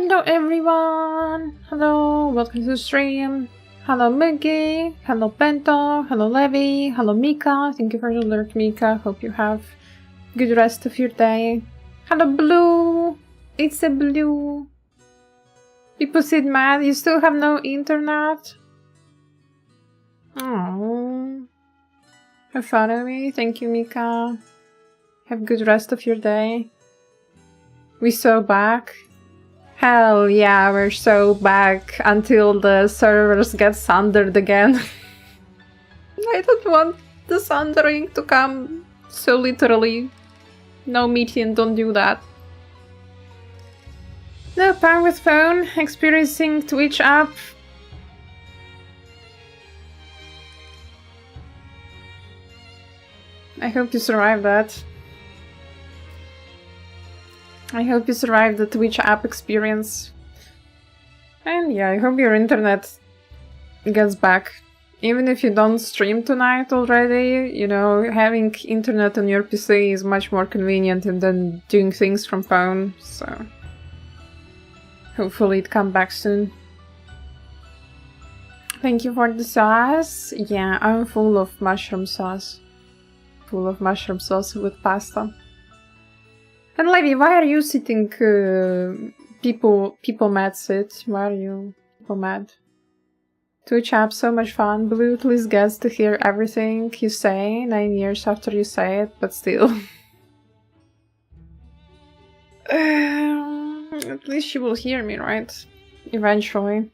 Hello everyone! Hello, welcome to the stream. Hello Muggy, hello Bento, hello Levi, hello Mika. Thank you for the alert, Mika. Hope you have a good rest of your day. Hello Blue! It's a Blue! People said mad, you still have no internet? Oh, have fun with me. Thank you, Mika. Have a good rest of your day. We so back. Hell yeah, we're so back until the servers get sundered again. I don't want the sundering to come so literally. No meeting, don't do that. No power with phone, experiencing Twitch app. I hope you survive that. I hope you survived the Twitch app experience. And yeah, I hope your internet gets back. Even if you don't stream tonight already, you know, having internet on your PC is much more convenient than doing things from phone, so hopefully it comes back soon. Thank you for the sauce. Yeah, I'm full of mushroom sauce. Full of mushroom sauce with pasta. And Levi, why are you sitting people mad sit? Why are you people mad? Twitch app, so much fun. Blue, please gets to hear everything you say 9 years after you say it, but still. At least she will hear me, right? Eventually.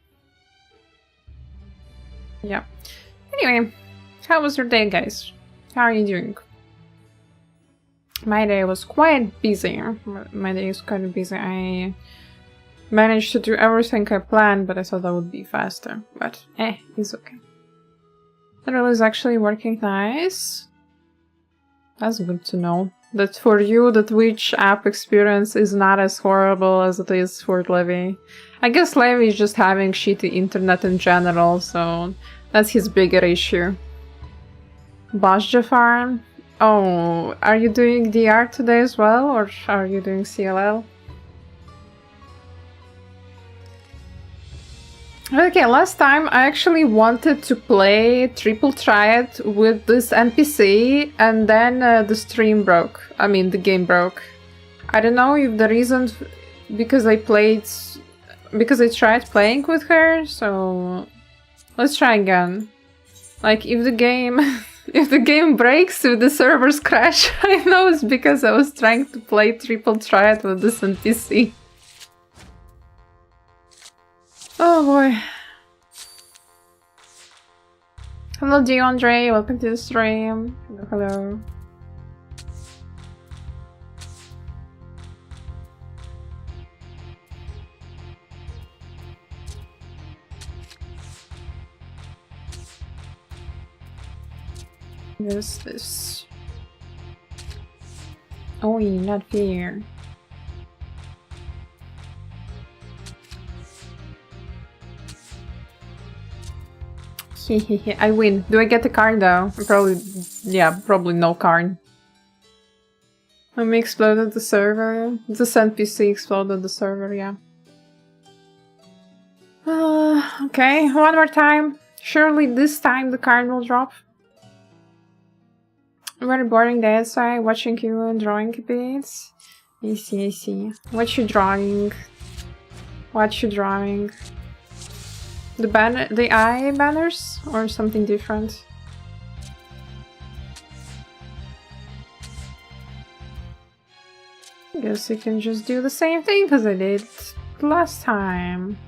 Yeah. Anyway, how was your day, guys? How are you doing? My day was quite busy. My day is quite busy. I managed to do everything I planned, but I thought that would be faster. But it's okay. The role is actually working nice. That's good to know. That for you, the Twitch app experience is not as horrible as it is for Levi. I guess Levi is just having shitty internet in general, so that's his bigger issue. Boss Jafar. Oh, are you doing DR today as well, or are you doing CLL? Okay, last time I actually wanted to play Triple Triad with this NPC, and then the stream broke. I mean, the game broke. I don't know if the reason because I tried playing with her, so let's try again. Like, if the game... If the game breaks, if the servers crash, I know it's because I was trying to play Triple Triad with this NPC. Oh boy. Hello DeAndre, welcome to the stream. Hello. This. Oh, not fair. Hehehe, I win. Do I get the card though? Probably, yeah, probably no card. We exploded the server. This NPC exploded the server, yeah. Okay, one more time. Surely this time the card will drop. Very boring day outside, watching you and drawing a bit. I see. What you drawing? What you drawing? The banner, the eye banners? Or something different? I guess you can just do the same thing as I did last time.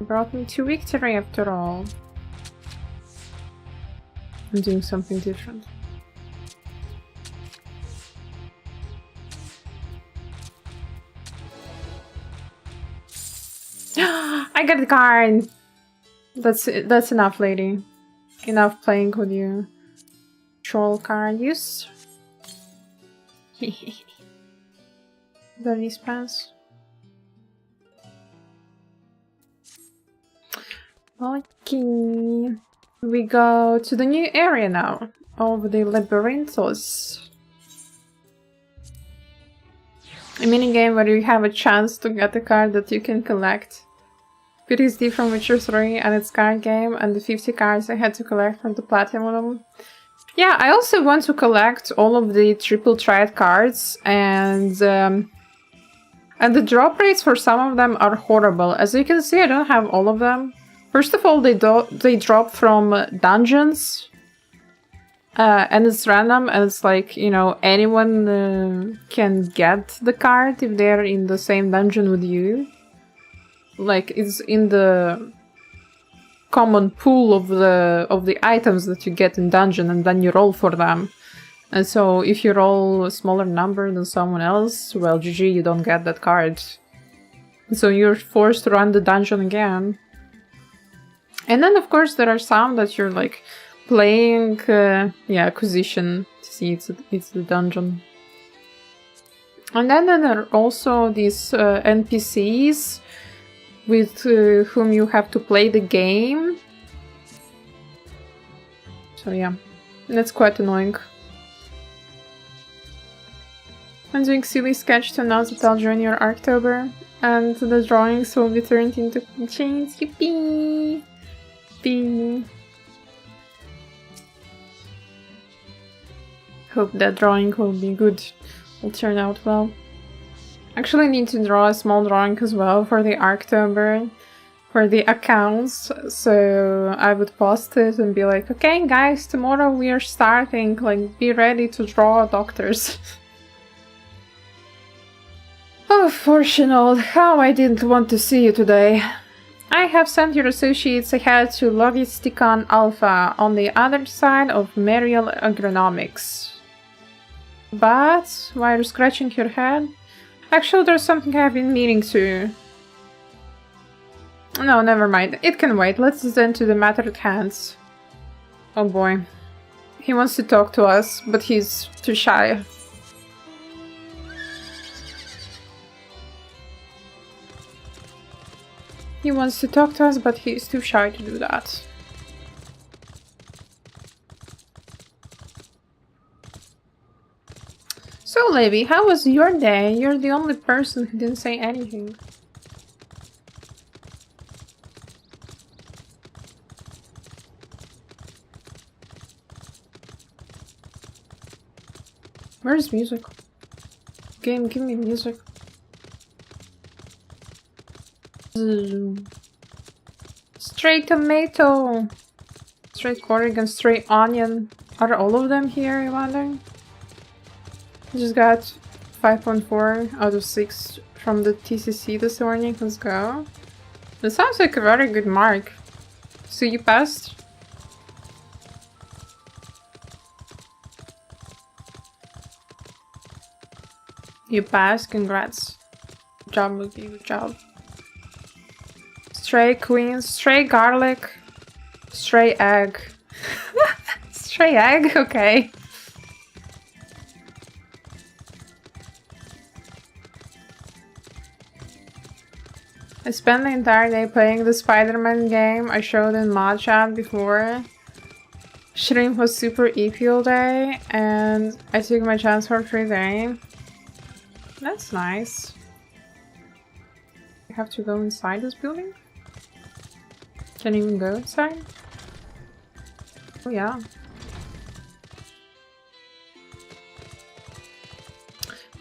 It brought me to victory after all. I'm doing something different. I got the card! That's enough, lady. Enough playing with you. Troll card use. Dirty spans. Okay. We go to the new area now. Of the Labyrinthos. A minigame where you have a chance to get a card that you can collect. PTSD from Witcher 3 and its card game, and the 50 cards I had to collect from the Platinum. Yeah, I also want to collect all of the triple triad cards, and the drop rates for some of them are horrible. As you can see, I don't have all of them. First of all, they drop from dungeons. And it's random, and it's like, you know, anyone can get the card if they're in the same dungeon with you. Like, it's in the common pool of the items that you get in dungeon, and then you roll for them. And so if you roll a smaller number than someone else, well, GG, you don't get that card. And so you're forced to run the dungeon again. And then, of course, there are some that you're like playing, yeah, acquisition to see it's the dungeon. And then there are also these NPCs with whom you have to play the game. So yeah, that's quite annoying. I'm doing silly sketch to announce that I'll join your October, and the drawings will be turned into chains. Yippee! Yippee! Hope that drawing will be good. Will turn out well. Actually, I need to draw a small drawing as well for the October, for the accounts. So I would post it and be like, okay, guys, tomorrow we are starting. Like, be ready to draw doctors. Oh, Fortunate, how I didn't want to see you today. I have sent your associates ahead to Logisticon Alpha on the other side of Mariel Agronomics. But, why are you scratching your head? Actually, there's something I've been meaning to. No, never mind. It can wait. Let's attend to the matter at hand. Oh boy. He wants to talk to us, but he's too shy. He wants to talk to us, but he's too shy to do that. So, Levi, how was your day? You're the only person who didn't say anything. Where's music? Game, give me music. Stray tomato! Stray Corrigan, stray onion. Are all of them here, I wonder? Just got 5.4 out of 6 from the TCC this morning. Let's go. That sounds like a very good mark. So you passed? You passed, congrats. Good job, Luki, good job. Stray queen, stray garlic, stray egg. Stray egg? Okay. I spent the entire day playing the Spider-Man game I showed in mod chat before. Shrimp was super EP all day, and I took my chance for a free day. That's nice. I have to go inside this building? Can't even go inside? Oh yeah.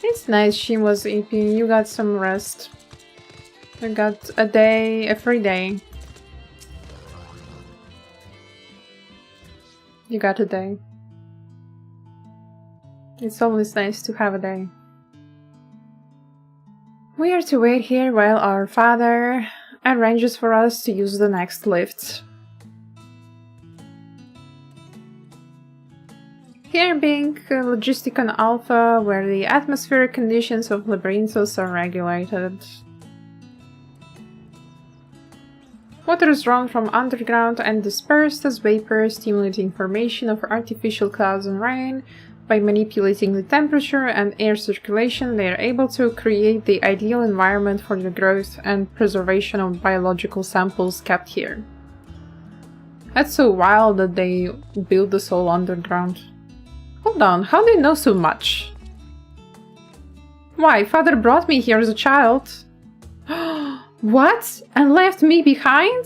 It's nice she was EP, you got some rest. I got a day, a free day. You got a day. It's always nice to have a day. We are to wait here while our father arranges for us to use the next lift. Here being Logisticon Alpha, where the atmospheric conditions of Labyrinthos are regulated. Water is drawn from underground and dispersed as vapor, stimulating formation of artificial clouds and rain. By manipulating the temperature and air circulation, they are able to create the ideal environment for the growth and preservation of biological samples kept here. That's so wild that they build this all underground. Hold on, how do they know so much? Why? Father brought me here as a child. What? And left me behind?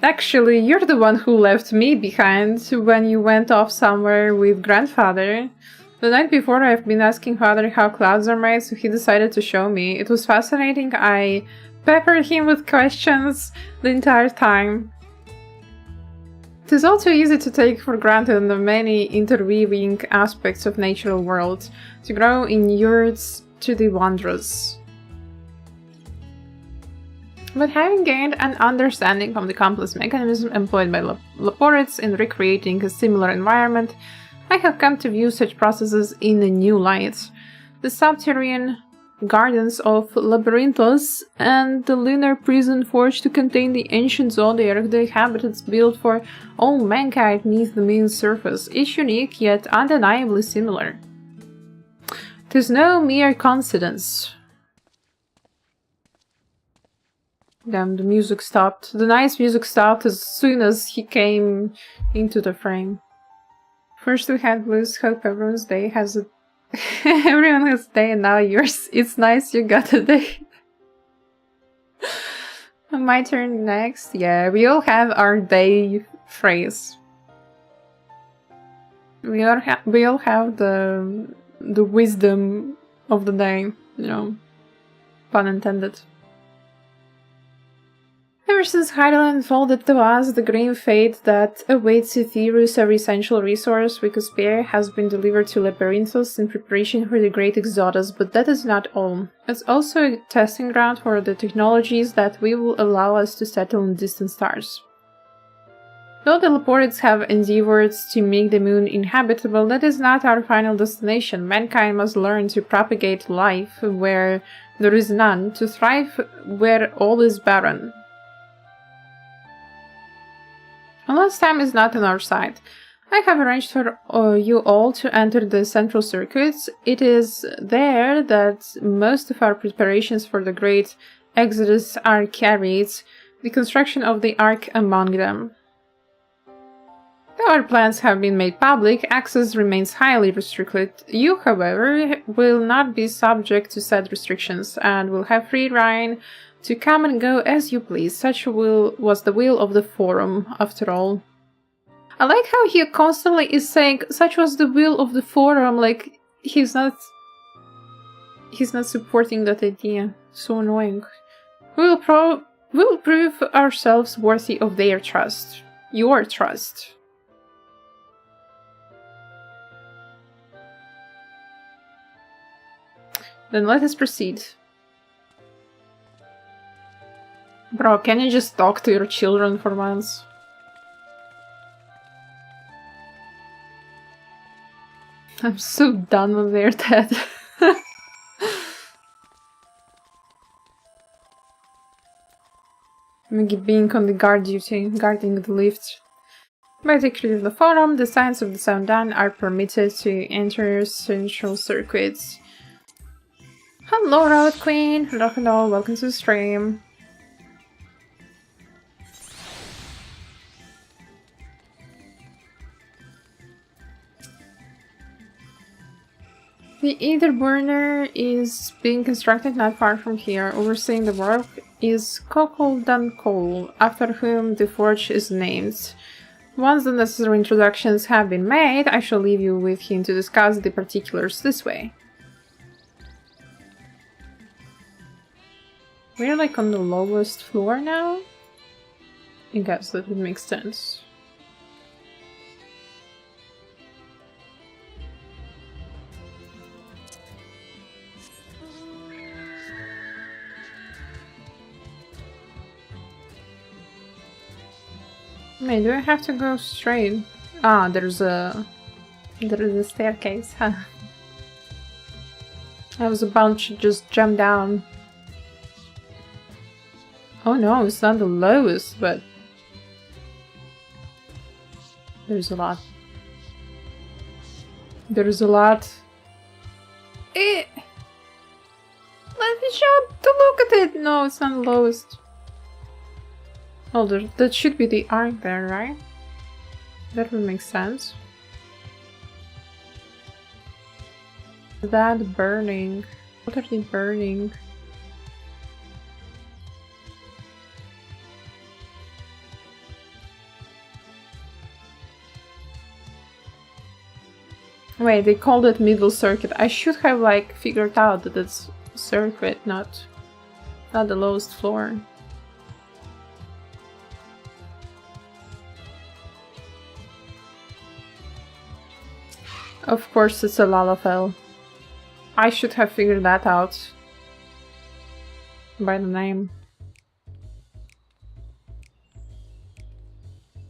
Actually, you're the one who left me behind when you went off somewhere with grandfather. The night before, I've been asking father how clouds are made, so he decided to show me. It was fascinating. I peppered him with questions the entire time. It is all too easy to take for granted the many interweaving aspects of natural world, to grow inured to the wondrous. But having gained an understanding of the complex mechanism employed by Laporites in recreating a similar environment, I have come to view such processes in a new light. The subterranean gardens of Labyrinthos and the lunar prison forged to contain the ancient zodiac, the habitats built for all mankind beneath the moon's surface, each unique yet undeniably similar. 'Tis no mere coincidence. Damn, the music stopped. The nice music stopped as soon as he came into the frame. First we had Blues, hope everyone's day has a... Everyone has a day and now yours. It's nice you got a day. My turn next. Yeah, we all have our day phrase. We all have the wisdom of the day, you know. Pun intended. Ever since Heideland unfolded to us, the grim fate that awaits Etheirus, every essential resource we could spare, has been delivered to Labyrinthos in preparation for the great exodus, but that is not all. It's also a testing ground for the technologies that will allow us to settle in distant stars. Though the Laporites have endeavored to make the moon inhabitable, that is not our final destination. Mankind must learn to propagate life where there is none, to thrive where all is barren. Unless time is not on our side, I have arranged for you all to enter the central circuits. It is there that most of our preparations for the great exodus are carried, the construction of the Ark among them. Though our plans have been made public, access remains highly restricted. You, however, will not be subject to said restrictions, and will have free rein to come and go as you please. Such was the will of the Forum, after all. I like how he constantly is saying, such was the will of the Forum, like, he's not supporting that idea. So annoying. We'll prove ourselves worthy of their trust. Your trust. Then let us proceed. Bro, can you just talk to your children for once? I'm so done with their dead. Maggie being on the guard duty, guarding the lift. By decree of the Forum, the Signs of the Sundered are permitted to enter central circuits. Hello, Road Queen! Hello, welcome to the stream. The Ether burner is being constructed not far from here. Overseeing the work is Kokol Dankol, after whom the forge is named. Once the necessary introductions have been made, I shall leave you with him to discuss the particulars this way. We're like on the lowest floor now? I guess that would make sense. Wait, do I have to go straight? Ah, there's a staircase, huh? I was about to just jump down. Oh no, it's not the lowest, but there's a lot. There's a lot. Let me jump to look at it! No, it's not the lowest. Oh, that should be the arc there, right? That would make sense. that burning? What are they burning? Wait, they called it middle circuit. I should have like figured out that it's circuit, not the lowest floor. Of course it's a Lalafell. I should have figured that out by the name.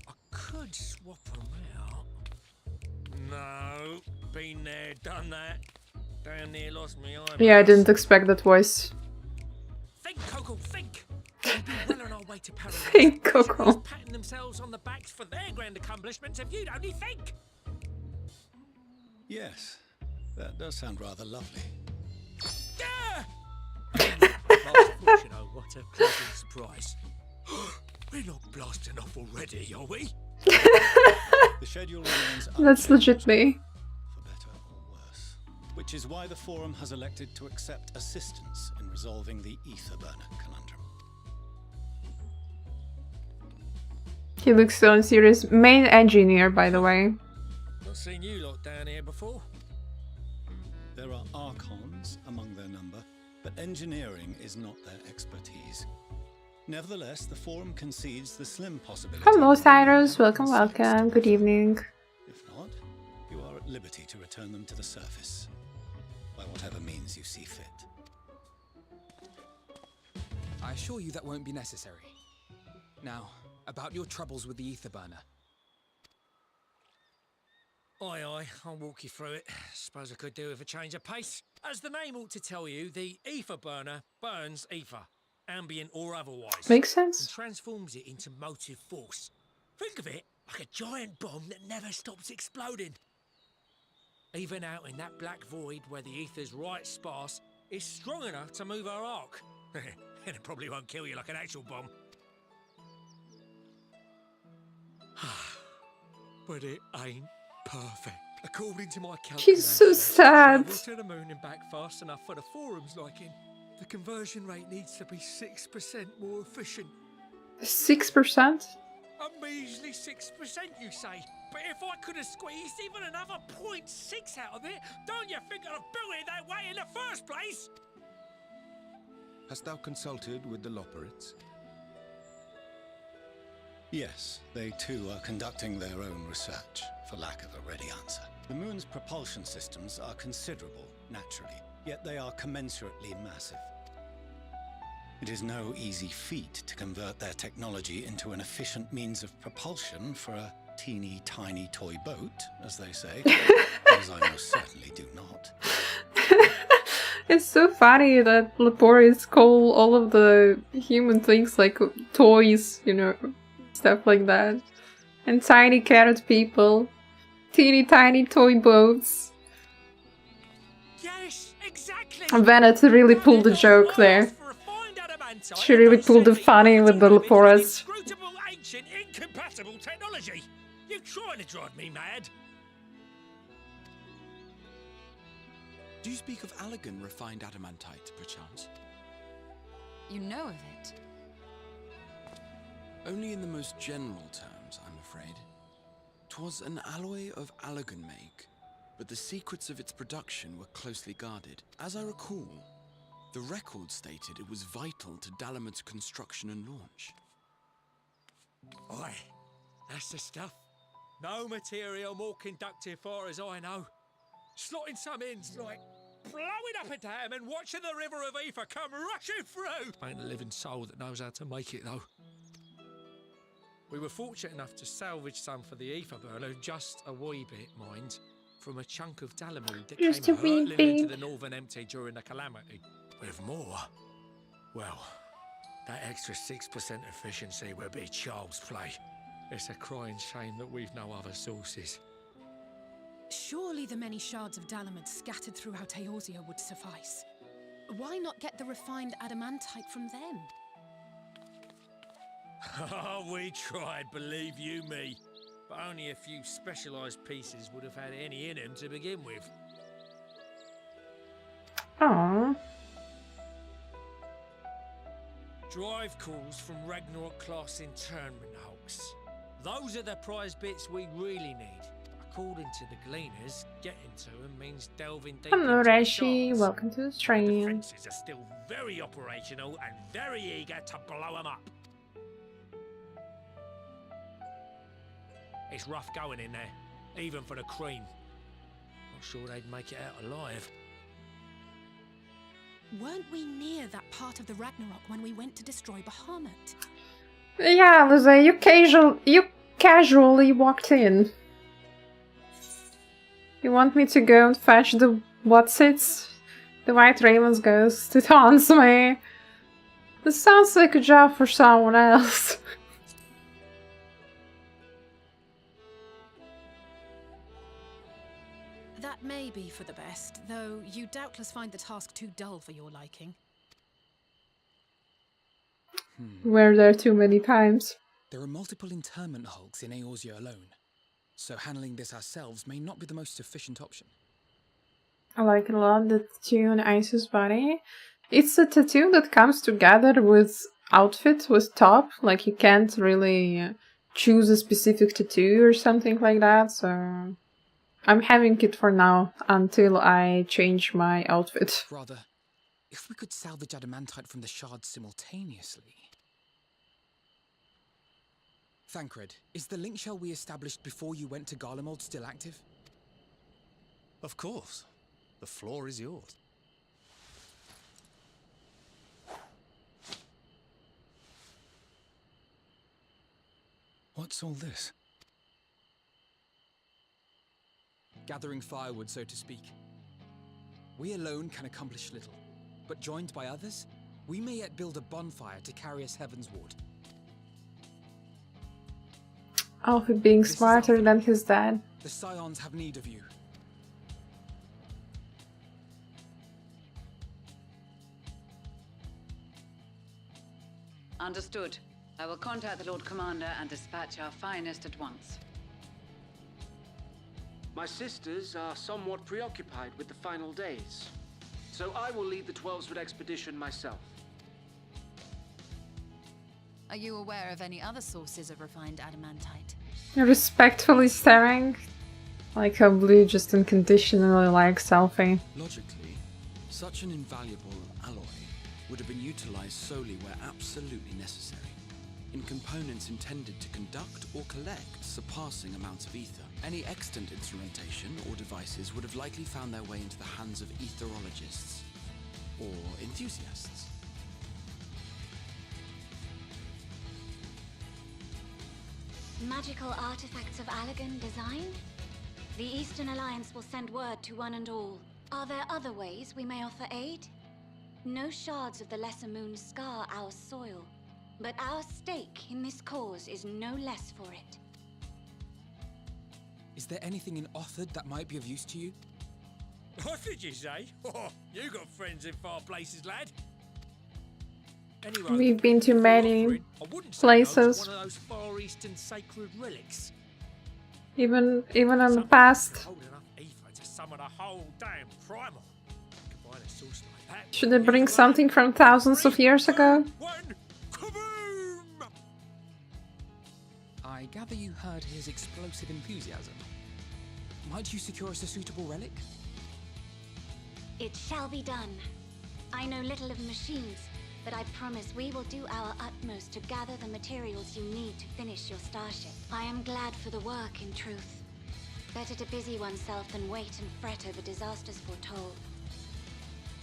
I could swap them out. No, been there, done that. Damn near lost me eye. Yeah, I didn't expect that voice. Think, Coco, think! We'd be well on our way to paradise. Think, Coco. Patting themselves on the backs for their grand accomplishments if you'd only think! Yes, that does sound rather lovely. Yeah! You know, what a pleasant surprise. We're not blasting off already, are we? The schedule remains That's legit me. for better or worse. Which is why the Forum has elected to accept assistance in resolving the ether burner conundrum. He looks so unserious. Main engineer, by the way. Not seen you lot down here before. There are archons among their number, but engineering is not their expertise. Nevertheless, the Forum concedes the slim possibility. Hello, Cyrus. Welcome, welcome. Good evening. If not, you are at liberty to return them to the surface, by whatever means you see fit. I assure you that won't be necessary. Now, about your troubles with the ether burner. Aye, aye, I'll walk you through it. Suppose I could do with a change of pace. As the name ought to tell you, the ether burner burns ether, ambient or otherwise. Makes And sense. transforms it into motive force. Think of it like a giant bomb that never stops exploding. Even out in that black void where the ether's right sparse, it's strong enough to move our arc. And it probably won't kill you like an actual bomb. But it ain't perfect. According to my calculations, She's so sad. travel to the moon and back fast enough for the Forum's liking. The conversion rate needs to be 6% more efficient. 6%? A measly 6%, you say? But if I could have squeezed even another 0.6 out of it, don't you think I'd have built it that way in the first place? Hast thou consulted with the Loperids? Yes, they too are conducting their own research, for lack of a ready answer. The moon's propulsion systems are considerable, naturally, yet they are commensurately massive. It is no easy feat to convert their technology into an efficient means of propulsion for a teeny tiny toy boat, as they say, as I most certainly do not. It's so funny that Leporis call all of the human things like toys, you know, stuff like that. And tiny carrot people. Teeny tiny toy boats. Yes, exactly. And Bennett really pulled the joke there. She really pulled the funny with the Leporis. Inscrutable, ancient, incompatible technology. You're trying to drive me mad. Do you speak of Allegan refined adamantite, perchance? You know of it? Only in the most general terms, I'm afraid. 'Twas an alloy of Allegan make, but the secrets of its production were closely guarded. As I recall, the record stated it was vital to Dalaman's construction and launch. Aye, that's the stuff. No material more conductive far as I know. Slotting some ends like blowing up a dam and watching the river of ether come rushing through. Ain't a living soul that knows how to make it though. We were fortunate enough to salvage some for the ether burner, just a wee bit, mind, from a chunk of Dalamud that Just came a wee hurtling into bit. the Northern Empty during the calamity. With more, well, that extra 6% efficiency would be child's play. It's a crying shame that we've no other sources. Surely the many shards of Dalamud scattered throughout Eorzea would suffice. Why not get the refined adamantite from them? Oh, we tried, believe you me. But only a few specialised pieces would have had any in them to begin with. Drive calls from Ragnarok class internment hulks. Those are the prize bits we really need. According to the gleaners, getting to them means delving deep Hello, into the Reshi. shards. Welcome to the The stream. defences are still very operational and very eager to blow them up. It's rough going in there, even for the cream. Not sure they'd make it out alive. Weren't we near that part of the Ragnarok when we went to destroy Bahamut? Yeah, Lisa, you casually walked in. You want me to go and fetch the what's-its? The White Raven's ghost. It haunts me. This sounds like a job for someone else. That may be for the best, though you doubtless find the task too dull for your liking. Were there too many times? There are multiple internment hulks in Eorzea alone, so handling this ourselves may not be the most efficient option. I like a lot the tattoo on Ice's body. It's a tattoo that comes together with outfit, with top. Like, you can't really choose a specific tattoo or something like that, so I'm having it for now until I change my outfit. Rather, if we could salvage adamantite from the shards simultaneously. Thancred, is the link shell we established before you went to Garlemald still active? Of course. The floor is yours. What's all this? Gathering firewood, so to speak. We alone can accomplish little, but joined by others, we may yet build a bonfire to carry us heavensward. Alfie being smarter than his dad. The Scions have need of you. Understood. I will contact the Lord Commander and dispatch our finest at once. My sisters are somewhat preoccupied with the final days, so I will lead the Twelveswood expedition myself. Are you aware of any other sources of refined adamantite? Respectfully staring. Like how Blue just unconditionally likes Alfie. Logically, such an invaluable alloy would have been utilized solely where absolutely necessary, in components intended to conduct or collect surpassing amounts of ether. Any extant instrumentation or devices would have likely found their way into the hands of etherologists or enthusiasts. Magical artifacts of Allagan design? The Eastern Alliance will send word to one and all. Are there other ways we may offer aid? No shards of the Lesser Moon scar our soil, but our stake in this cause is no less for it. Is there anything in Othard that might be of use to you? What did you say? Oh, you got friends in far places, lad. Anyway, We've been to many I wouldn't say no to places. one of those Far Eastern sacred relics. Even in the past. Hold enough ether to summon a whole damn primal. Combine a source like that. Should they bring something from thousands of years ago? One, kaboom! I gather you heard his explosive enthusiasm. Might you secure us a suitable relic? It shall be done. I know little of machines, but I promise we will do our utmost to gather the materials you need to finish your starship. I am glad for the work, in truth. Better to busy oneself than wait and fret over disasters foretold.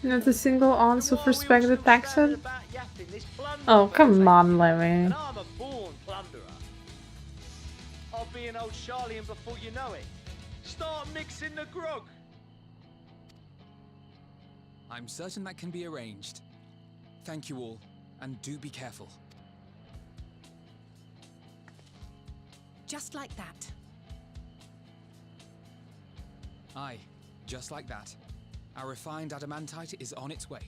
Not a single ounce of respect detected? Oh, come on, Levy. And I'm a born plunderer. I'll be an old Charlian before you know it. Start mixing the grog. I'm certain that can be arranged. Thank you all, and do be careful. Just like that. Aye, just like that. Our refined adamantite is on its way.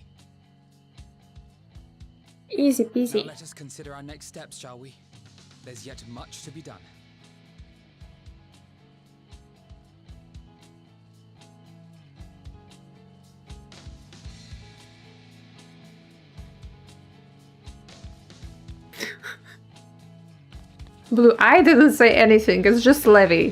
Easy Now peasy. let us consider our next steps, shall we? There's yet much to be done. Blue, I didn't say anything, it's just Levi.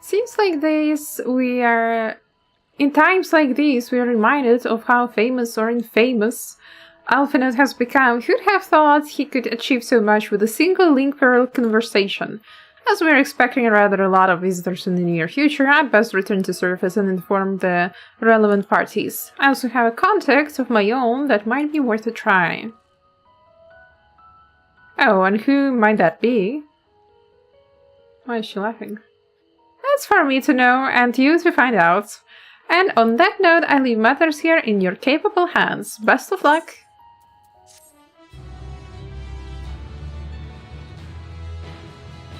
Seems like in times like these, we are reminded of how famous or infamous Alphanet has become. Who'd have thought he could achieve so much with a single link pearl conversation? As we're expecting rather a lot of visitors in the near future, I'd best return to surface and inform the relevant parties. I also have a contact of my own that might be worth a try. Oh, and who might that be? Why is she laughing? That's for me to know and you to find out. And on that note, I leave matters here in your capable hands. Best of luck!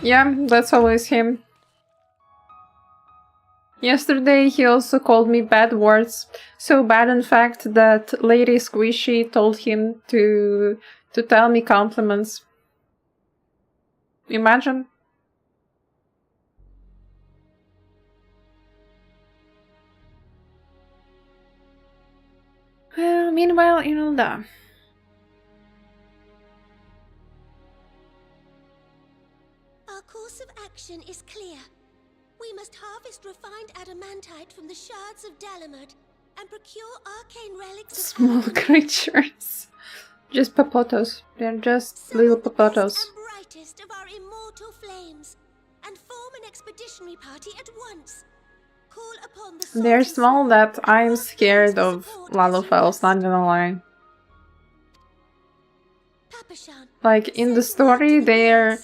Yeah, that's always him. Yesterday he also called me bad words. So bad in fact that Lady Squishy told him to tell me compliments. Imagine. Meanwhile, in Ulda. Our course of action is clear. We must harvest refined adamantite from the shards of Dalamud and procure arcane relics of Small creatures. Just papotos. They're just little papotos. and brightest of our immortal flames, and form an expeditionary party at once. Call upon the They're small that I'm scared of Lalofels, not gonna lie. Like, in the story, they're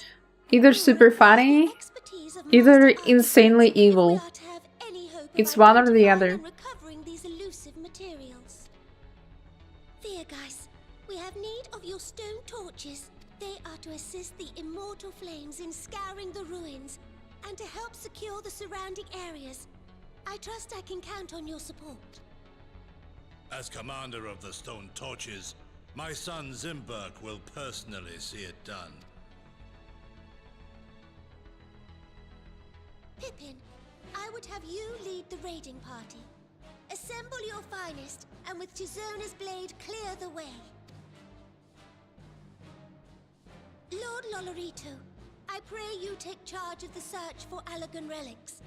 either super funny, either insanely evil. It's one or the other. These elusive materials. Fear, guys, we have need of your stone torches. They are to assist the immortal flames in scouring the ruins and to help secure the surrounding areas. I trust I can count on your support. As commander of the Stone Torches, my son Zimberg will personally see it done. Pippin, I would have you lead the raiding party. Assemble your finest, and with Tizona's blade clear the way. Lord Lolorito, I pray you take charge of the search for Allagan relics.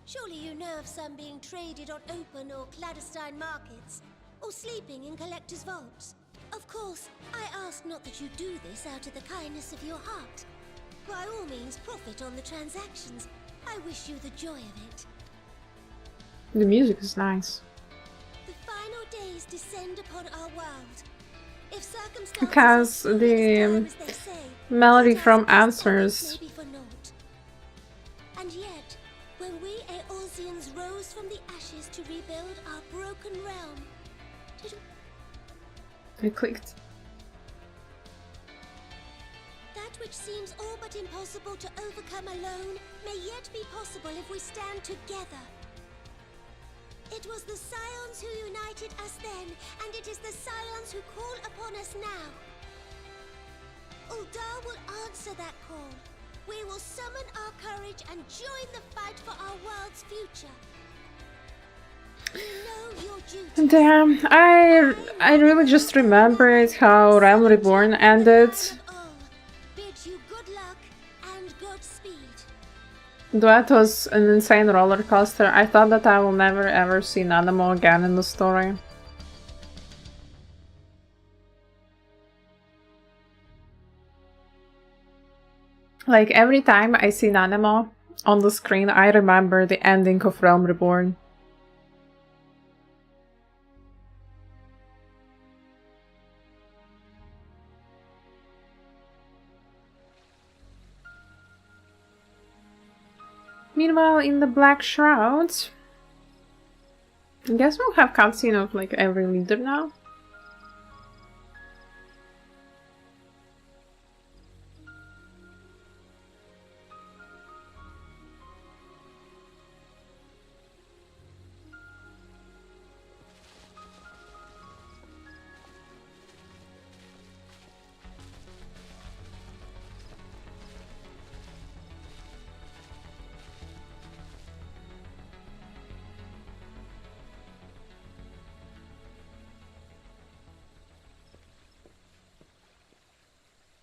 Surely you know of some being traded on open or clandestine markets, or sleeping in collectors' vaults. Of course, I ask not that you do this out of the kindness of your heart. By all means, profit on the transactions. I wish you the joy of it. The music is nice. The final days descend upon our world. If circumstances Because the melody from Answers. And yet, when we Eorzeans rose from the ashes to rebuild our broken realm, I clicked. That which seems all but impossible to overcome alone may yet be possible if we stand together. It was the Scions who united us then, and it is the Scions who call upon us now. Uldar will answer that call. We will summon our courage and join the fight for our world's future. We know your duty. Damn, I really just remembered how Realm Reborn ended. Bid you good luck and Godspeed. That was an insane roller coaster. I thought that I will never ever see Nanamo again in the story. Like, every time I see Nanamo on the screen, I remember the ending of Realm Reborn. Meanwhile, in the Black Shrouds, I guess we'll have cutscene of like every leader now.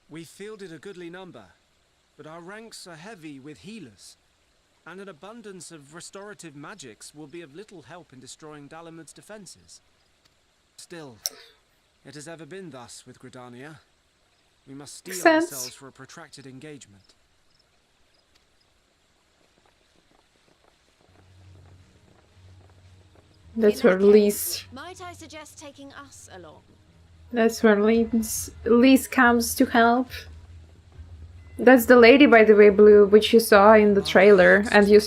We fielded a goodly number, but our ranks are heavy with healers, and an abundance of restorative magics will be of little help in destroying Dalamud's defenses. Still, it has ever been thus with Gridania. We must steel ourselves for a protracted engagement. That's where Lise. Might I suggest taking us along? That's where Lise comes to help. That's the lady, by the way, Blue, which you saw in the trailer, and you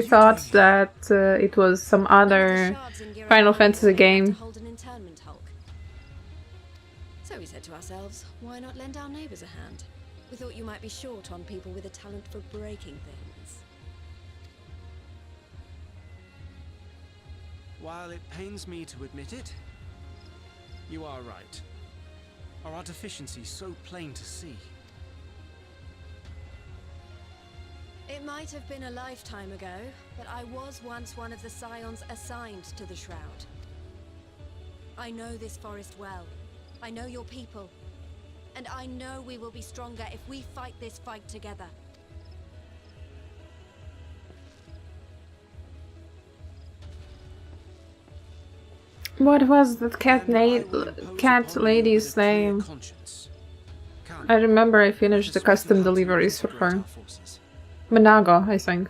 thought that it was some other Final Fantasy game. So we said to ourselves, why not lend our neighbours a hand? We thought you might be short on people with a talent for breaking things. While it pains me to admit it, you are right. Our deficiency so plain to see. It might have been a lifetime ago, but I was once one of the scions assigned to the Shroud. I know this forest well. I know your people. And I know we will be stronger if we fight this fight together. What was that cat lady's name? I remember I finished the custom deliveries for her. Managa, I think.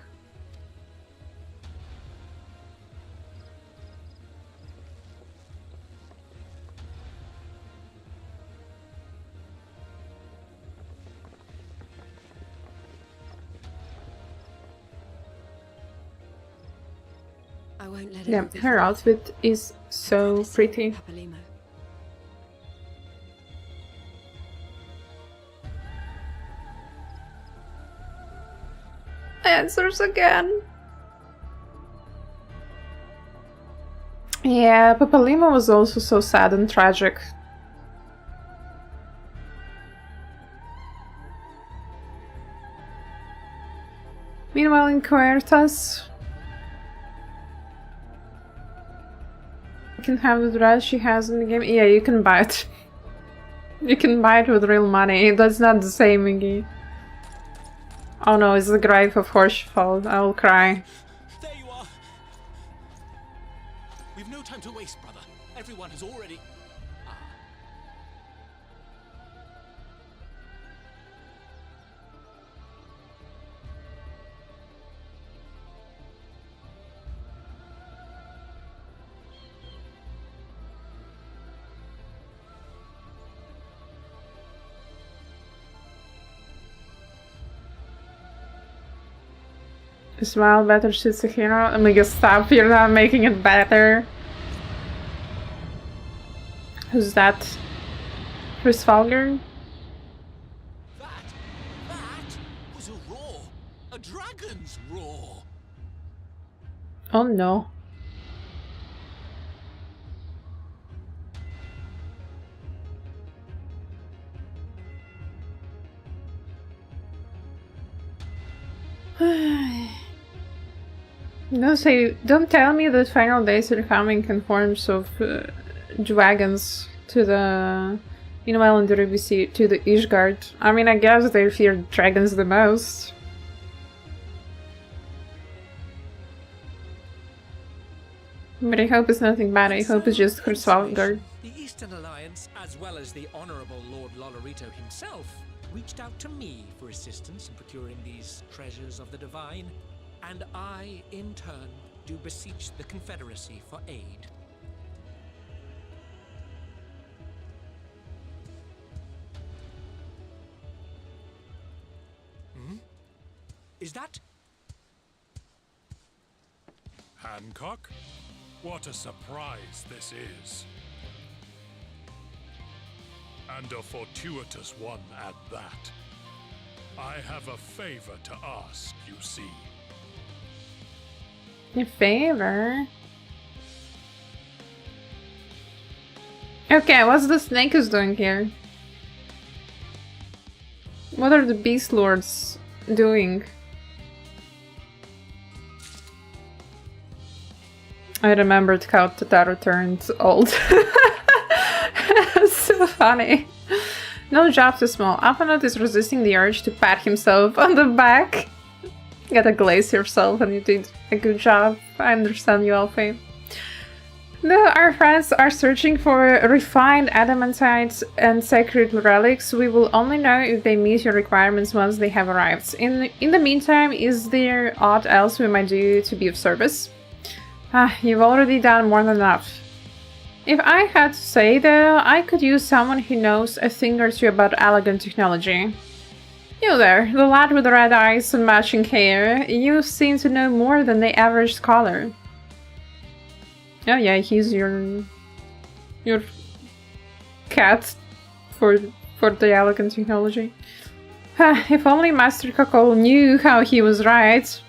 I won't let it Yeah, her outfit is so pretty. Answers again. Yeah, Papalima was also so sad and tragic. Meanwhile, in Quertas, you can have the dress she has in the game. Yeah, you can buy it. You can buy it with real money. That's not the same, Iggy. Oh no, it's the grave of Horsefall. I will cry. There you are. We've no time to waste, brother. Everyone has already... Smile better, she's a hero. Amiga, stop, you're not making it better. Who's that? Chris Falger? That was a roar. A dragon's roar. Oh no. Don't tell me that final days are coming in forms of dragons to the Island Rubisi, to the Ishgard. I mean, I guess they fear dragons the most. But I hope it's nothing bad. I hope it's just Hrsvalgard. The Eastern Alliance, as well as the Honorable Lord Lolorito himself, reached out to me for assistance in procuring these treasures of the divine, and I, in turn, do beseech the Confederacy for aid. Hmm? Is that... Hancock? What a surprise this is. And a fortuitous one at that. I have a favor to ask, you see. A favor? Okay, what's the snake is doing here? What are the beast lords doing? I remembered how Totaro turned old. So funny. No job too small. Alphanut is resisting the urge to pat himself on the back. Gotta glaze yourself and you did a good job. I understand you, Alfie. Though our friends are searching for refined adamantites and sacred relics, we will only know if they meet your requirements once they have arrived. In the meantime, is there aught else we might do to be of service? You've already done more than enough. If I had to say, though, I could use someone who knows a thing or two about Alagan technology. You there, the lad with the red eyes and matching hair. You seem to know more than the average scholar. Oh yeah, he's your cat for the Alagan technology. If only Master Cockle knew how he was right.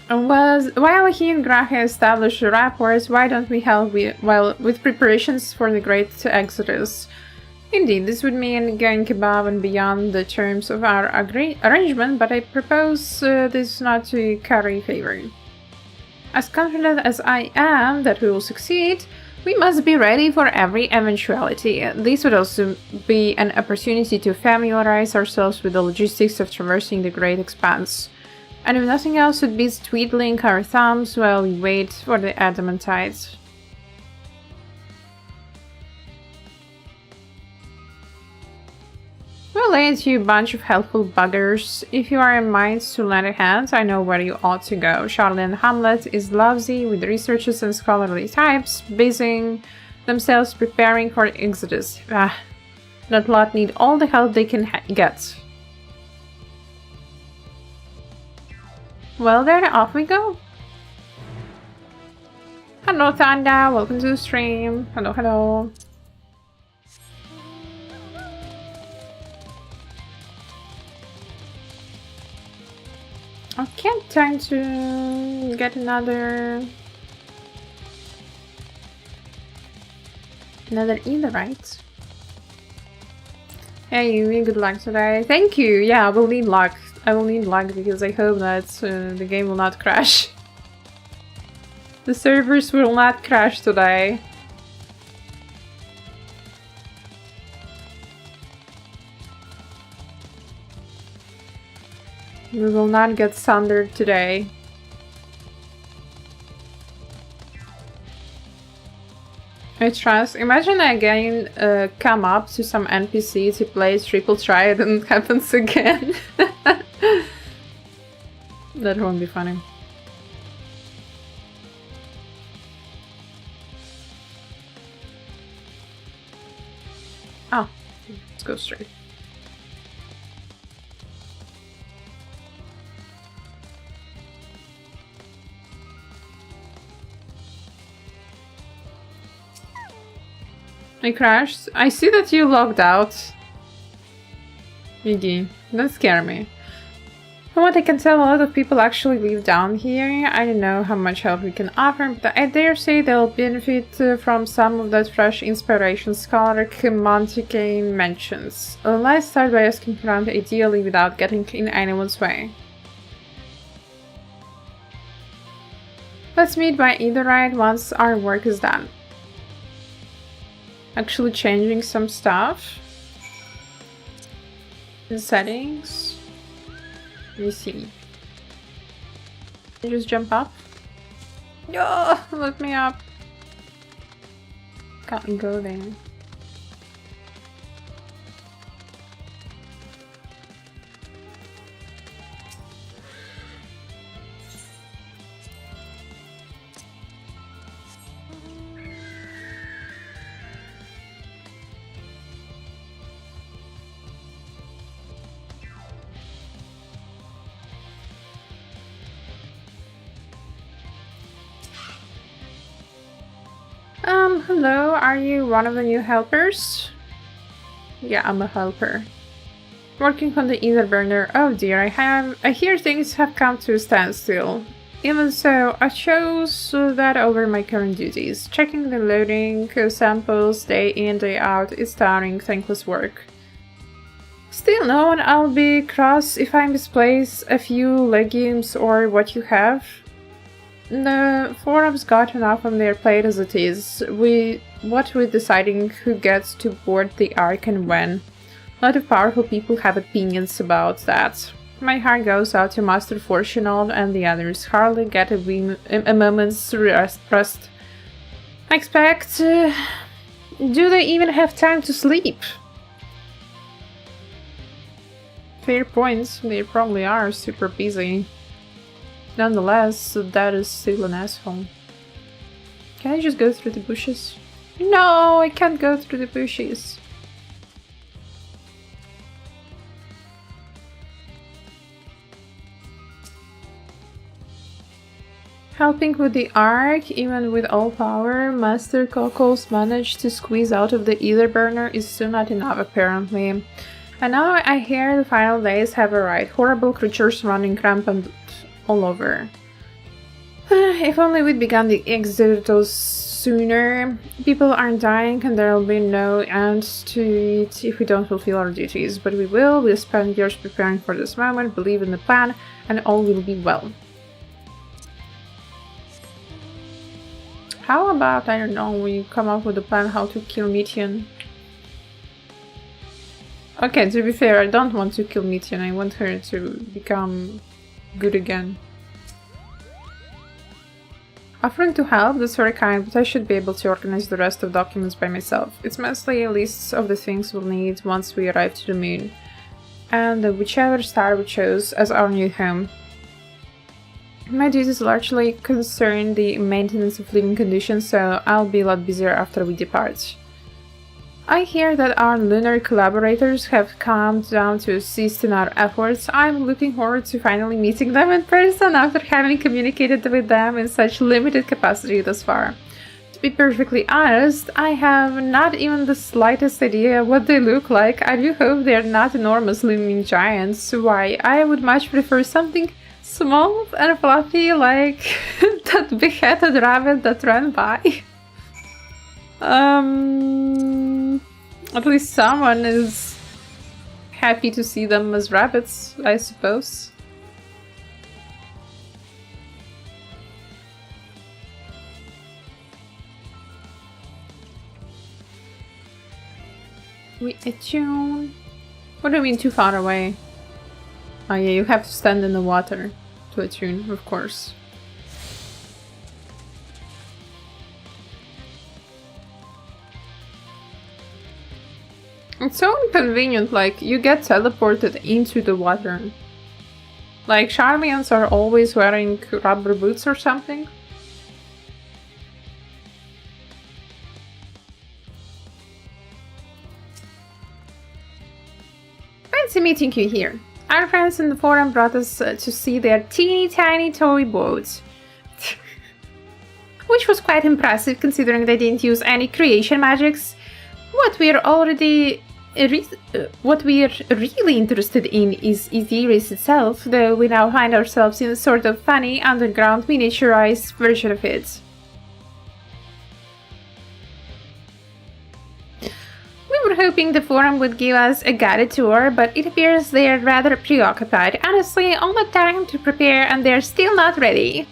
While he and Graha established a rapport, why don't we help with preparations for the Great Exodus? Indeed, this would mean going above and beyond the terms of our arrangement, but I propose this not to curry favor. As confident as I am that we will succeed, we must be ready for every eventuality. This would also be an opportunity to familiarize ourselves with the logistics of traversing the Great Expanse. And if nothing else, it beats twiddling our thumbs while we wait for the adamantites. Well, ain't you a bunch of helpful buggers. If you are in mind to lend a hand, I know where you ought to go. Charlene Hamlet is lousy with researchers and scholarly types, busying themselves preparing for the Exodus. That lot need all the help they can get. Well then, off we go. Hello Thanda, welcome to the stream. Hello, hello. Okay, time to get another Etherite. Hey, Yumi, good luck today. Thank you. Yeah, I will need luck. I will need luck because I hope that the game will not crash. The servers will not crash today. We will not get sundered today. I trust. Imagine again come up to some NPC to play triple try and it happens again. That won't be funny. Oh, let's go straight. I crashed. I see that you logged out. Miggy, don't scare me. From what I can tell, a lot of people actually live down here. I don't know how much help we can offer, but I dare say they'll benefit from some of that fresh inspiration scholar Monticane mentions. Let's start by asking around, ideally without getting in anyone's way. Let's meet by Etherite once our work is done. Actually changing some stuff in settings. Let me see. Can you just jump up? No, let me up. Can't go there. Hello, are you one of the new helpers? Yeah, I'm a helper. Working on the ether burner. Oh dear, I hear things have come to a standstill. Even so, I chose that over my current duties. Checking the loading samples day in, day out is tiring, thankless work. Still, no one I'll be cross if I misplace a few legumes or what you have. the forums got enough on their plate as it is. What with deciding who gets to board the Ark and when. A lot of powerful people have opinions about that. My heart goes out to Master Fortunal and the others. Hardly get a moment's rest. I expect... do they even have time to sleep? Fair points, they probably are super busy. Nonetheless, that is still an asshole. Can I just go through the bushes? No, I can't go through the bushes. Helping with the Ark, even with all power, Master Cockles managed to squeeze out of the ether burner is still not enough apparently. And now I hear the final days have arrived. Horrible creatures running rampant all over. If only we'd begun the exodus sooner. People aren't dying and there'll be no end to it if we don't fulfill our duties. But we will. We'll spend years preparing for this moment, believe in the plan, and all will be well. How about, I don't know, we come up with a plan how to kill Mithian? Okay, to be fair, I don't want to kill Mithian, I want her to become good again. Offering to help, that's very kind, but I should be able to organize the rest of documents by myself. It's mostly lists of the things we'll need once we arrive to the moon, and whichever star we chose as our new home. My duties largely concern the maintenance of living conditions, so I'll be a lot busier after we depart. I hear that our lunar collaborators have come down to assist in our efforts. I'm looking forward to finally meeting them in person after having communicated with them in such limited capacity thus far. To be perfectly honest, I have not even the slightest idea what they look like. I do hope they're not enormous looming giants. Why, I would much prefer something small and fluffy like that beheaded rabbit that ran by. At least someone is happy to see them as rabbits, I suppose. We attune. What do you mean too far away? Oh yeah, you have to stand in the water to attune, of course. It's so inconvenient, like, you get teleported into the water. Like, Charmians are always wearing rubber boots or something. Fancy meeting you here. Our friends in the forum brought us to see their teeny tiny toy boat. Which was quite impressive considering they didn't use any creation magics. What we're really interested in is Etheris itself, though we now find ourselves in a sort of funny, underground, miniaturized version of it. We were hoping the forum would give us a guided tour, but it appears they're rather preoccupied. Honestly, all the time to prepare and they're still not ready.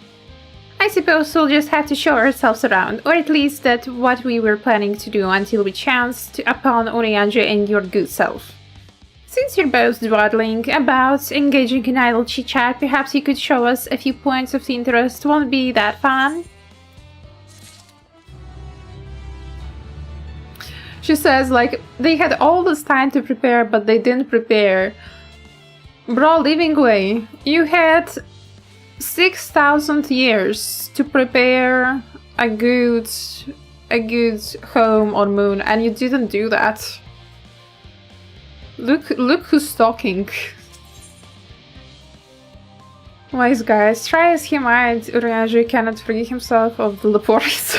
I suppose we'll just have to show ourselves around, or at least that's what we were planning to do until we chanced upon Urianger and your good self. Since you're both dawdling about engaging in idle chit-chat, perhaps you could show us a few points of interest. Won't be that fun? She says, like, they had all this time to prepare, but they didn't prepare. Bro, living way, you had 6,000 years to prepare a good home on moon, and you didn't do that. Look who's talking. Wise guys, try as he might, Urianger cannot free himself of the Leporis.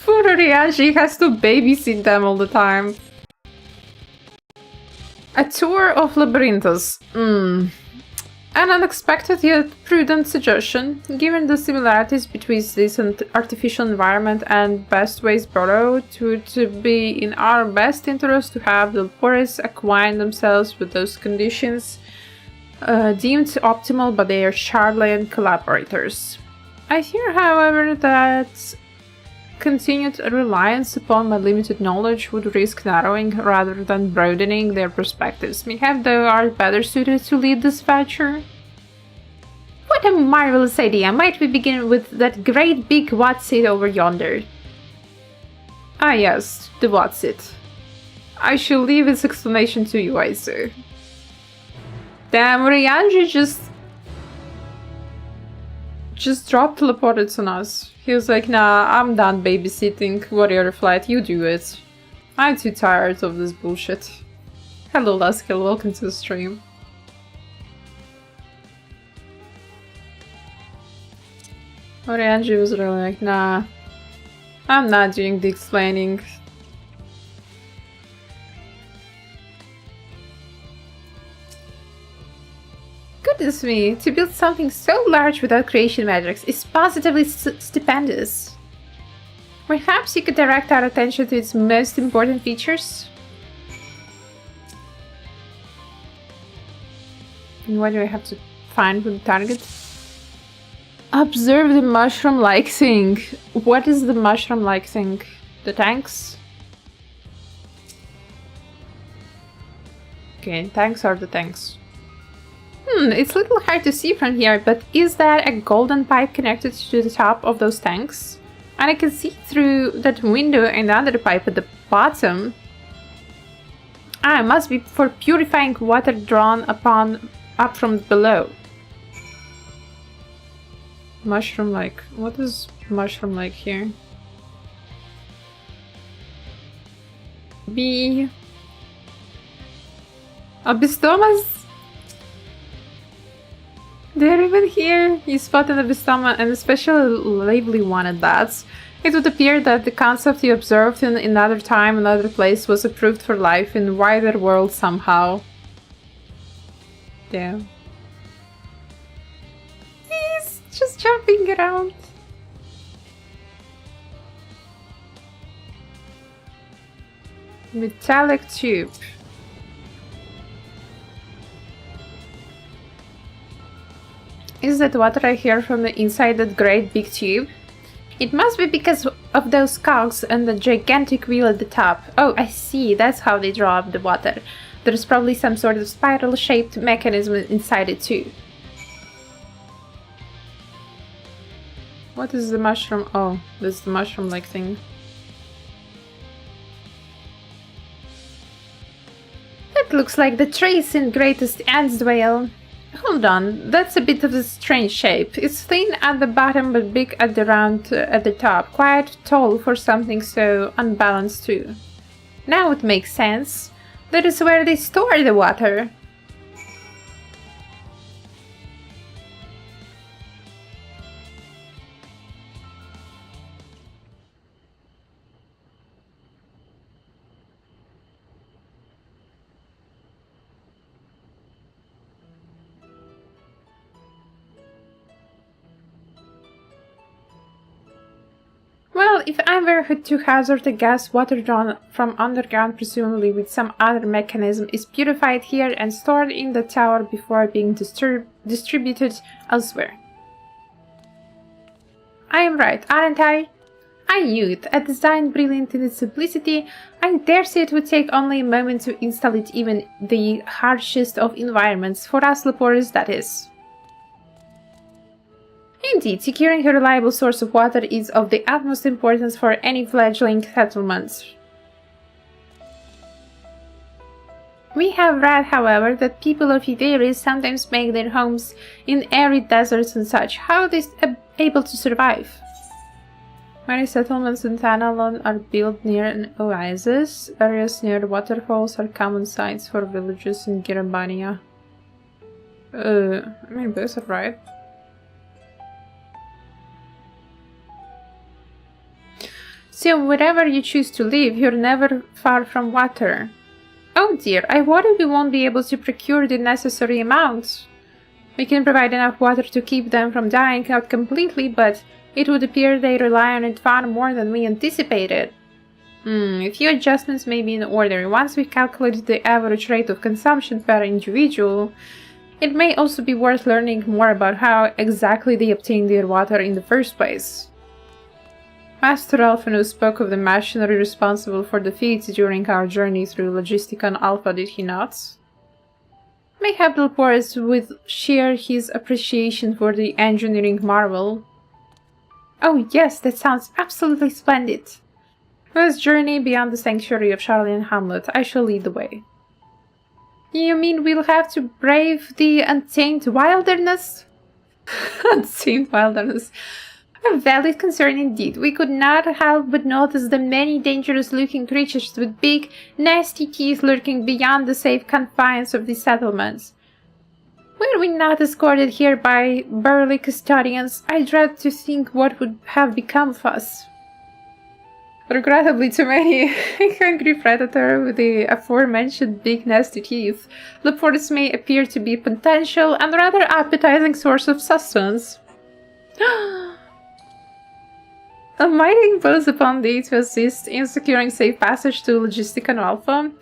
Poor Urianger has to babysit them all the time. A tour of Labyrinthus. An unexpected yet prudent suggestion, given the similarities between this artificial environment and Bestway's Burrow. It would be in our best interest to have the Leporis acquaint themselves with those conditions deemed optimal by their Charlian collaborators. I hear, however, that continued reliance upon my limited knowledge would risk narrowing rather than broadening their perspectives. Mayhap thou art better suited to lead this venture? What a marvelous idea! Might we begin with that great big what's-it over yonder? Ah yes, the what's-it. I shall leave its explanation to you, I say. Damn, Ryanji just drop teleported on us. He was like, nah, I'm done babysitting. Warrior Flight, you do it. I'm too tired of this bullshit. Hello Laskill, welcome to the stream. Orianji was really like, nah, I'm not doing the explaining. Goodness me, to build something so large without creation magics is positively stupendous. Perhaps you could direct our attention to its most important features? And why do I have to find the target? Observe the mushroom-like thing. What is the mushroom-like thing? The tanks? Okay, tanks are the tanks. It's a little hard to see from here, but is that a golden pipe connected to the top of those tanks? And I can see through that window another pipe at the bottom. Ah, it must be for purifying water drawn up from below. Mushroom-like. What is mushroom-like here? B. Abistomas? They're even here! You spotted a bistoma, and especially lively one at that. It would appear that the concept you observed in another time, another place, was approved for life in wider world somehow. Damn. He's just jumping around. Metallic tube. Is that water I hear from the inside that great big tube? It must be because of those cogs and the gigantic wheel at the top. Oh, I see, that's how they draw up the water. There's probably some sort of spiral-shaped mechanism inside it too. What is the mushroom? Oh, this is the mushroom-like thing. That looks like the trace in Greatest Ant's Dwale. Hold on, that's a bit of a strange shape. It's thin at the bottom but big at the round at the top. Quite tall for something so unbalanced too. Now it makes sense. That is where they store the water. Well, if I were to hazard a guess, water drawn from underground, presumably with some other mechanism, is purified here and stored in the tower before being distributed elsewhere. I am right, aren't I? I knew it. A design brilliant in its simplicity, I dare say it would take only a moment to install it even the harshest of environments, for us Leporers, that is. Indeed, securing a reliable source of water is of the utmost importance for any fledgling settlement. We have read, however, that people of Etheria sometimes make their homes in arid deserts and such. How are they able to survive? Many settlements in Tanalon are built near an oasis. Areas near waterfalls are common sites for villages in Girambania. I mean, both are right. So wherever you choose to live, you're never far from water. Oh dear, I worry we won't be able to procure the necessary amount. We can provide enough water to keep them from dying out completely, but it would appear they rely on it far more than we anticipated. A few adjustments may be in order. Once we calculate the average rate of consumption per individual, It may also be worth learning more about how exactly they obtained their water in the first place. Master Alphonse spoke of the machinery responsible for the feeds during our journey through Logisticon Alpha, did he not? Mayhap Delporus would share his appreciation for the engineering marvel. Oh yes, that sounds absolutely splendid. Let's journey beyond the sanctuary of Charlian Hamlet. I shall lead the way. You mean we'll have to brave the untamed wilderness? Untamed wilderness. A valid concern indeed. We could not help but notice the many dangerous-looking creatures with big, nasty teeth lurking beyond the safe confines of these settlements. Were we not escorted here by burly custodians, I dread to think what would have become of us. Regrettably, to many hungry predator with the aforementioned big nasty teeth, Leporus may appear to be a potential and rather appetizing source of sustenance. A mighty impose upon thee to assist in securing safe passage to Logisticon Alpha.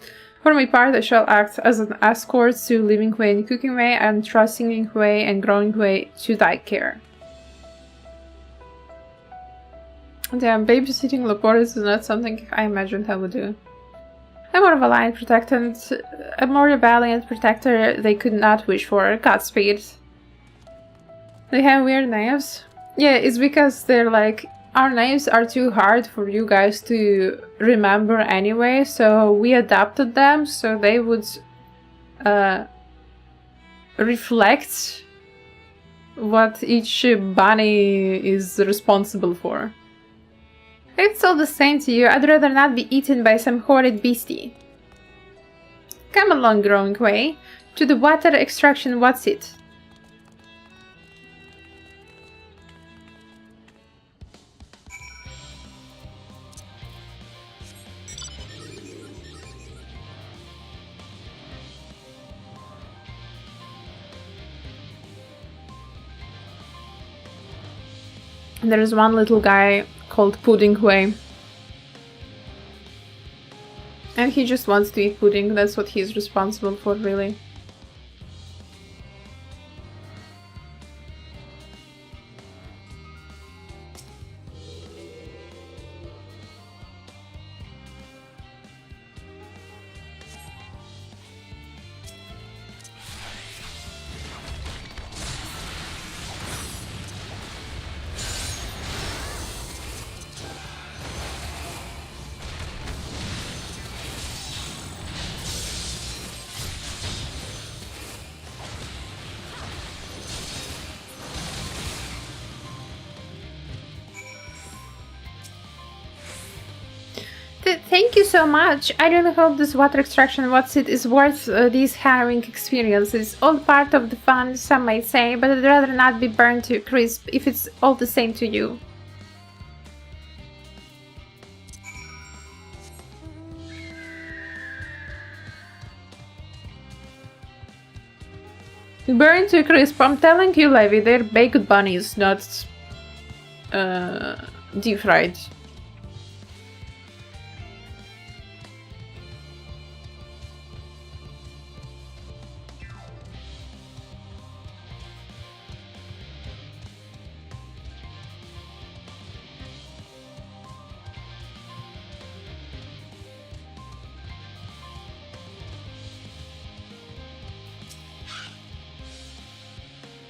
For my part, I shall act as an escort to Living Way and Cooking Way, and Trusting Way and Growing Way to thy care. Damn, babysitting Leporus is not something I imagined I would do. A more valiant protector they could not wish for. Godspeed. They have weird names. Yeah, it's because they're like, our names are too hard for you guys to remember anyway, so we adapted them so they would reflect what each bunny is responsible for. If it's all the same to you, I'd rather not be eaten by some horrid beastie. Come along, Growing Way. To the water extraction, what's it? There's one little guy called Pudding Way. And he just wants to eat pudding, that's what he's responsible for, really. Thank you so much. I really hope this water extraction what's it is worth these harrowing experiences. All part of the fun, some might say, but I'd rather not be burned to a crisp if it's all the same to you. Burned to a crisp. I'm telling you, Levi, they're baked bunnies, not deep fried.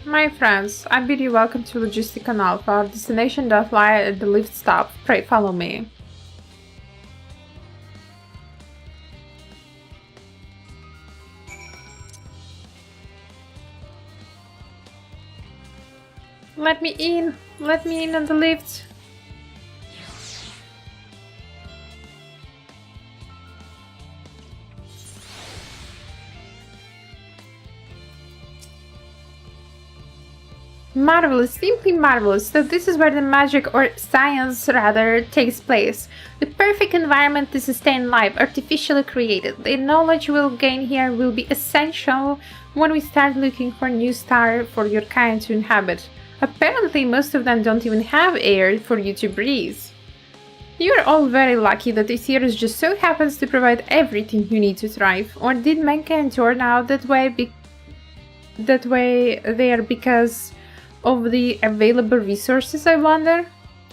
My friends, I bid you welcome to Logisticon Alpha. Our destination doth lie at the lift stop. Pray follow me. Let me in! Let me in on the lift! Marvelous, simply marvelous. So this is where the magic, or science rather, takes place. The perfect environment to sustain life, artificially created. The knowledge we'll gain here will be essential when we start looking for a new star for your kind to inhabit. Apparently most of them don't even have air for you to breathe. You're all very lucky that this series just so happens to provide everything you need to thrive. Or did mankind turn out that way that way there because of the available resources, I wonder?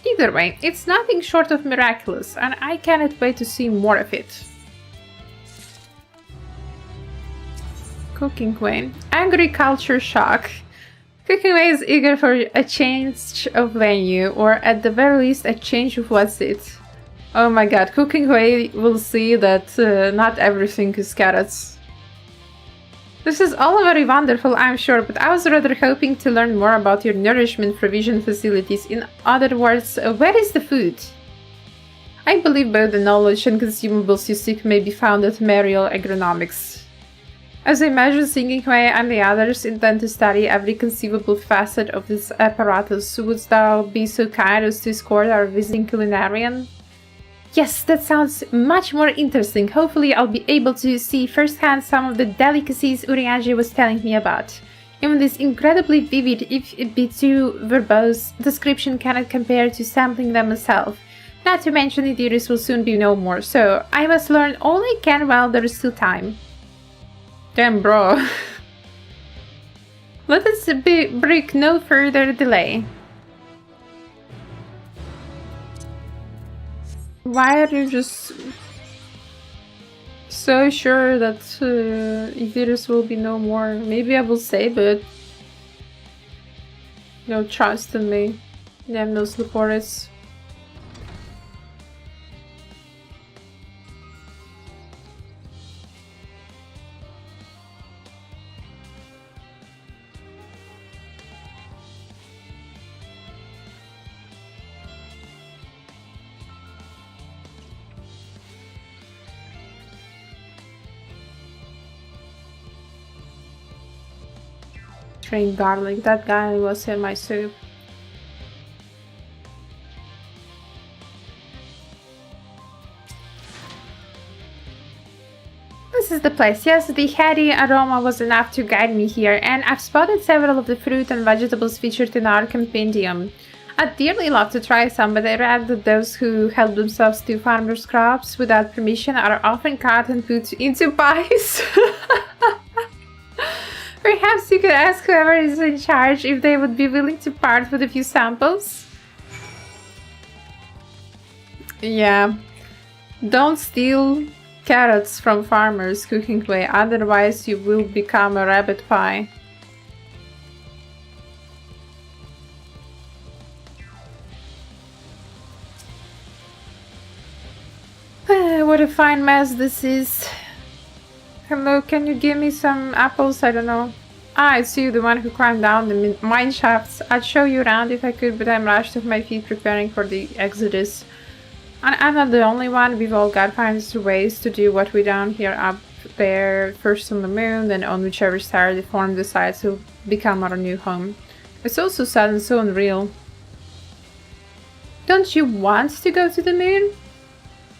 Either way, it's nothing short of miraculous, and I cannot wait to see more of it. Cooking Way. Angry culture shock. Cooking Way is eager for a change of venue, or at the very least a change of what's it. Oh my god, Cooking Way will see that not everything is carrots. This is all very wonderful, I'm sure, but I was rather hoping to learn more about your nourishment provision facilities. In other words, where is the food? I believe both the knowledge and consumables you seek may be found at Mariel Agronomics. As I imagine Singing Way and the others intend to study every conceivable facet of this apparatus, wouldst thou be so kind as to escort our visiting culinarian? Yes, that sounds much more interesting. Hopefully I'll be able to see firsthand some of the delicacies Urianger was telling me about. Even this incredibly vivid, if it be too verbose, description cannot compare to sampling them myself. Not to mention the Idris will soon be no more, so I must learn all I can while there is still time. Damn, bro. Let us break no further delay. Why are you just so sure that Idris will be no more? Maybe I will save it. No trust in me. Damn those Leporis. Trained garlic, that guy was in my soup. This is the place. Yes, the heady aroma was enough to guide me here, and I've spotted several of the fruit and vegetables featured in our compendium. I'd dearly love to try some, but I read that those who help themselves to farmers' crops without permission are often caught and put into pies. Perhaps you could ask whoever is in charge if they would be willing to part with a few samples. Yeah. Don't steal carrots from farmers' Cooking Way, otherwise you will become a rabbit pie. What a fine mess this is. Hello, can you give me some apples? I don't know. Ah, it's you, the one who climbed down the mine shafts. I'd show you around if I could, but I'm rushed off my feet preparing for the exodus. And I'm not the only one. We've all got find ways to do what we done here up there. First on the moon, then on whichever star the form decides to become our new home. It's all so sad and so unreal. Don't you want to go to the moon?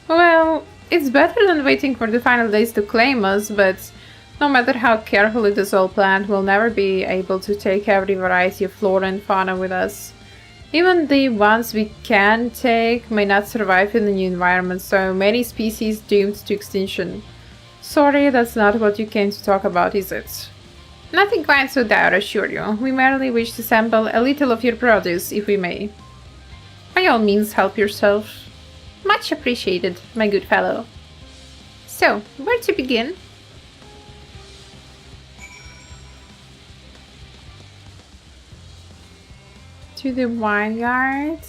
Well, it's better than waiting for the final days to claim us, but no matter how carefully it is all planned, we'll never be able to take every variety of flora and fauna with us. Even the ones we can take may not survive in the new environment, so many species doomed to extinction. Sorry, that's not what you came to talk about, is it? Nothing quite so dire, I assure you. We merely wish to sample a little of your produce, if we may. By all means, help yourself. Much appreciated, my good fellow. So, where to begin? To the vineyard.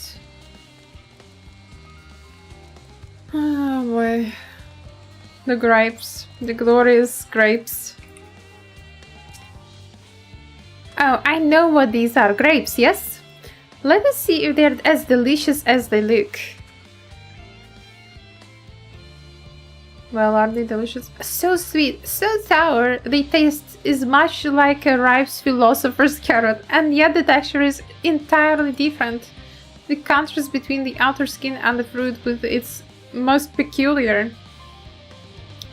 Oh boy. The grapes. The glorious grapes. Oh, I know what these are. Grapes, yes? Let us see if they're as delicious as they look. Well, are they delicious? So sweet, so sour, they taste as much like a ripe philosopher's carrot, and yet the texture is entirely different. The contrast between the outer skin and the fruit with its most peculiar.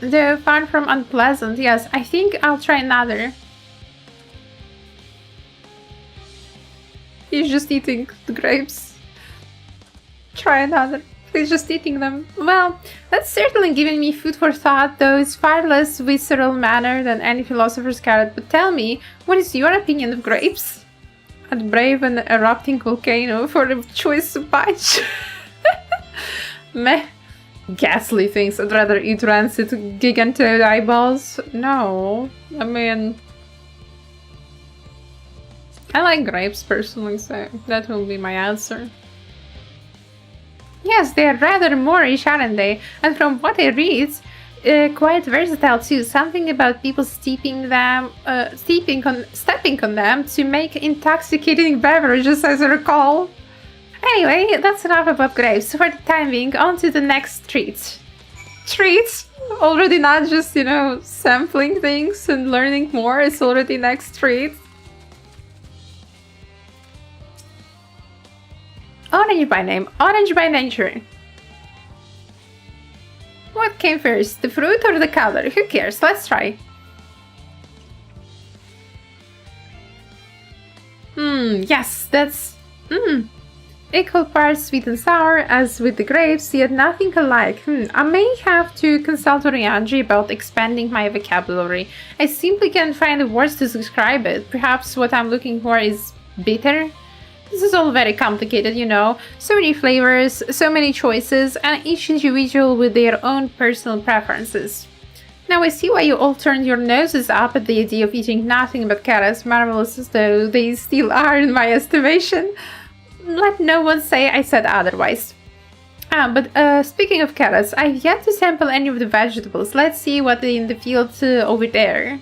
Though far from unpleasant, yes, I think I'll try another. He's just eating the grapes. Try another. practically just eating them. Well, that's certainly giving me food for thought, though it's far less visceral manner than any philosopher's carrot. But tell me, what is your opinion of grapes? I'd brave an erupting volcano for the choice to bite. Meh. Ghastly things. I'd rather eat rancid gigantoid eyeballs. No. I mean... I like grapes personally, so that will be my answer. Yes, they are rather Moorish, aren't they? And from what I read, quite versatile too. Something about people stepping on them to make intoxicating beverages, as I recall. Anyway, that's enough about grapes. For the time being, on to the next treat. Treats? Already not just, you know, sampling things and learning more, it's already next treat. Orange by name, orange by nature. What came first, the fruit or the color? Who cares? Let's try. Yes, that's... Equal parts sweet and sour, as with the grapes, yet nothing alike. I may have to consult Orianji about expanding my vocabulary. I simply can't find the words to describe it. Perhaps what I'm looking for is bitter? This is all very complicated, you know. So many flavors, so many choices, and each individual with their own personal preferences. Now I see why you all turned your noses up at the idea of eating nothing but carrots, marvelous as though they still are in my estimation. Let no one say I said otherwise. But speaking of carrots, I've yet to sample any of the vegetables. Let's see what is in the field over there.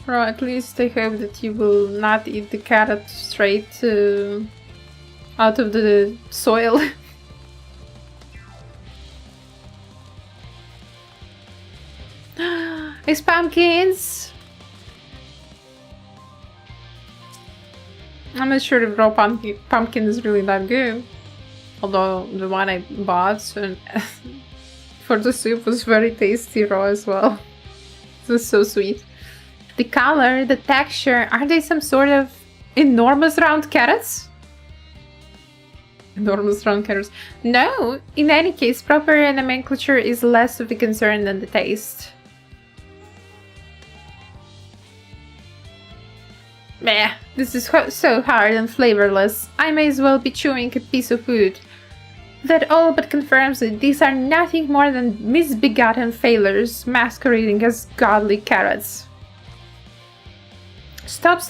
Or at least I hope that you will not eat the carrot straight out of the soil. It's pumpkins! I'm not sure if raw pumpkin is really that good. Although the one I bought for the soup was very tasty raw as well. It was so sweet. The color, the texture, are they some sort of enormous round carrots? Enormous round carrots. No! In any case, proper nomenclature is less of a concern than the taste. Meh, this is so hard and flavorless. I may as well be chewing a piece of wood. That all but confirms that these are nothing more than misbegotten failures masquerading as godly carrots. Stop.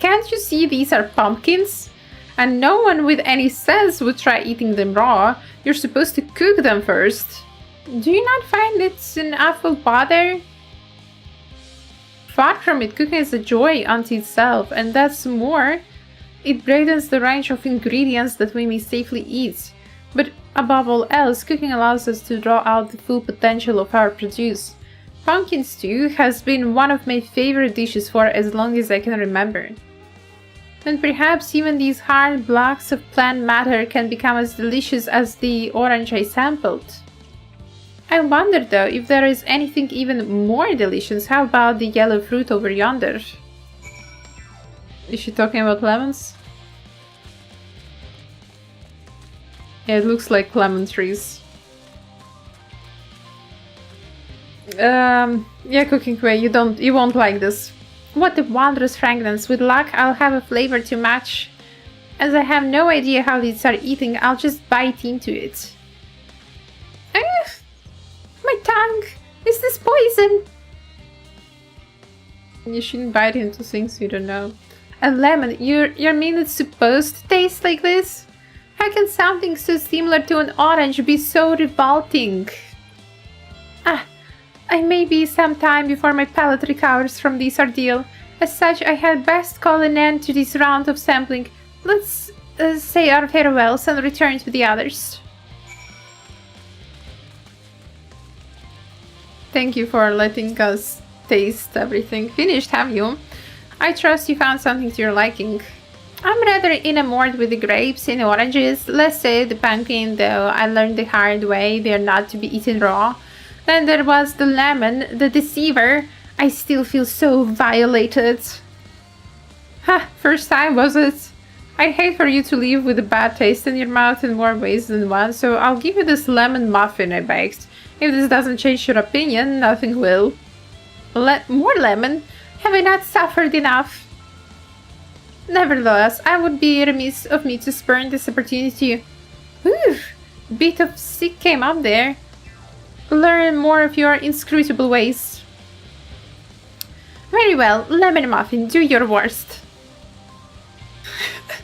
Can't you see these are pumpkins? And no one with any sense would try eating them raw. You're supposed to cook them first. Do you not find it an awful bother? Far from it, cooking is a joy unto itself, and that's more. It broadens the range of ingredients that we may safely eat. But above all else, cooking allows us to draw out the full potential of our produce. Pumpkin stew has been one of my favorite dishes for as long as I can remember. And perhaps even these hard blocks of plant matter can become as delicious as the orange I sampled. I wonder though if there is anything even more delicious. How about the yellow fruit over yonder? Is she talking about lemons? Yeah, it looks like lemon trees. Yeah, cooking way, you won't like this. What a wondrous fragrance. With luck, I'll have a flavor to match. As I have no idea how these are eating, I'll just bite into it. My tongue! Is this poison? You shouldn't bite into things you don't know. A lemon, you mean it's supposed to taste like this? How can something so similar to an orange be so revolting? I may be some time before my palate recovers from this ordeal. As such, I had best call an end to this round of sampling. Let's say our farewells and return to the others. Thank you for letting us taste everything. Finished, have you? I trust you found something to your liking. I'm rather enamored with the grapes and oranges. Let's say the pumpkin, though I learned the hard way they are not to be eaten raw. Then there was the lemon, the deceiver. I still feel so violated. Ha, first time was it? I'd hate for you to leave with a bad taste in your mouth in more ways than one, so I'll give you this lemon muffin I baked. If this doesn't change your opinion, nothing will. More lemon? Have I not suffered enough? Nevertheless, I would be remiss of me to spurn this opportunity. Whew! Bit of sick came up there. Learn more of your inscrutable ways. Very well, lemon muffin, do your worst.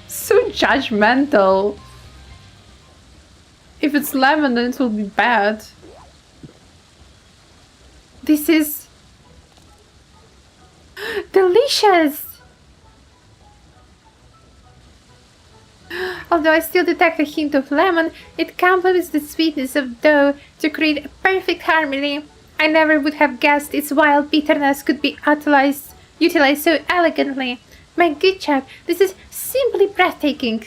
So judgmental. If it's lemon, then it will be bad. This is delicious. Although I still detect a hint of lemon, it complements the sweetness of dough to create a perfect harmony. I never would have guessed its wild bitterness could be utilized so elegantly. My good chap, this is simply breathtaking.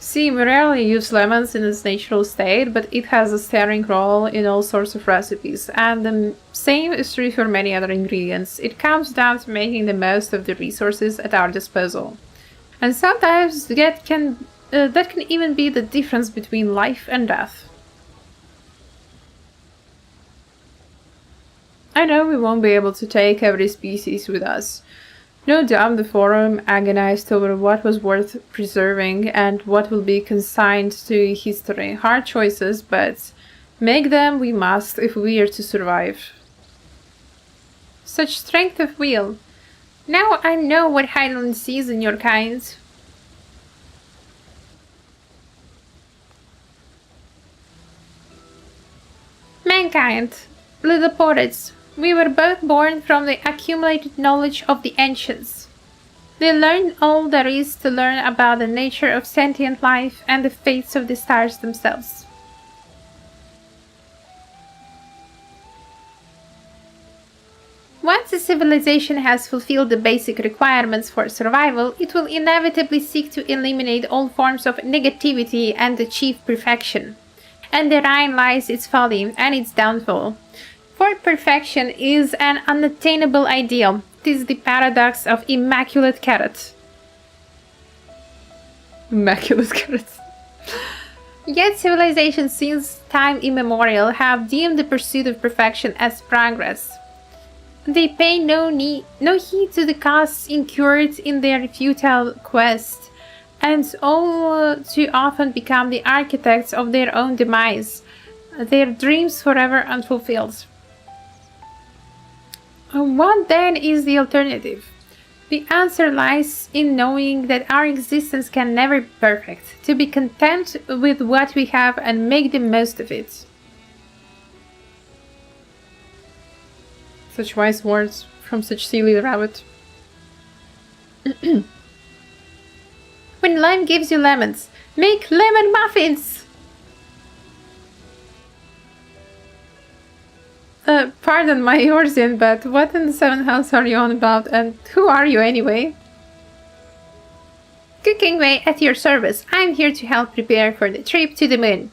See, we rarely use lemons in its natural state, but it has a starring role in all sorts of recipes, and the same is true for many other ingredients. It comes down to making the most of the resources at our disposal. And sometimes that can even be the difference between life and death. I know we won't be able to take every species with us. No doubt the Forum agonized over what was worth preserving and what will be consigned to history. Hard choices, but make them we must if we are to survive. Such strength of will. Now I know what Highland sees in your kind. Mankind, little poets, we were both born from the accumulated knowledge of the ancients. They learned all there is to learn about the nature of sentient life and the fates of the stars themselves. Once a civilization has fulfilled the basic requirements for survival, it will inevitably seek to eliminate all forms of negativity and achieve perfection. And therein lies its folly and its downfall. For perfection is an unattainable ideal. It is the paradox of immaculate carrot. Immaculate carrot. Yet civilizations since time immemorial have deemed the pursuit of perfection as progress. They pay no heed to the costs incurred in their futile quest, and all too often become the architects of their own demise, their dreams forever unfulfilled. What then is the alternative? The answer lies in knowing that our existence can never be perfect, to be content with what we have and make the most of it. Such wise words from such silly rabbit. When life gives you lemons, make lemon muffins! Pardon my origin, but what in the 7th house are you on about, and who are you anyway? Cooking Way at your service. I'm here to help prepare for the trip to the moon.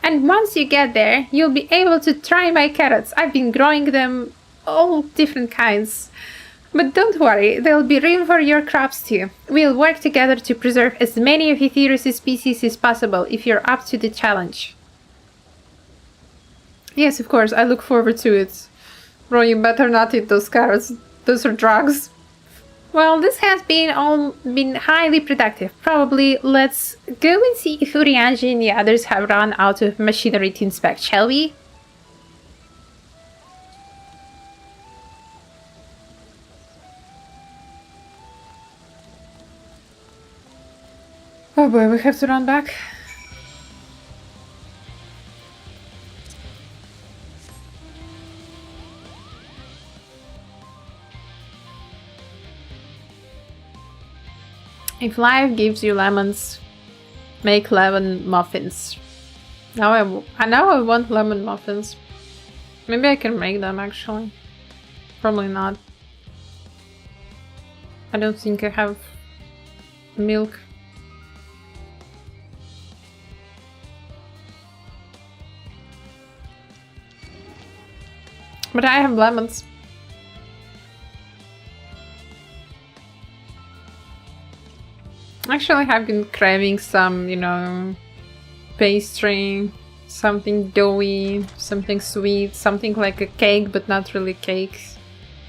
And once you get there, you'll be able to try my carrots. I've been growing them all different kinds. But don't worry, there'll be room for your crops too. We'll work together to preserve as many of Etheirus' species as possible if you're up to the challenge. Yes, of course, I look forward to it. Bro, you better not eat those carrots. Those are drugs. Well, this has been highly productive. Probably let's go and see if Urianji and the others have run out of machinery to inspect, shall we? Oh boy, we have to run back. If life gives you lemons, make lemon muffins. Now I want lemon muffins. Maybe I can make them actually. Probably not. I don't think I have milk. But I have lemons. Actually, I have been craving some, you know, pastry, something doughy, something sweet, something like a cake, but not really cake.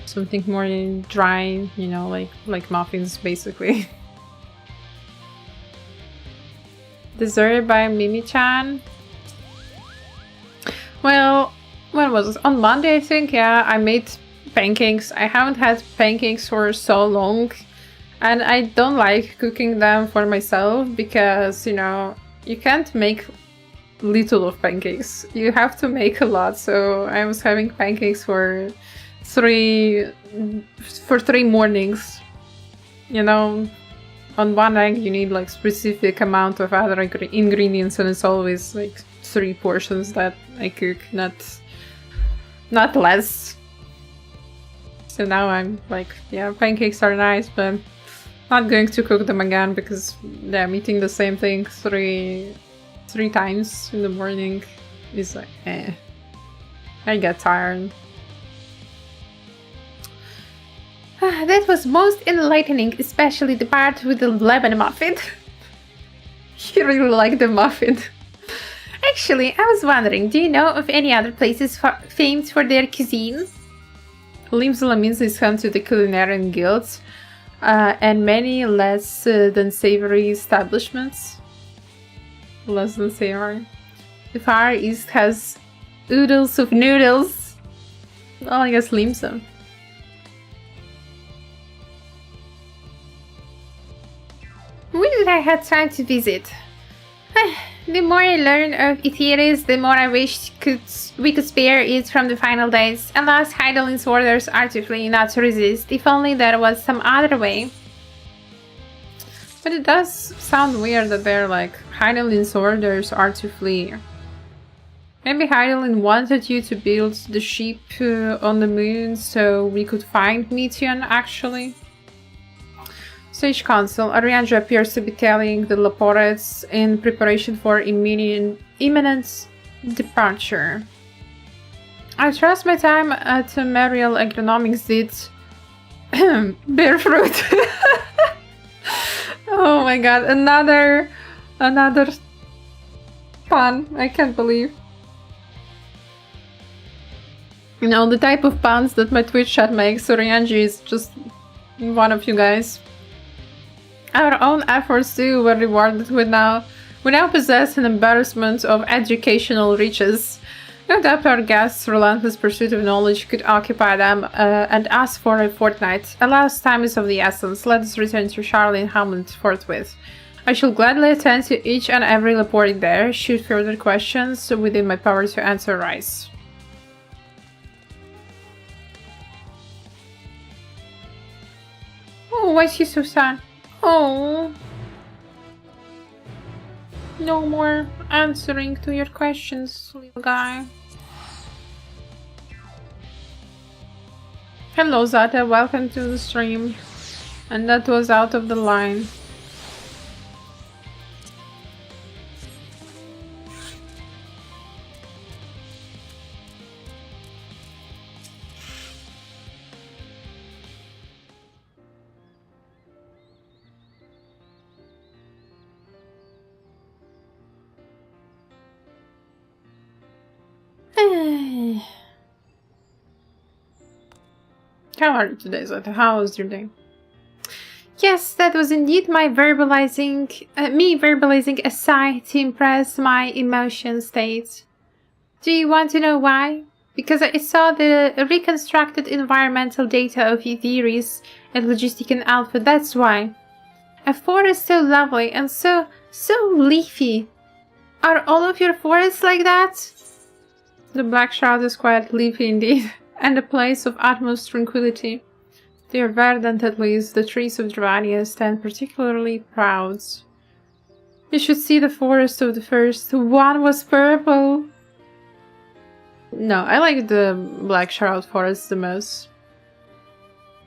Something more dry, you know, like muffins, basically. Dessert by Mimi-chan. Well, when was it? On Monday, I think, yeah, I made pancakes. I haven't had pancakes for so long. And I don't like cooking them for myself because, you know, you can't make little of pancakes. You have to make a lot. So I was having pancakes for three mornings. You know, on one egg you need like specific amount of other ingredients, and it's always like 3 portions that I cook, not less. So now I'm like, yeah, pancakes are nice, but not going to cook them again because I'm eating the same thing three times in the morning. It's like, I get tired. That was most enlightening, especially the part with the lemon muffin. He really liked the muffin. Actually, I was wondering, do you know of any other places famed for their cuisine? Limsula means is home to the Culinarian Guilds, and many less than savory establishments. Less than savory. The Far East has oodles of noodles. Well, I guess Limsa. Where did I have time to visit? The more I learn of Etheirys, the more I wish we could spare it from the final days. Alas, Hydaelyn's orders are to flee, not to resist. If only there was some other way. But it does sound weird that they're like, Hydaelyn's orders are to flee. Maybe Hydaelyn wanted you to build the ship on the moon so we could find Meteion, actually. Sage Council. Ariandra appears to be telling the Laporettes in preparation for imminent departure. I trust my time at Mariel Agronomics did bear fruit. Oh my god, another pun. I can't believe. You know, the type of puns that my Twitch chat makes, so Ryanji is just one of you guys. Our own efforts too were rewarded we now possess an embarrassment of educational riches. No doubt our guests' relentless pursuit of knowledge could occupy them and us for a fortnight. Alas, time is of the essence. Let us return to Charlie and Hamlet forthwith. I shall gladly attend to each and every reporting there, should further questions within my power to answer arise. Oh, why is he so sad? Oh, no more answering to your questions, little guy. Hello Zata, welcome to the stream. And that was out of the line. How are you today, Zata? How was your day? Yes, that was indeed my verbalizing a sigh to impress my emotion state. Do you want to know why? Because I saw the reconstructed environmental data of Etheirys and Logistic Alpha, that's why. A forest so lovely and so leafy. Are all of your forests like that? The Black Shroud is quite leafy indeed, and a place of utmost tranquility. They are verdant at least, the trees of Dravania stand particularly proud. You should see the forest of the first. One was purple. No, I like the Black Shroud forest the most.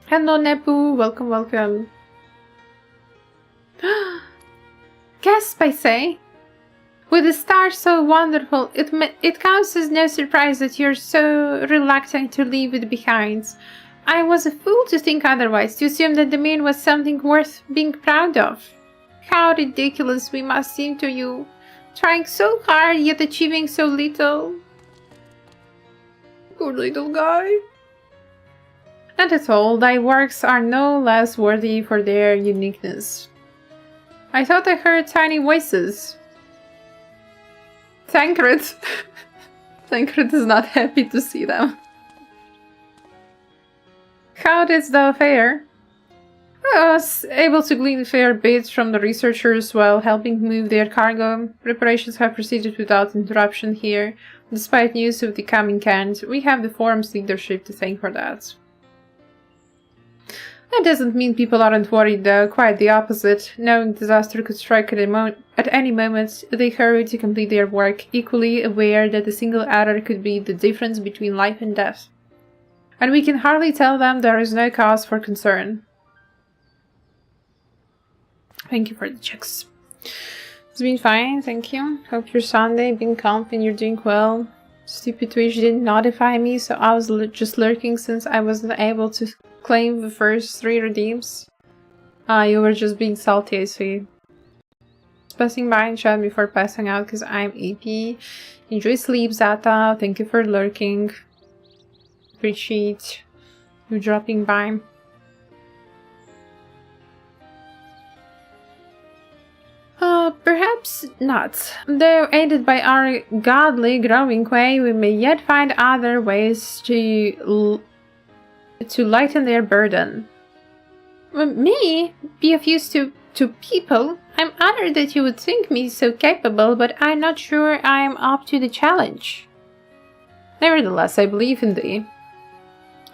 Hello Nepu, welcome, welcome. Gasp, I say. With the stars so wonderful, it comes as no surprise that you're so reluctant to leave it behind. I was a fool to think otherwise, to assume that the moon was something worth being proud of. How ridiculous we must seem to you, trying so hard yet achieving so little. Poor little guy. Not at all, thy works are no less worthy for their uniqueness. I thought I heard tiny voices. Tancred. Tancred is not happy to see them. How didst thou fare? I was able to glean a fair bit from the researchers while helping move their cargo. Preparations have proceeded without interruption here. Despite news of the coming end, we have the forum's leadership to thank for that. That doesn't mean people aren't worried though, quite the opposite. Knowing disaster could strike at any moment, they hurry to complete their work, equally aware that a single error could be the difference between life and death. And we can hardly tell them there is no cause for concern. Thank you for the checks. It's been fine, thank you. Hope your Sunday been comfy and you're doing well. Stupid Twitch didn't notify me, so I was just lurking since I wasn't able to claim the first 3 redeems. You were just being salty, I see. Just passing by and chat before passing out because I'm EP. Enjoy sleep, Zata. Thank you for lurking. Appreciate you dropping by. Perhaps not. Though aided by our godly growing way, we may yet find other ways to lighten their burden. Me? Be of use to people? I'm honored that you would think me so capable, but I'm not sure I'm up to the challenge. Nevertheless, I believe in thee.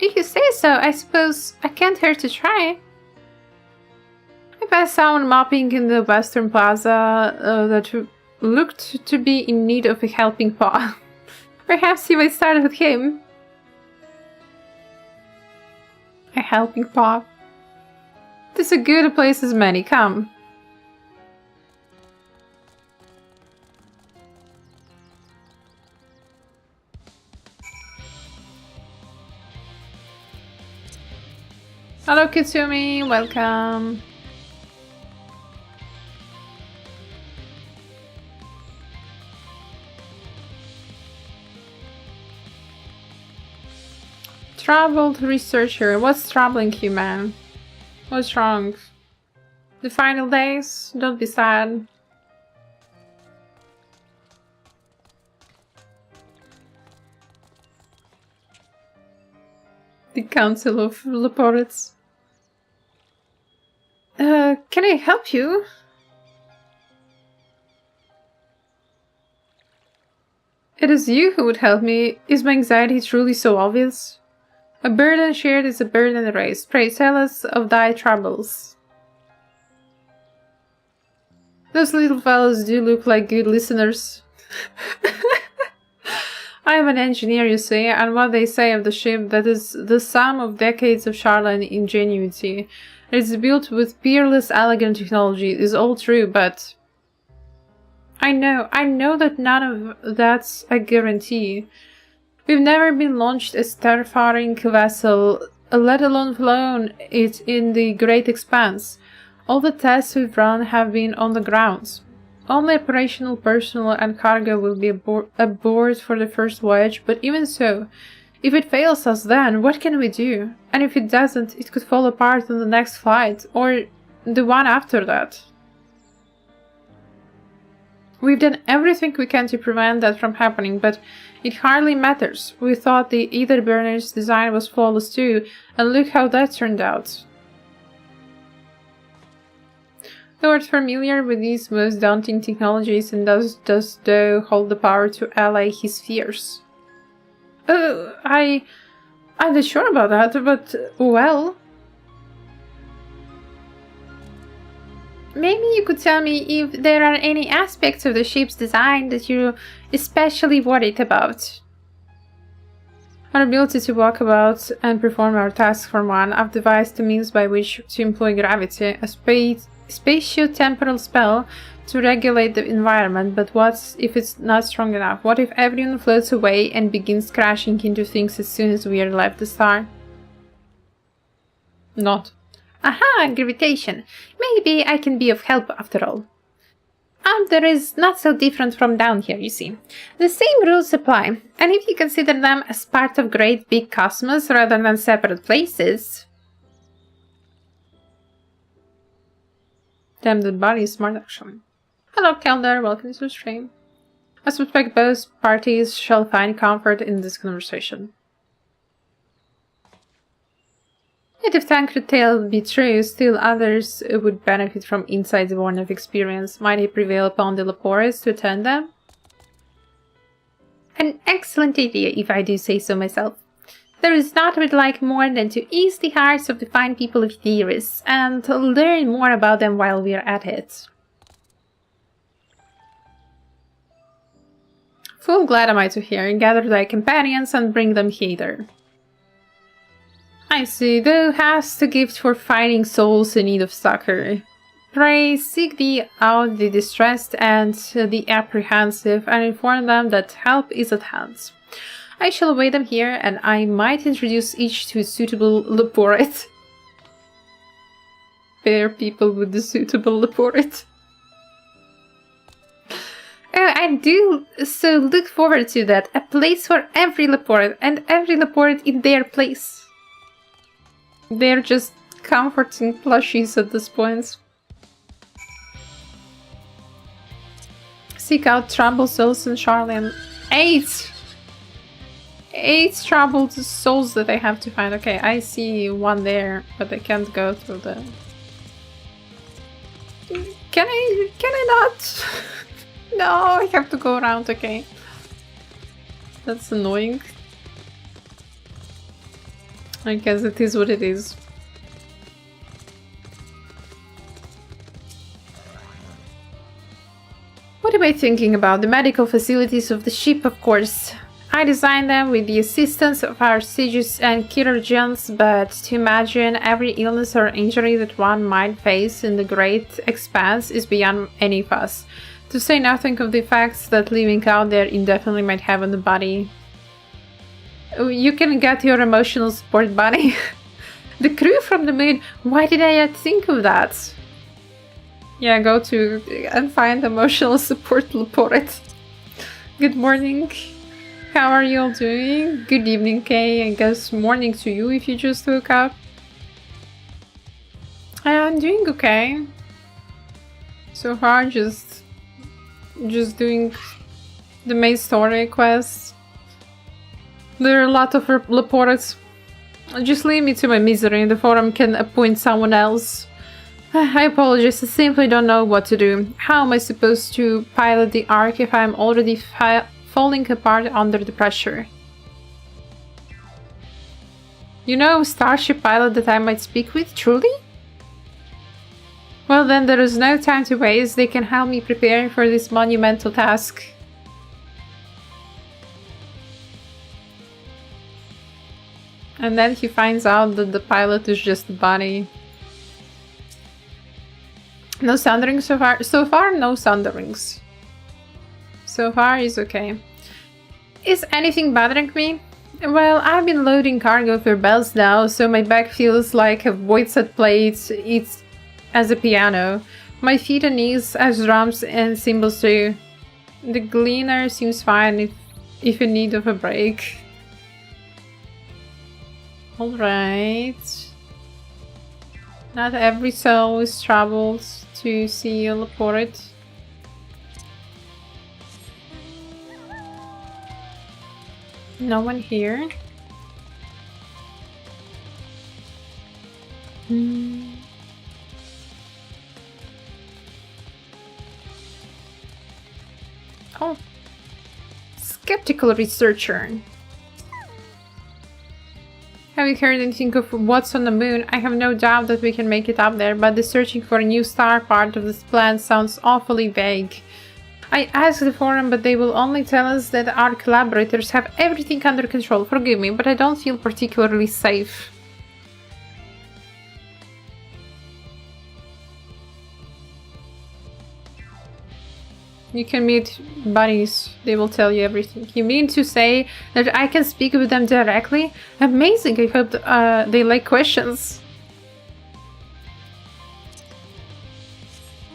If you say so, I suppose I can't hurt to try. I passed someone mopping in the Western Plaza that looked to be in need of a helping paw. Perhaps you might start with him. A helping paw. Tis as good a place as many, come. Hello Kitsumi, welcome. Troubled researcher, what's troubling you, man? What's wrong? The final days? Don't be sad. The Council of Laportes. Can I help you? It is you who would help me. Is my anxiety truly so obvious? A burden shared is a burden erased. Pray tell us of thy troubles. Those little fellows do look like good listeners. I am an engineer, you see, and what they say of the ship, that is the sum of decades of charlatan ingenuity. It is built with peerless, elegant technology. It is all true, but I know that none of that's a guarantee. We've never been launched a starfaring vessel, let alone flown it in the great expanse. All the tests we've run have been on the ground. Only operational personnel and cargo will be aboard for the first voyage, but even so, if it fails us then, what can we do? And if it doesn't, it could fall apart on the next flight, or the one after that. We've done everything we can to prevent that from happening, but it hardly matters. We thought the ether burner's design was flawless too, and look how that turned out. Thou art familiar with these most daunting technologies, and does thou hold the power to allay his fears? I'm not sure about that, but well... Maybe you could tell me if there are any aspects of the ship's design that you're especially worried about. Our ability to walk about and perform our tasks for one, I've devised a means by which to employ gravity, a spatio-temporal spell to regulate the environment, but what if it's not strong enough? What if everyone floats away and begins crashing into things as soon as we are left the star? Not. Aha, gravitation. Maybe I can be of help after all. There is not so different from down here, you see. The same rules apply, and if you consider them as part of great big cosmos rather than separate places... Damn, the body is smart actually. Hello Kelder, welcome to the stream. I suspect both parties shall find comfort in this conversation. Yet if Tancred's tale be true, still others would benefit from insights born of experience. Might he prevail upon the Lepores to attend them? An excellent idea, if I do say so myself. There is naught I would like more than to ease the hearts of the fine people of Theris, and learn more about them while we are at it. Full glad am I to hear. Gather thy companions and bring them hither. I see, thou hast a gift for finding souls in need of succor. Pray seek thee out the distressed and the apprehensive, and inform them that help is at hand. I shall await them here, and I might introduce each to a suitable Leporet. Pair people with the suitable Leporet. I do so look forward to that. A place for every Leporet, and every Leporet in their place. They're just comforting plushies at this point. Seek out troubled souls in Charlian. 8! 8 troubled souls that I have to find. Okay, I see one there, but I can't go through the... Can I not? No, I have to go around, okay. That's annoying. I guess it is what it is. What am I thinking about? The medical facilities of the ship, of course. I designed them with the assistance of our sages and chirurgeons, but to imagine every illness or injury that one might face in the great expanse is beyond any of us. To say nothing of the effects that living out there indefinitely might have on the body. You can get your emotional support buddy. The crew from the moon. Why did I yet think of that? Yeah, go to and find emotional support Leporet. Good morning. How are you all doing? Good evening, Kay. I guess morning to you if you just woke up. I'm doing okay. So far, just doing the main story quests. There are a lot of Leporets. Just leave me to my misery and the forum can appoint someone else. I apologize, I simply don't know what to do. How am I supposed to pilot the Ark if I'm already falling apart under the pressure? You know, starship pilot that I might speak with, truly? Well then, there is no time to waste. They can help me prepare for this monumental task. And then he finds out that the pilot is just a body. No sunderings so far. So far, no sunderings. So far is okay. Is anything bothering me? Well, I've been loading cargo for bells now, so my back feels like a void set plate. It's as a piano. My feet and knees as drums and cymbals too. The gleaner seems fine if in need of a break. Alright. Not every soul is troubled to see a Leporet. No one here. Oh. Skeptical researcher. Have you heard anything of what's on the moon? I have no doubt that we can make it up there, but the searching for a new star part of this plan sounds awfully vague. I asked the forum, but they will only tell us that our collaborators have everything under control. Forgive me, but I don't feel particularly safe. You can meet buddies, they will tell you everything. You mean to say that I can speak with them directly? Amazing, I hope they like questions.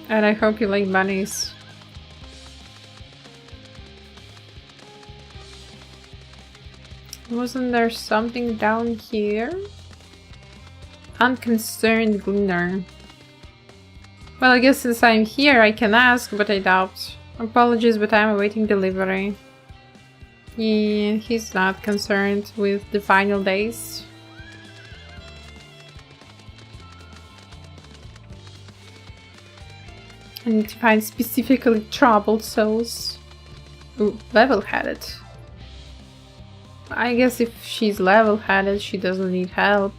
And I hope you like bunnies. Wasn't there something down here? Unconcerned Gleaner. Well, I guess since I'm here I can ask, but I doubt. Apologies, but I'm awaiting delivery. Yeah, he's not concerned with the final days. I need to find specifically troubled souls. Ooh, level-headed. I guess if she's level-headed, she doesn't need help.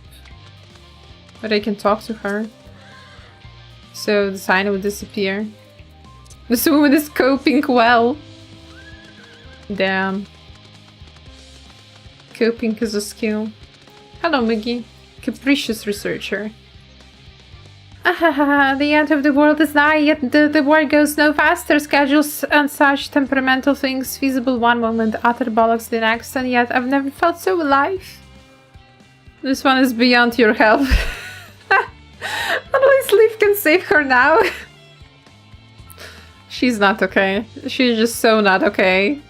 But I can talk to her. So the sign will disappear. This woman is coping well. Damn. Coping is a skill. Hello, Muggy. Capricious researcher. Ahaha, the end of the world is nigh, yet the war goes no faster. Schedules and such temperamental things, feasible one moment, utter bollocks the next, and yet I've never felt so alive. This one is beyond your help. At least Leaf can save her now. She's not okay. She's just so not okay.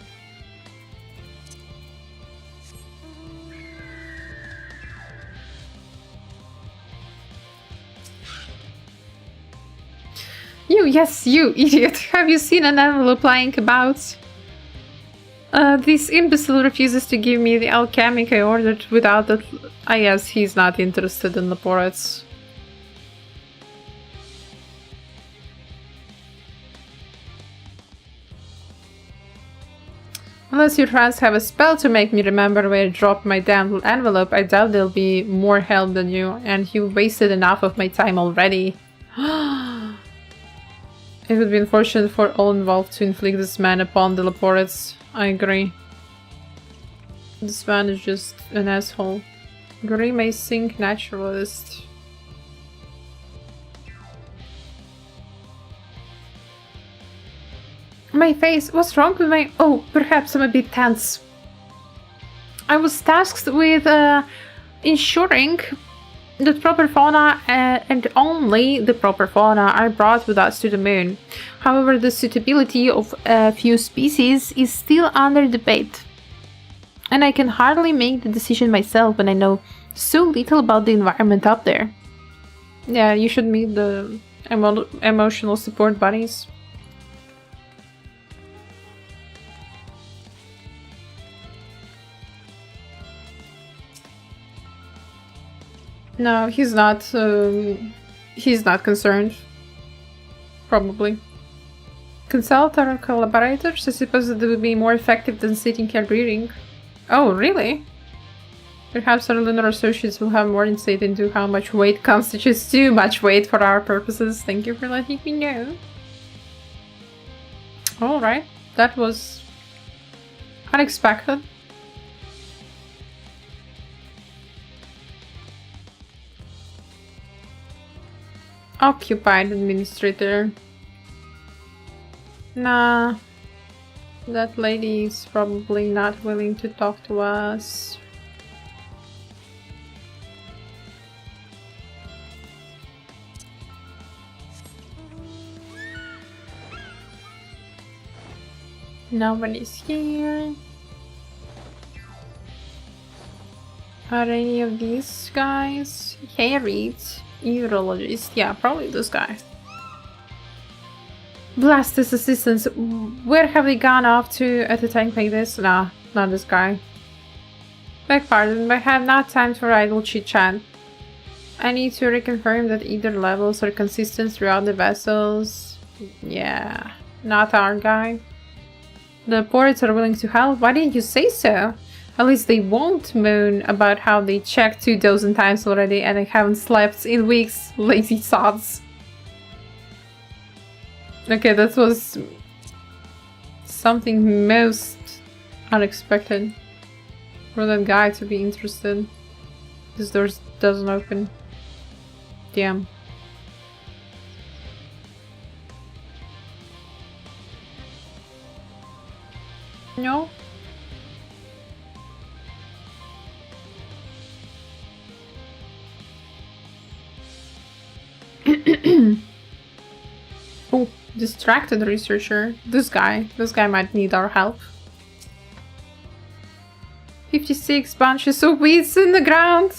You, yes, you, idiot. Have you seen an envelope lying about? This imbecile refuses to give me the alchemic I ordered without that. I guess he's not interested in the ports. Unless your friends have a spell to make me remember where I dropped my damn envelope, I doubt they'll be more help than you, and you wasted enough of my time already. It would be unfortunate for all involved to inflict this man upon the Laporets. I agree. This man is just an asshole. Grimacing naturalist. My face, what's wrong with my... Oh, perhaps I'm a bit tense. I was tasked with ensuring the proper fauna and only the proper fauna are brought with us to the moon. However, the suitability of a few species is still under debate. And I can hardly make the decision myself when I know so little about the environment up there. Yeah, you should meet the emotional support buddies. No, he's not concerned. Probably. Consult our collaborators? I suppose that would be more effective than sitting here breathing. Oh, really? Perhaps our lunar associates will have more insight into how much weight constitutes too much weight for our purposes. Thank you for letting me know. Alright, that was unexpected. Occupied administrator. Nah, that lady is probably not willing to talk to us. Nobody's here. Are any of these guys? Harried. Urologist. Yeah, probably this guy. Blast his assistants. Where have they gone off to at a time like this? Nah, not this guy. Beg pardon, but I have not time for idle chit-chat. I need to reconfirm that either levels are consistent throughout the vessels. Yeah, not our guy. The ports are willing to help. Why didn't you say so? At least they won't moan about how they checked 2 dozen times already and I haven't slept in weeks, lazy sods. Okay, that was something most unexpected for that guy to be interested. This door doesn't open. Damn. No? Distracted researcher. This guy might need our help. 56 bunches of weeds in the ground.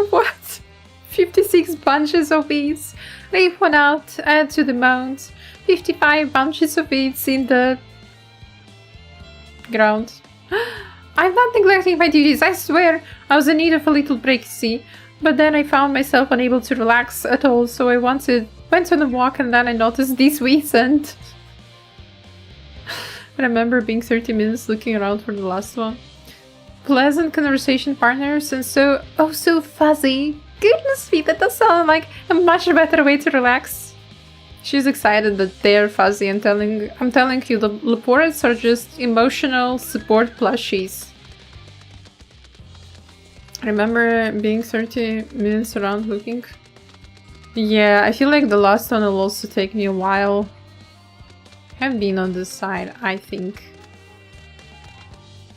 What? 56 bunches of weeds. Leave one out, add to the mounds. 55 bunches of weeds in the ground. I'm not neglecting my duties, I swear. I was in need of a little break, see. But then I found myself unable to relax at all, so I went on a walk and then I noticed these weeds and... I remember being 30 minutes looking around for the last one. Pleasant conversation partners and so fuzzy. Goodness me, that does sound like a much better way to relax. She's excited that they're fuzzy. I'm telling you, the Laportes are just emotional support plushies. Remember being 30 minutes around looking? Yeah, I feel like the last one will also take me a while. I've been on this side, I think.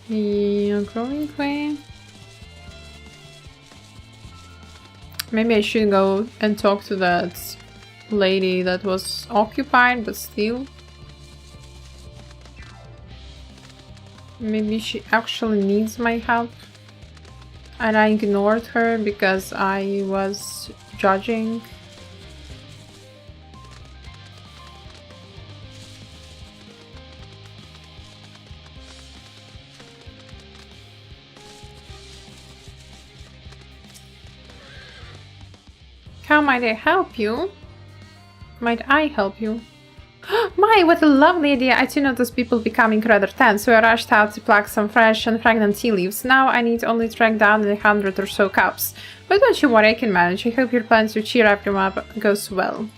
The growing way. Maybe I should go and talk to that lady that was occupied, but still. Maybe she actually needs my help. And I ignored her because I was judging. How might I help you? Might I help you? My, what a lovely idea! I too noticed people becoming rather tense, so I rushed out to pluck some fresh and fragrant tea leaves. Now I need only to track down 100 or so cups. But don't you worry, I can manage. I hope your plan to cheer everyone up goes well.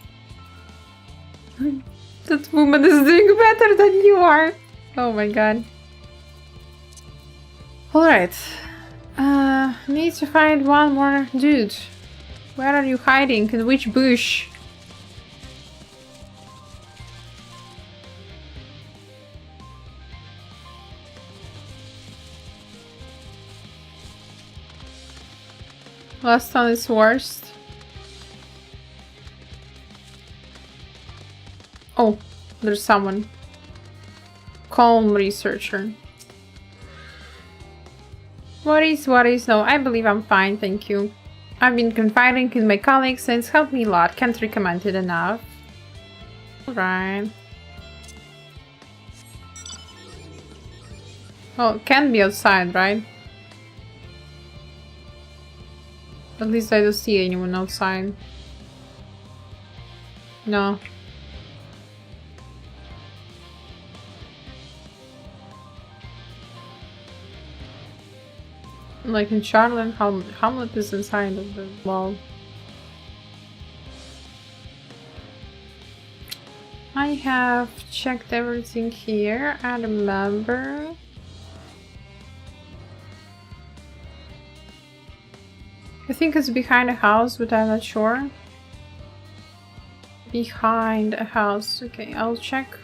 That woman is doing better than you are! Oh my god. Alright. Need to find one more dude. Where are you hiding? In which bush? Last one is worst. Oh, there's someone. Calm researcher. Worries? No, I believe I'm fine, thank you. I've been confiding in my colleagues and it's helped me a lot. Can't recommend it enough. Alright. Well, it can be outside, right? At least I don't see anyone outside. No. Like in Charlotte, Hamlet is inside of the wall. I have checked everything here. I remember. I think it's behind a house, but I'm not sure. Behind a house. Okay, I'll check.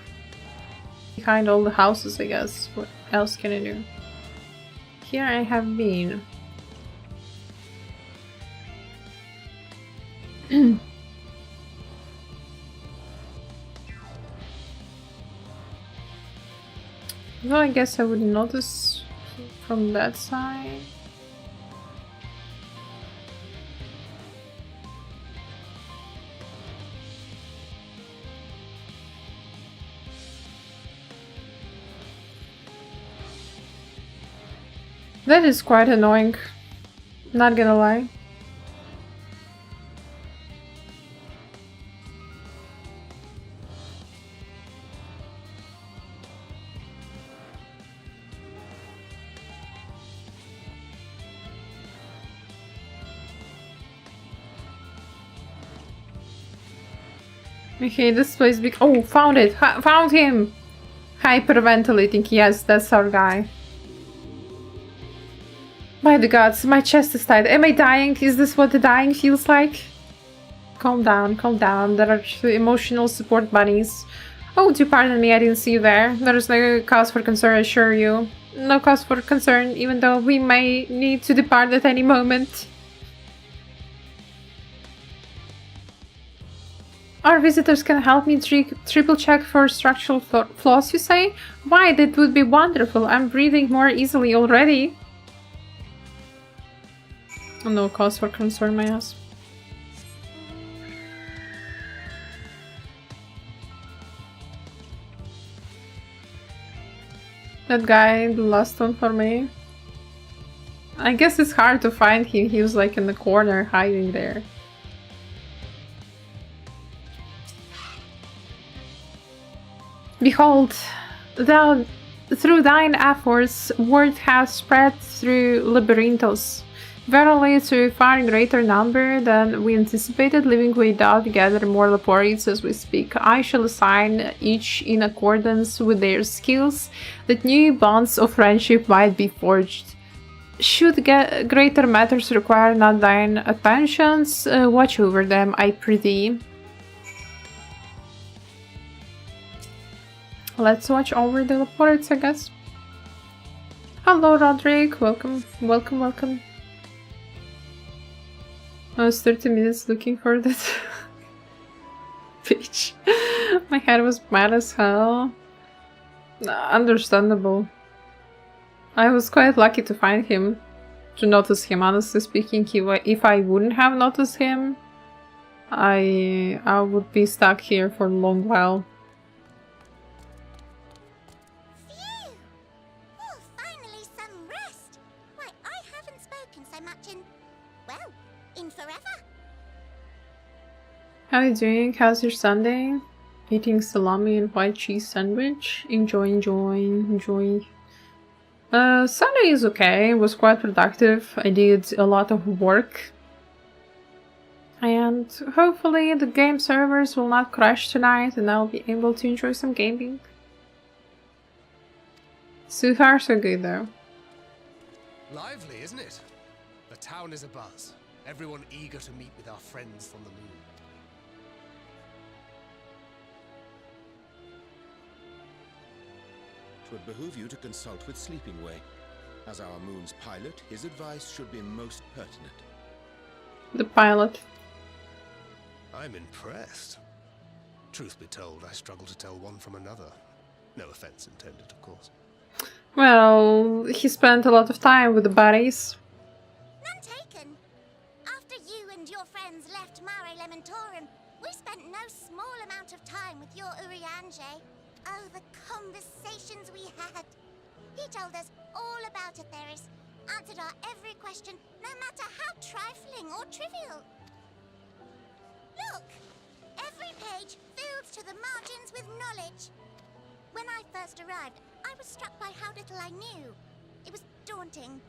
Behind all the houses, I guess. What else can I do? Here I have been. Well, I guess I would notice from that side. That is quite annoying, not gonna lie. Okay, this place big. Oh, found it! Found him! Hyperventilating, yes, that's our guy. By the gods, my chest is tight. Am I dying? Is this what the dying feels like? Calm down, calm down. There are emotional support bunnies. Oh, do pardon me, I didn't see you there. There is no cause for concern, I assure you. No cause for concern, even though we may need to depart at any moment. Our visitors can help me triple check for structural flaws, you say? Why, that would be wonderful. I'm breathing more easily already. No cause for concern, my ass. That guy, the last one for me. I guess it's hard to find him. He was like in the corner, hiding there. Behold, through thine efforts, word has spread through Labyrinthos. Verily, to a far greater number than we anticipated, living without gather more Laporites as we speak. I shall assign each in accordance with their skills, that new bonds of friendship might be forged. Should greater matters require not thine attentions, watch over them, I prithee. Let's watch over the Laporites, I guess. Hello, Roderick. Welcome, welcome, welcome. I was 30 minutes looking for that page. My head was mad as hell. Understandable. I was quite lucky to find him, to notice him, honestly speaking. If I wouldn't have noticed him, I would be stuck here for a long while. Phew! Oh, finally some rest. Why, I haven't spoken so much in, well, in forever. How are you doing? How's your Sunday? Eating salami and white cheese sandwich? Enjoy. Sunday is okay. It was quite productive. I did a lot of work. And hopefully the game servers will not crash tonight and I'll be able to enjoy some gaming. So far so good though. Lively, isn't it? The town is abuzz. Everyone eager to meet with our friends from the moon. It would behoove you to consult with Sleeping Way. As our moon's pilot, his advice should be most pertinent. The pilot. I'm impressed. Truth be told, I struggle to tell one from another. No offense intended, of course. Well, he spent a lot of time with the buddies. None taken. After you and your friends left Mare Elementorum, we spent no small amount of time with your Urianger. Oh, the conversations we had. He told us all about Atheris, answered our every question, no matter how trifling or trivial. Look! Every page filled to the margins with knowledge. When I first arrived, I was struck by how little I knew. It was daunting.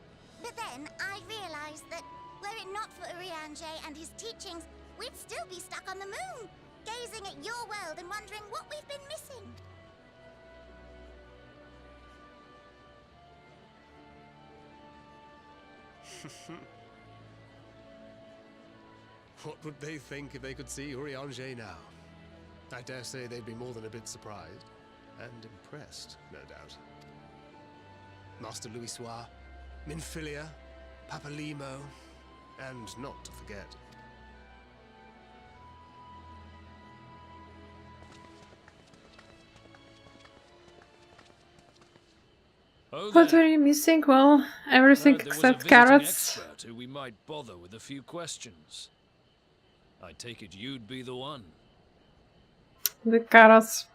But then I realized that, were it not for Urianger and his teachings, we'd still be stuck on the moon, gazing at your world and wondering what we've been missing. What would they think if they could see Urianger now? I dare say they'd be more than a bit surprised. And impressed, no doubt. Master Louis Soir, Minfilia, Papalimo, and not to forget... What were you missing? Well, everything except carrots. Who we might bother with a few questions. I take it you'd be the one. The carrots.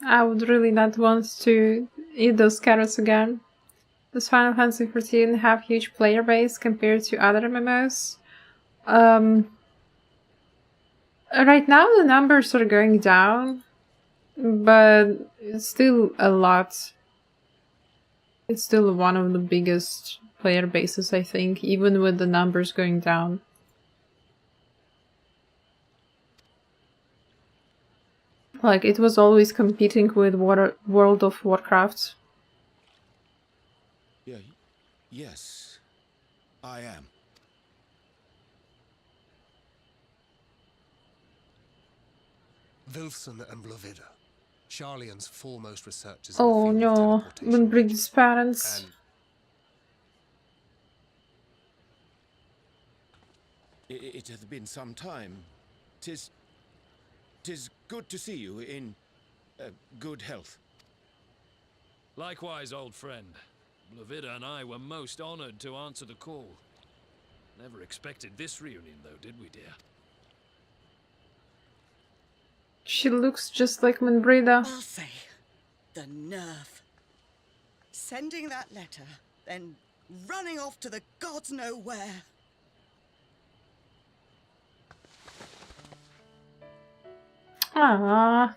I would really not want to eat those carrots again. Does Final Fantasy XIV have huge player base compared to other MMOs? Right now the numbers are going down, but it's still a lot. It's still one of the biggest player bases, I think, even with the numbers going down. Like, it was always competing with World of Warcraft. Yes, I am. Wilson and Blovida, Charlian's foremost researchers. Oh no, Winbridge's parents. It hath been some time 'Tis good to see you in good health. Likewise, old friend. Blavida and I were most honored to answer the call. Never expected this reunion, though, did we, dear? She looks just like Manbrida. Arthur, the nerve. Sending that letter, then running off to the gods know where. Ah,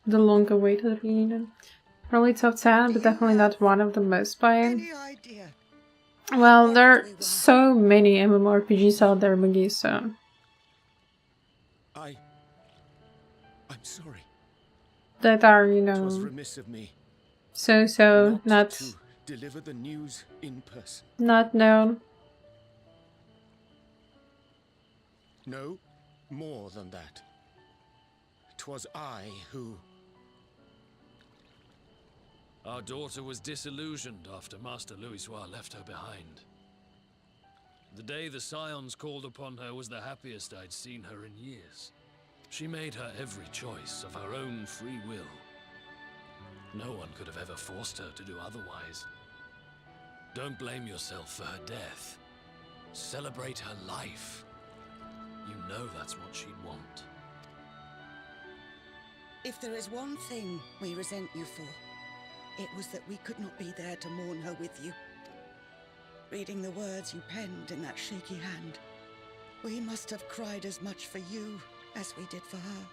the long-awaited reunion. Probably top 10, but definitely not one of the most played. Well, there are so many MMORPGs out there, Maggie, so... I'm sorry. That are, you 'Twas know... remiss of me So, not... to deliver the news in person. Not known. No, more than that. 'Twas I who... Our daughter was disillusioned after Master Louisoix left her behind. The day the Scions called upon her was the happiest I'd seen her in years. She made her every choice of her own free will. No one could have ever forced her to do otherwise. Don't blame yourself for her death. Celebrate her life. You know that's what she'd want. If there is one thing we resent you for, it was that we could not be there to mourn her with you. Reading the words you penned in that shaky hand, we must have cried as much for you as we did for her.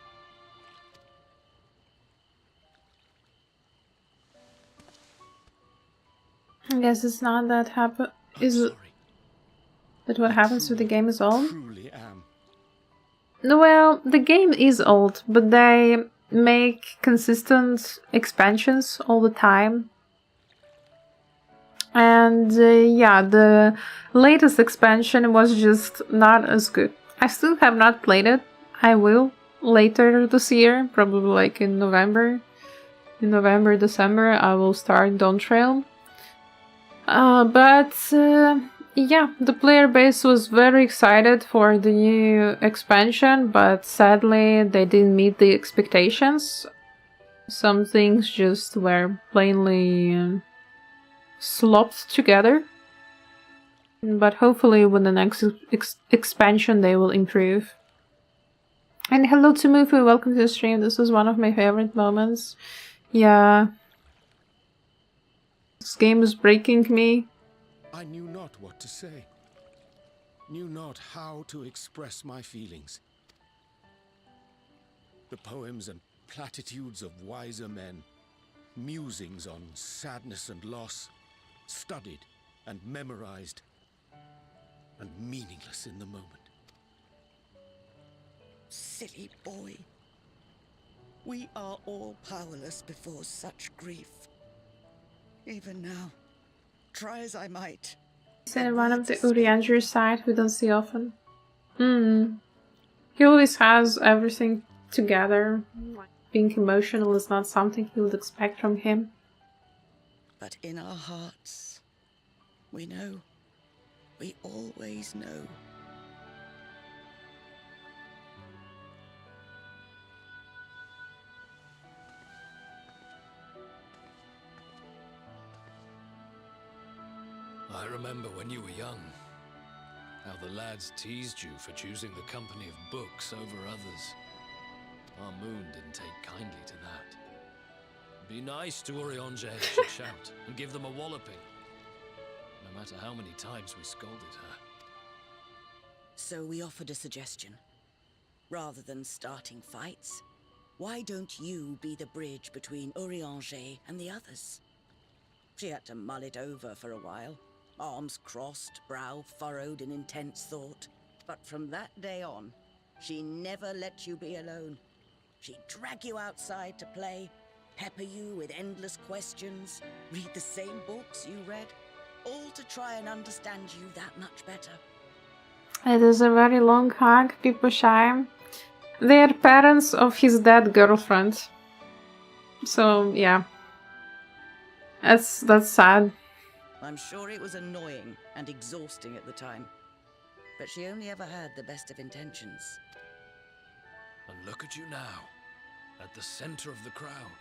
I guess it's not that happen. Is it that what happens with the game is old? Truly am. No, well, the game is old, but they make consistent expansions all the time. And yeah, the latest expansion was just not as good. I still have not played it. I will later this year, probably like in November. In November, December, I will start Dawn Trail. Yeah, the player base was very excited for the new expansion, but sadly they didn't meet the expectations. Some things just were plainly slopped together. But hopefully with the next expansion they will improve. And hello to Mufu, welcome to the stream. This was one of my favorite moments. Yeah. This game is breaking me. I knew not what to say. Knew not how to express my feelings. The poems and platitudes of wiser men, musings on sadness and loss, studied and memorized, and meaningless in the moment. Silly boy. We are all powerless before such grief. Even now, try as I might. Said one of the Urianger side we don't see often. He always has everything together. Being emotional is not something you would expect from him. But in our hearts, we know. We always know. I remember when you were young, how the lads teased you for choosing the company of books over others. Our moon didn't take kindly to that. Be nice to Urianger, she'd shout, and give them a walloping. No matter how many times we scolded her. So we offered a suggestion. Rather than starting fights, why don't you be the bridge between Urianger and the others? She had to mull it over for a while. Arms crossed, brow furrowed in intense thought. But from that day on, she never let you be alone. She'd drag you outside to play, pepper you with endless questions, read the same books you read, all to try and understand you that much better. It is a very long hug, people shy. They are parents of his dead girlfriend. So, yeah. That's sad. I'm sure it was annoying and exhausting at the time. but she only ever had the best of intentions. And look at you now, at the center of the crowd.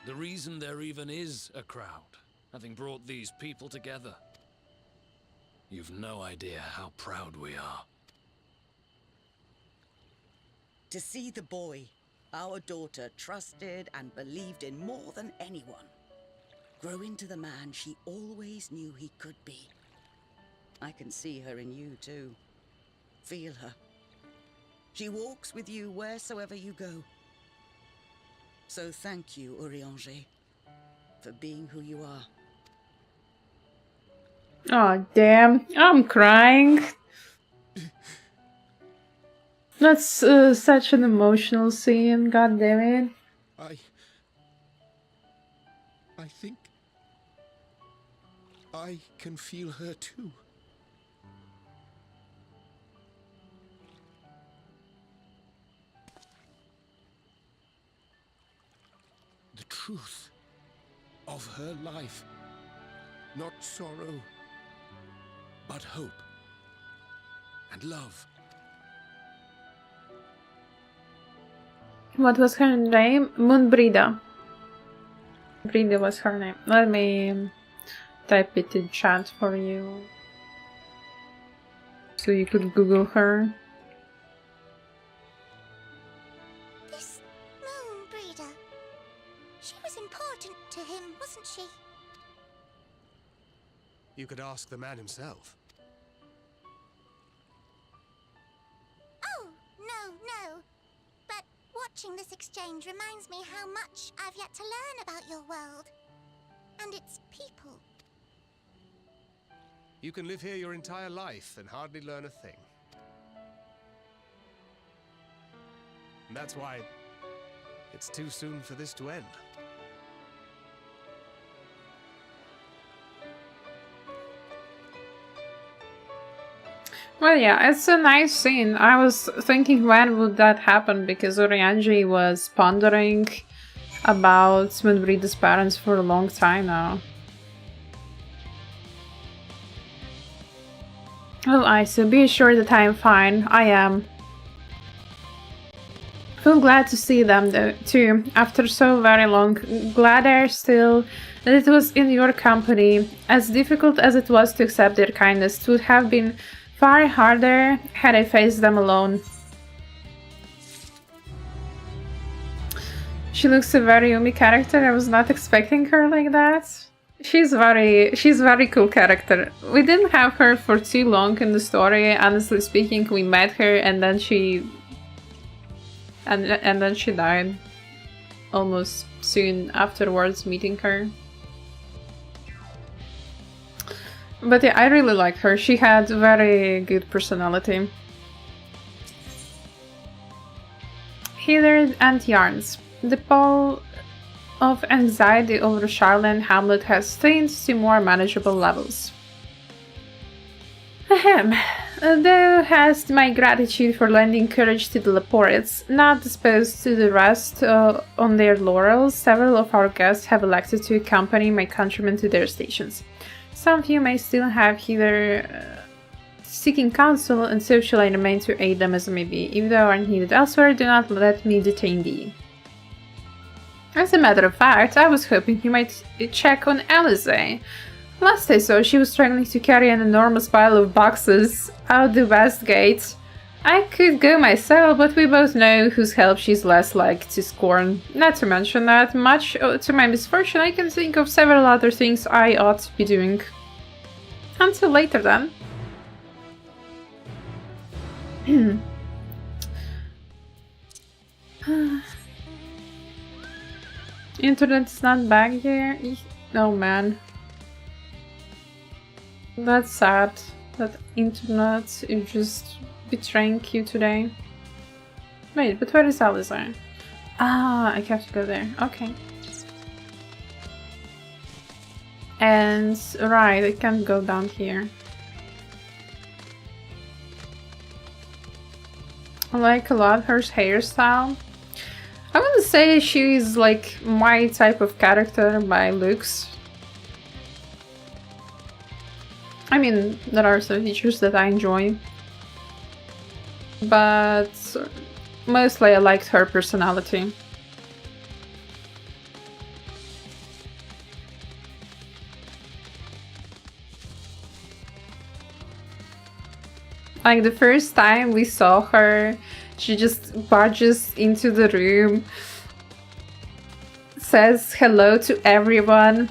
The reason there even is a crowd, having brought these people together. You've no idea how proud we are. To see the boy our daughter trusted and believed in more than anyone grow into the man she always knew he could be. I can see her in you too. Feel her. She walks with you wheresoever you go. So thank you, Urianger, for being who you are. Oh, damn. I'm crying. That's such an emotional scene, god damn it. I think I can feel her too. The truth of her life. Not sorrow, but hope and love. What was her name? Moonbrida. Brida was her name. Let me type it in chat for you. So you could Google her. This Moonbrida. She was important to him, wasn't she? You could ask the man himself. Oh, no. But watching this exchange reminds me how much I've yet to learn about your world. And its people. You can live here your entire life and hardly learn a thing. And that's why it's too soon for this to end. Well, yeah, it's a nice scene. I was thinking when would that happen, because Urianger was pondering about Moonbrida's parents for a long time now. Oh, so be assured that I am fine. I am. Feel glad to see them though, too, after so very long. Glad that it was in your company. As difficult as it was to accept their kindness, it would have been far harder had I faced them alone. She looks a very Yumi character. I was not expecting her like that. She's very cool character. We didn't have her for too long in the story, honestly speaking. We met her and then she died almost soon afterwards meeting her. But yeah, I really like her. She had very good personality. Heather and Yarns. The pall of anxiety over Charlotte Hamlet has thinned to more manageable levels. Ahem. Thou hast my gratitude for lending courage to the Leporites. Not disposed to the rest on their laurels, several of our guests have elected to accompany my countrymen to their stations. Some of you may still have Heather seeking counsel, and so shall I remain to aid them as may be. If thou art needed elsewhere, do not let me detain thee. As a matter of fact, I was hoping you might check on Alize. Last I saw, she was struggling to carry an enormous pile of boxes out the west gate. I could go myself, but we both know whose help she's less like to scorn. Not to mention that, much to my misfortune, I can think of several other things I ought to be doing. Until later then. Internet's not back here? Oh man. That's sad. That internet is just betraying you today. Wait, but where is Alize? Ah, I have to go there. Okay. And right, I can't go down here. I like a lot her hairstyle. I wouldn't say she's like my type of character by looks. I mean, there are some features that I enjoy. but mostly I liked her personality. Like the first time we saw her, she just barges into the room, says hello to everyone,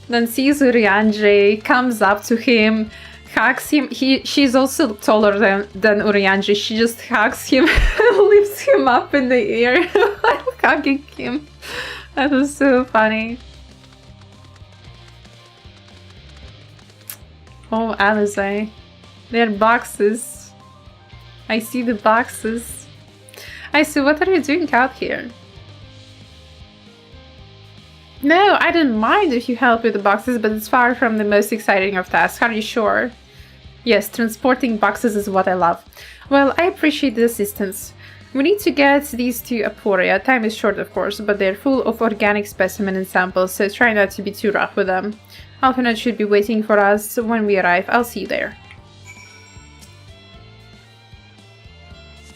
then sees Urianger, comes up to him, hugs him. She's also taller than Urianger. She just hugs him and lifts him up in the air while hugging him. That was so funny. Oh, Alice, they're boxes. I see the boxes. I see, what are you doing out here? No, I don't mind if you help with the boxes, but it's far from the most exciting of tasks. Are you sure? Yes, transporting boxes is what I love. Well, I appreciate the assistance. We need to get these to Aporia. Time is short, of course, but they're full of organic specimen and samples, so try not to be too rough with them. Alphanet should be waiting for us when we arrive. I'll see you there.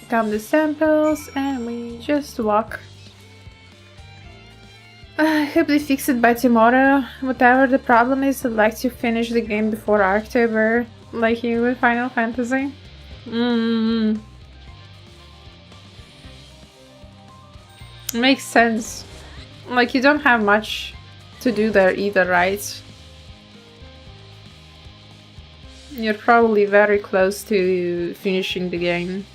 Come the samples, and we just walk. I hope they fix it by tomorrow. Whatever the problem is, I'd like to finish the game before October, like you with Final Fantasy. Makes sense. Like, you don't have much to do there either, right? You're probably very close to finishing the game.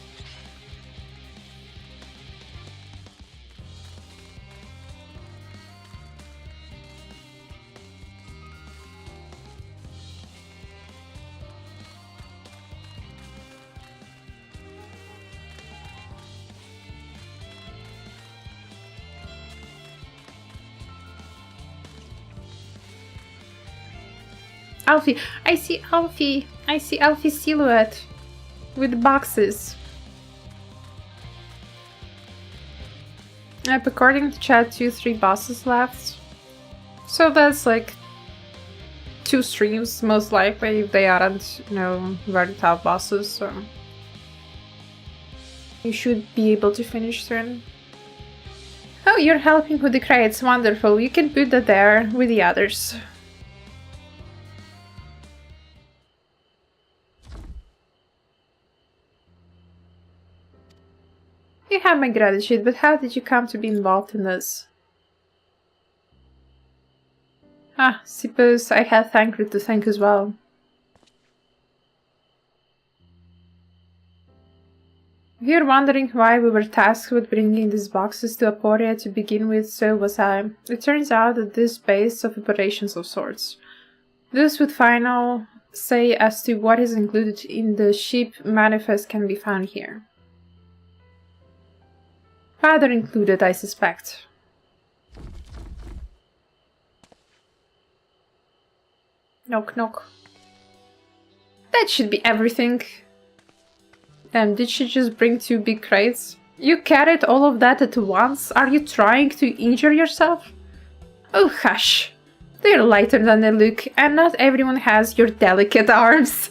Alfie, I see Alfie. I see Alfie's silhouette with boxes. Yep, according to chat, 3 bosses left. So that's like 2 streams, most likely, if they aren't, you know, very tough bosses. So you should be able to finish soon. Oh, you're helping with the crates. Wonderful. You can put that there with the others. You have my gratitude, but how did you come to be involved in this? Ah, suppose I have Thancred to thank as well. If you're wondering why we were tasked with bringing these boxes to Aporia to begin with, so was I. It turns out that this base of operations of sorts. Those with final say as to what is included in the ship manifest can be found here. Father included, I suspect. Knock, knock. That should be everything. Damn, did she just bring 2 big crates? You carried all of that at once? Are you trying to injure yourself? Oh, hush. They're lighter than they look, and not everyone has your delicate arms.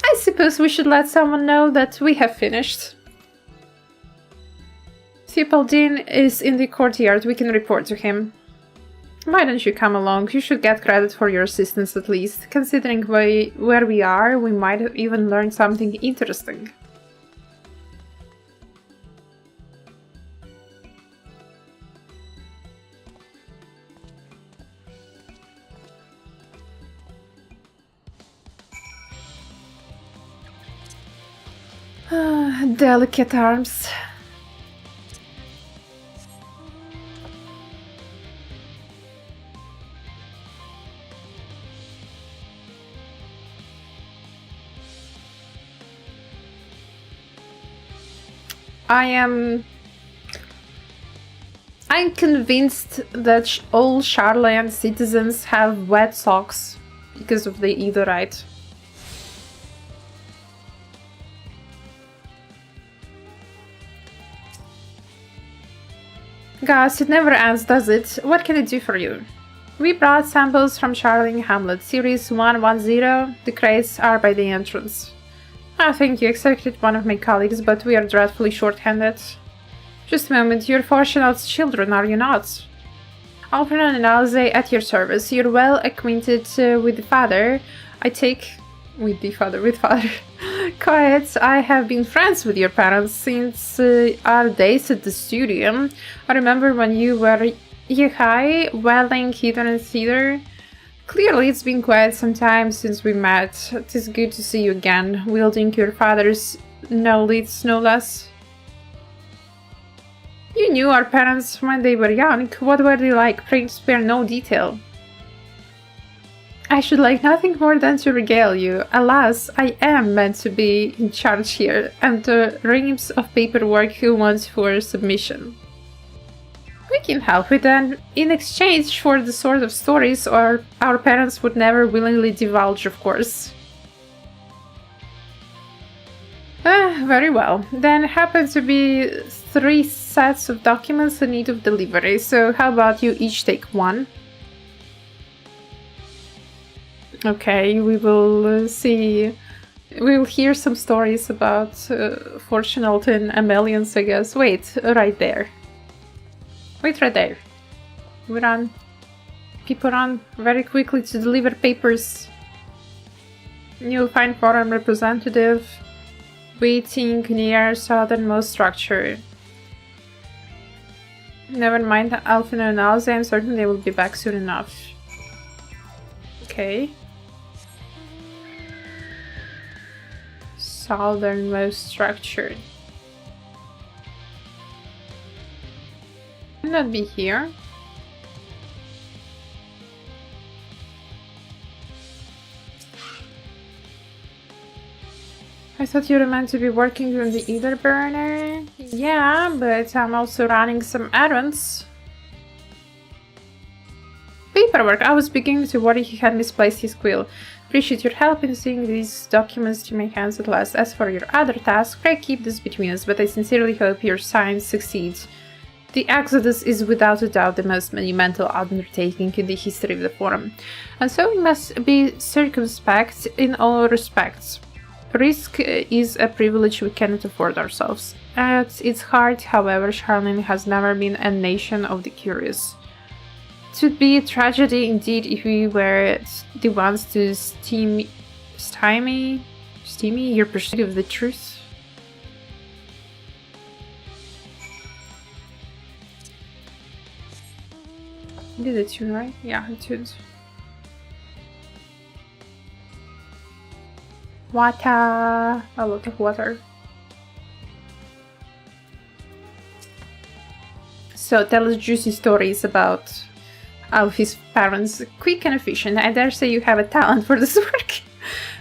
I suppose we should let someone know that we have finished. Thiepaldin is in the courtyard. We can report to him. Why don't you come along? You should get credit for your assistance at least. Considering where we are, we might have even learned something interesting. Delicate arms. I'm convinced that all Charlayan citizens have wet socks because of the Aetheryte. Gus, it never ends, does it? What can I do for you? We brought samples from Charling Hamlet, Series 110. The crates are by the entrance. I think you expected one of my colleagues, but we are dreadfully short-handed. Just a moment, you're Fortunat's children, are you not? Alphinaud and Alze at your service. You're well acquainted with the father. With father. Quiet, I have been friends with your parents since our days at the studio. I remember when you were Yehai, welling hidden in theater. Clearly, it's been quite some time since we met. It is good to see you again, wielding your father's knowledge, no less. You knew our parents when they were young. What were they like? Pray spare no detail. I should like nothing more than to regale you. Alas, I am meant to be in charge here, and the reams of paperwork you want for submission. We can help with that in exchange for the sort of stories our parents would never willingly divulge, of course. Very well. Then happen to be 3 sets of documents in need of delivery, so how about you each take one? Okay, we will see. We'll hear some stories about Fortunat and Amelians, I guess. Wait, right there. Wait right there. We run. People run very quickly to deliver papers. You'll find foreign representative waiting near southernmost structure. Never mind Alphinaud and Alze, I'm certain they will be back soon enough. Okay. Southernmost structure. Not be here. I thought you were meant to be working on the ether burner. Yeah, but I'm also running some errands. Paperwork. I was beginning to worry he had misplaced his quill. Appreciate your help in seeing these documents to my hands at last. As for your other task, pray keep this between us, but I sincerely hope your science succeeds. The Exodus is without a doubt the most monumental undertaking in the history of the Forum, and so we must be circumspect in all respects. Risk is a privilege we cannot afford ourselves. At its heart, however, Charlene has never been a nation of the curious. It would be a tragedy indeed if we were the ones to stymie your pursuit of the truth. Did it tune, right? Yeah, it tuned. Water! A lot of water. So tell us juicy stories about Alfie's parents. Quick and efficient. I dare say you have a talent for this work.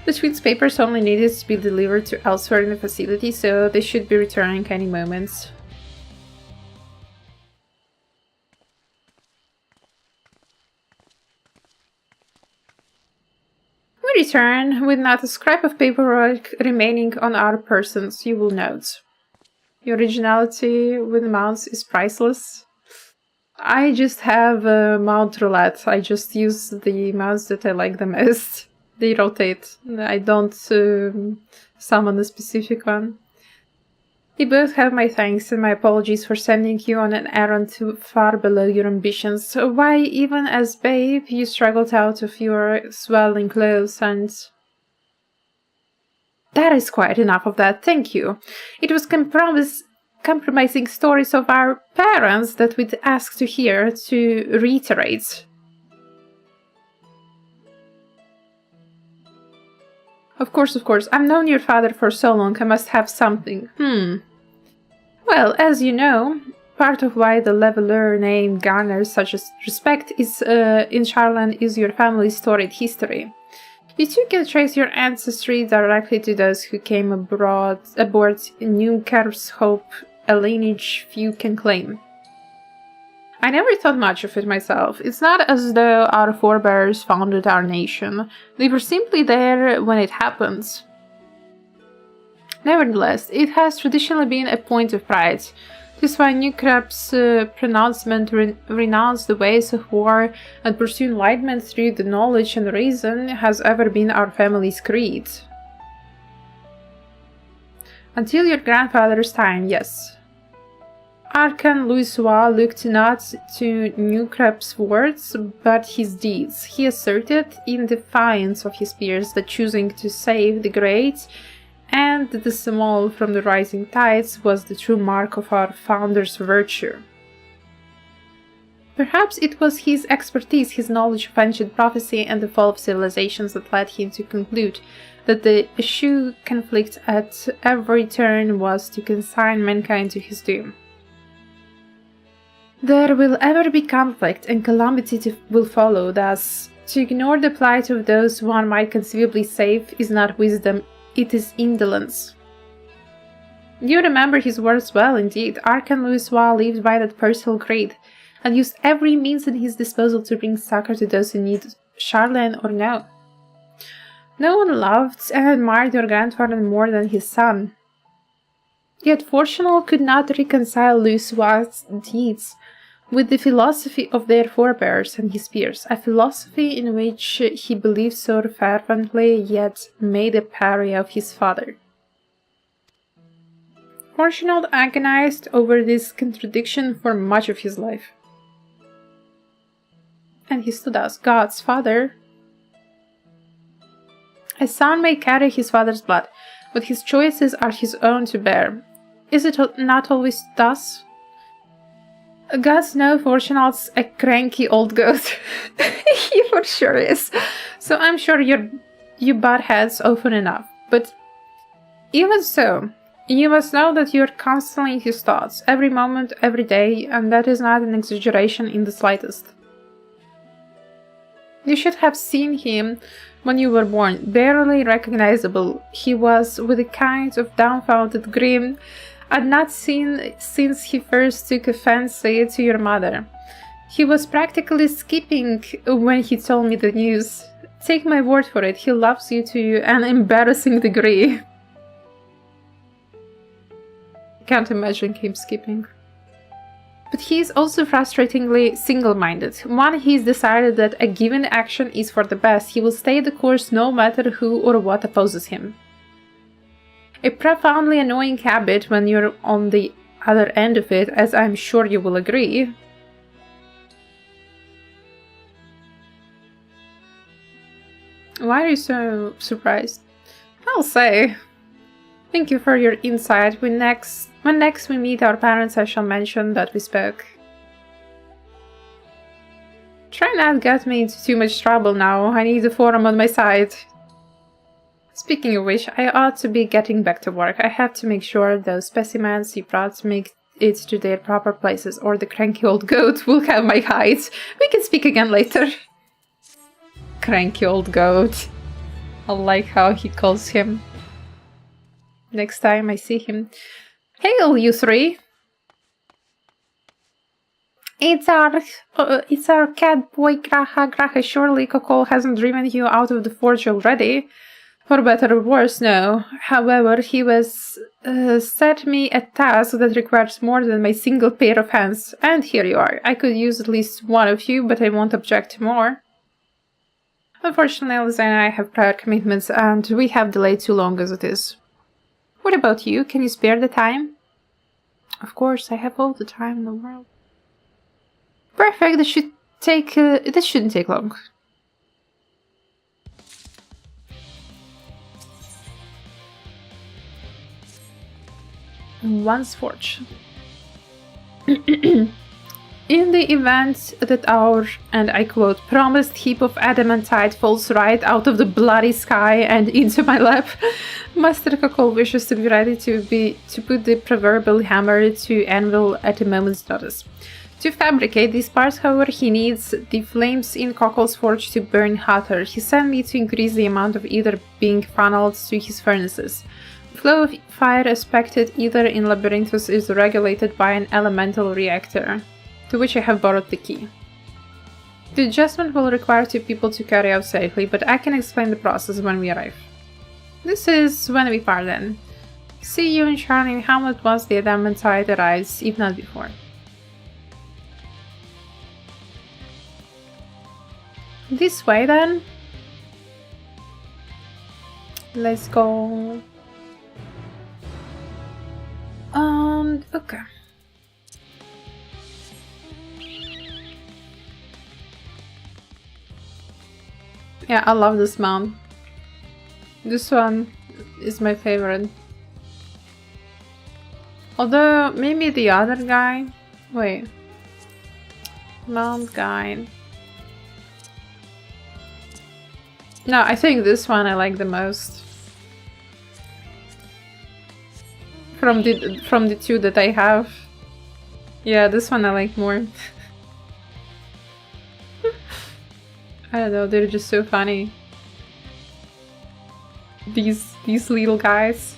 The twins' papers only needed to be delivered to elsewhere in the facility, so they should be returning any moment. We return with not a scrap of paperwork remaining on our persons, you will note. Your originality with mounts is priceless. I just have mount roulette. I just use the mounts that I like the most. They rotate. I don't summon a specific one. You both have my thanks and my apologies for sending you on an errand too far below your ambitions. Why, even as babe, you struggled out of your swelling clothes and... That is quite enough of that, thank you. It was compromising stories of our parents that we'd ask to hear, to reiterate. Of course. I've known your father for so long, I must have something. Well, as you know, part of why the Leveler name garners such respect is in Charlene is your family's storied history. You too can trace your ancestry directly to those who came aboard Newker's Hope, a lineage few can claim. I never thought much of it myself. It's not as though our forebears founded our nation. They were simply there when it happened. Nevertheless, it has traditionally been a point of pride. This is why Newker's pronouncement renounce the ways of war and pursue enlightenment through the knowledge and reason has ever been our family's creed. Until your grandfather's time, yes. Archon Louisoix looked not to Newcrep's words, but his deeds. He asserted, in defiance of his peers, that choosing to save the great and the small from the rising tides was the true mark of our founder's virtue. Perhaps it was his expertise, his knowledge of ancient prophecy and the fall of civilizations that led him to conclude that the issue conflict at every turn was to consign mankind to his doom. There will ever be conflict and calamity will follow, thus, to ignore the plight of those one might conceivably save is not wisdom, it is indolence. You remember his words well, indeed. Archon Louisoix lived by that personal creed, and used every means at his disposal to bring succor to those in need, Charlemagne or no. No one loved and admired your grandfather more than his son. Yet Fortunal could not reconcile Louisoix's deeds with the philosophy of their forebears and his peers, a philosophy in which he believed so fervently, yet made a pariah of his father. Fortunal agonized over this contradiction for much of his life. And he stood as God's father. A son may carry his father's blood, but his choices are his own to bear. Is it not always thus? Gods know Fortunal's a cranky old goat. He for sure is. So I'm sure you butt heads often enough. But even so, you must know that you're constantly in his thoughts, every moment, every day, and that is not an exaggeration in the slightest. You should have seen him when you were born, barely recognizable. He was with a kind of dumbfounded grin I'd not seen since he first took a fancy to your mother. He was practically skipping when he told me the news. Take my word for it, he loves you to an embarrassing degree. Can't imagine him skipping. But he is also frustratingly single-minded. Once he's decided that a given action is for the best, he will stay the course no matter who or what opposes him. A profoundly annoying habit when you're on the other end of it, as I'm sure you will agree. Why are you so surprised? I'll say. Thank you for your insight. When next we meet our parents, I shall mention that we spoke. Try not to get me into too much trouble now. I need the forum on my side. Speaking of which, I ought to be getting back to work. I have to make sure those specimens you brought make it to their proper places, or the cranky old goat will have my hide. We can speak again later. Cranky old goat. I like how he calls him. Next time I see him. Hail, you three! It's our cat boy Graha. Surely Kokol hasn't driven you out of the forge already. For better or worse, no. However, he was set me a task that requires more than my single pair of hands. And here you are. I could use at least one of you, but I won't object to more. Unfortunately, Eliza and I have prior commitments, and we have delayed too long as it is. What about you? Can you spare the time? Of course, I have all the time in the world. Perfect. This shouldn't take long. Once forged. In the event that our, and I quote, promised heap of adamantite falls right out of the bloody sky and into my lap, Master Kokol wishes to be ready to put the proverbial hammer to anvil at a moment's notice. To fabricate these parts, however, he needs the flames in Kokol's forge to burn hotter. He sent me to increase the amount of ether being funneled to his furnaces. The flow of fire expected either in Labyrinthus is regulated by an elemental reactor, to which I have borrowed the key. The adjustment will require 2 people to carry out safely, but I can explain the process when we arrive. This is when we part then. See you in Charlemagne Hamlet once the adamantite arrives, if not before. This way then. Let's go. Okay. Yeah, I love this mount. This one is my favorite. Although, maybe the other guy... Wait. Mount guide. No, I think this one I like the most. From the two that I have. Yeah, this one I like more. I don't know, they're just so funny. These little guys.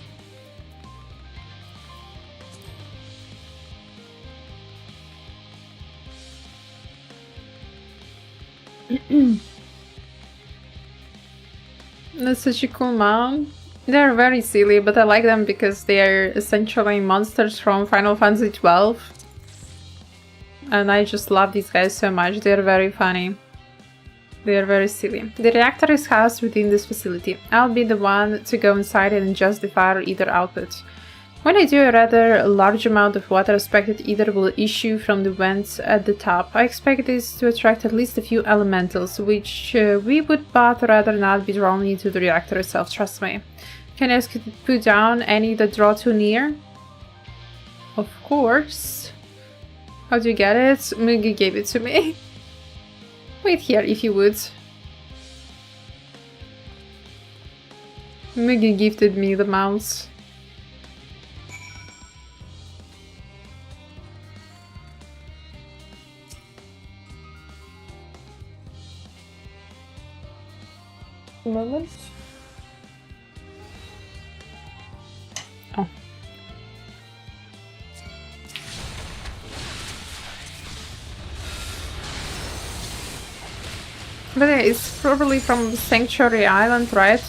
That's such a cool mount. They're very silly, but I like them because they are essentially monsters from Final Fantasy XII. And I just love these guys so much. They're very funny. They're very silly. The reactor is housed within this facility. I'll be the one to go inside and adjust the fire either output. When I do, a rather large amount of water expected either will issue from the vents at the top. I expect this to attract at least a few elementals, which we would but rather not be drawn into the reactor itself, trust me. Can I ask you to put down any that draw too near? Of course. How do you get it? Mugi gave it to me. Wait here if you would. Mugi gifted me the mouse. Moment. Oh. But yeah, it's probably from Sanctuary Island, right?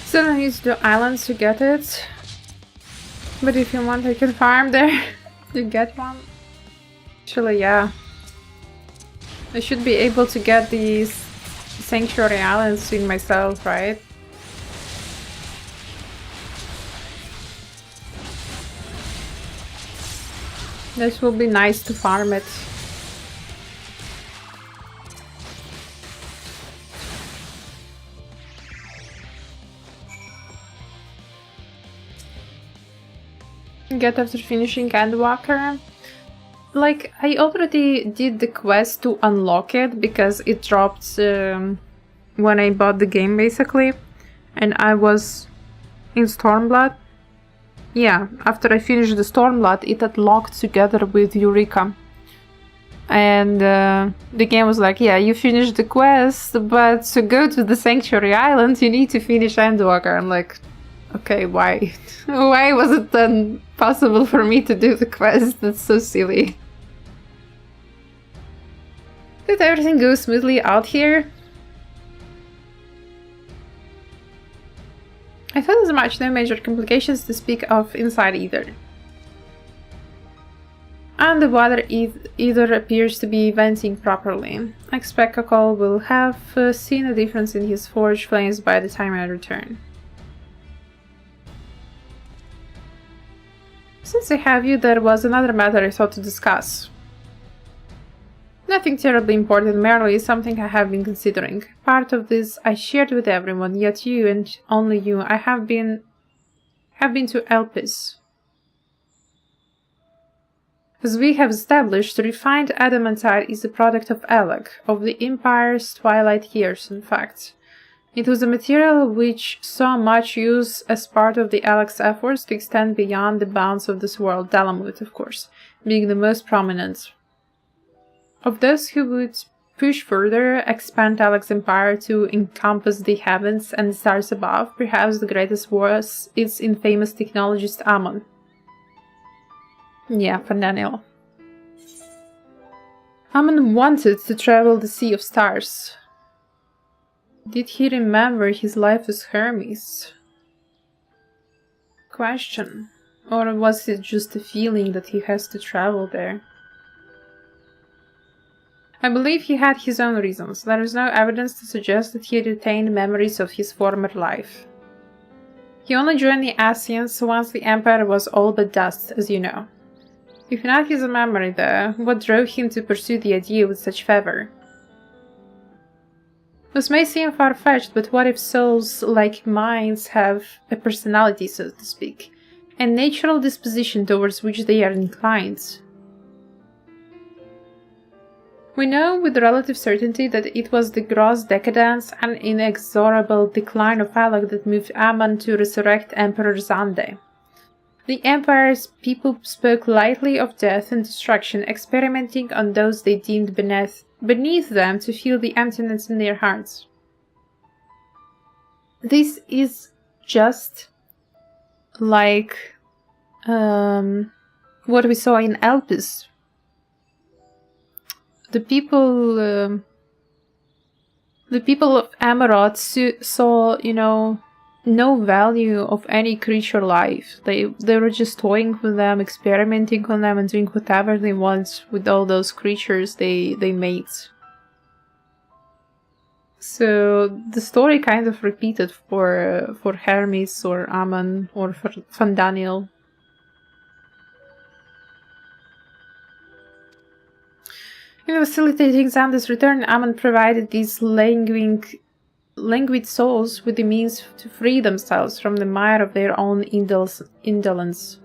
Still I use the islands to get it. But if you want I can farm there to get one. Actually, yeah. I should be able to get these Sanctuary Islands in myself, right? This will be nice to farm it. Get after finishing Endwalker. Like, I already did the quest to unlock it because it dropped when I bought the game basically, and I was in Stormblood. Yeah, after I finished the Stormblood it unlocked together with Eureka. And the game was like, yeah, you finished the quest, but to go to the Sanctuary Island you need to finish Endwalker. I'm like, okay, why? Why was it then possible for me to do the quest? That's so silly. Did everything go smoothly out here? I thought as much, no major complications to speak of inside either. And the water either appears to be venting properly. I expect Kakol will have seen a difference in his forge flames by the time I return. Since I have you, there was another matter I thought to discuss. Nothing terribly important, merely something I have been considering. Part of this I shared with everyone, yet you, and only you, I have been to Elpis. As we have established, refined adamantite is a product of Elag, of the Empire's twilight years, in fact. It was a material which saw much use as part of the Elag's efforts to extend beyond the bounds of this world, Dalamut, of course, being the most prominent. Of those who would push further, expand Elag's empire to encompass the heavens and the stars above, perhaps the greatest was its infamous technologist Amon. Yeah, for Daniel. Amon wanted to travel the Sea of Stars. Did he remember his life as Hermes? Question. Or was it just a feeling that he has to travel there? I believe he had his own reasons. There is no evidence to suggest that he retained memories of his former life. He only joined the Asians once the Empire was all but dust, as you know. If not his memory, though, what drove him to pursue the idea with such fervor? This may seem far-fetched, but what if souls like minds have a personality, so to speak, a natural disposition towards which they are inclined? We know with relative certainty that it was the gross decadence and inexorable decline of Alak that moved Aman to resurrect Emperor Zande. The Empire's people spoke lightly of death and destruction, experimenting on those they deemed beneath them to feel the emptiness in their hearts. This is just like what we saw in Elpis. The people of Amaroth saw, no value of any creature life. They were just toying with them, experimenting on them, and doing whatever they want with all those creatures they made. So the story kind of repeated for Hermes or Aman or for Fandaniel. In facilitating Xander's return, Aman provided these languid souls with the means to free themselves from the mire of their own indolence.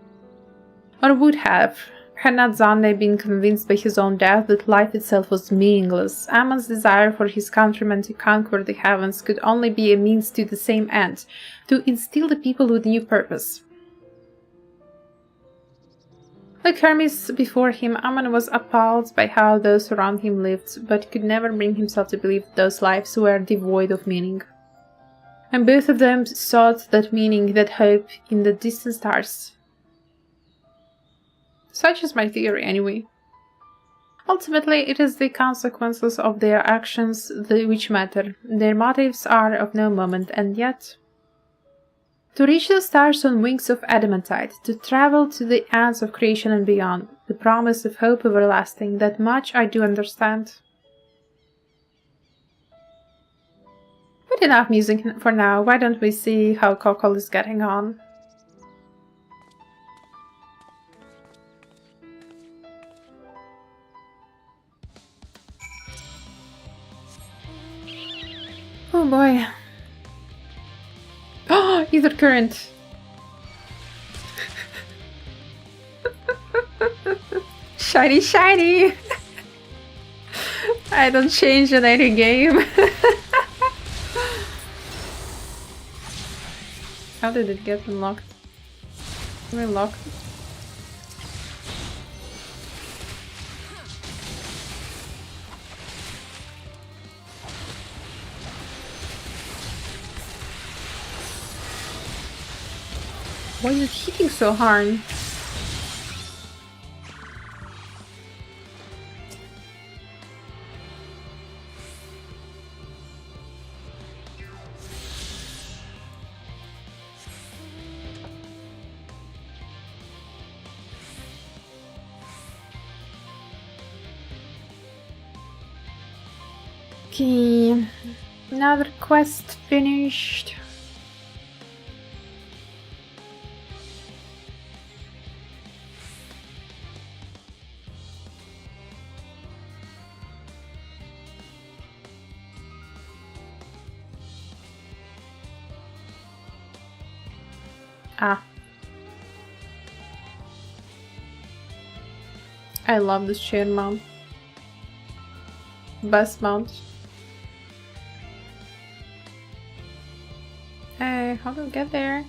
Or would have, had not Xander been convinced by his own death that life itself was meaningless. Aman's desire for his countrymen to conquer the heavens could only be a means to the same end, to instill the people with new purpose. Like Hermes before him, Aman was appalled by how those around him lived, but could never bring himself to believe those lives were devoid of meaning. And both of them sought that meaning, that hope, in the distant stars. Such is my theory, anyway. Ultimately, it is the consequences of their actions which matter. Their motives are of no moment, and yet... To reach the stars on wings of adamantite, to travel to the ends of creation and beyond, the promise of hope everlasting, that much I do understand. But enough music for now, why don't we see how Kokol is getting on? Oh boy. Oh, ether current. Shiny, shiny. I don't change in any game. How did it get unlocked? Unlocked? Why is it hitting so hard? Okay, another quest finished. Ah. I love this chair mount. Best mount. Hey, how do I get there?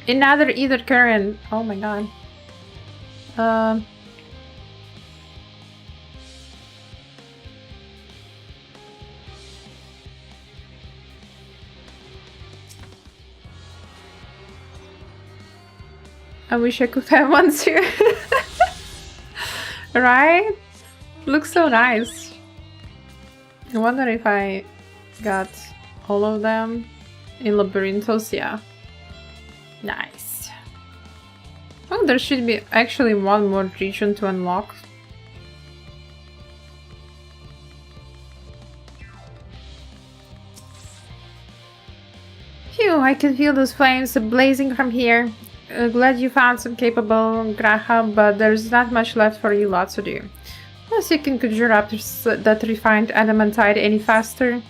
Another ether current. Oh my god. I wish I could have one too. Right? Looks so nice. I wonder if I got all of them in Labyrinthos. Yeah. Nice. Oh, there should be actually one more region to unlock. Phew, I can feel those flames blazing from here. Glad you found some capable Graham, but there's not much left for you lot to do. Unless you can conjure up that refined adamantite any faster.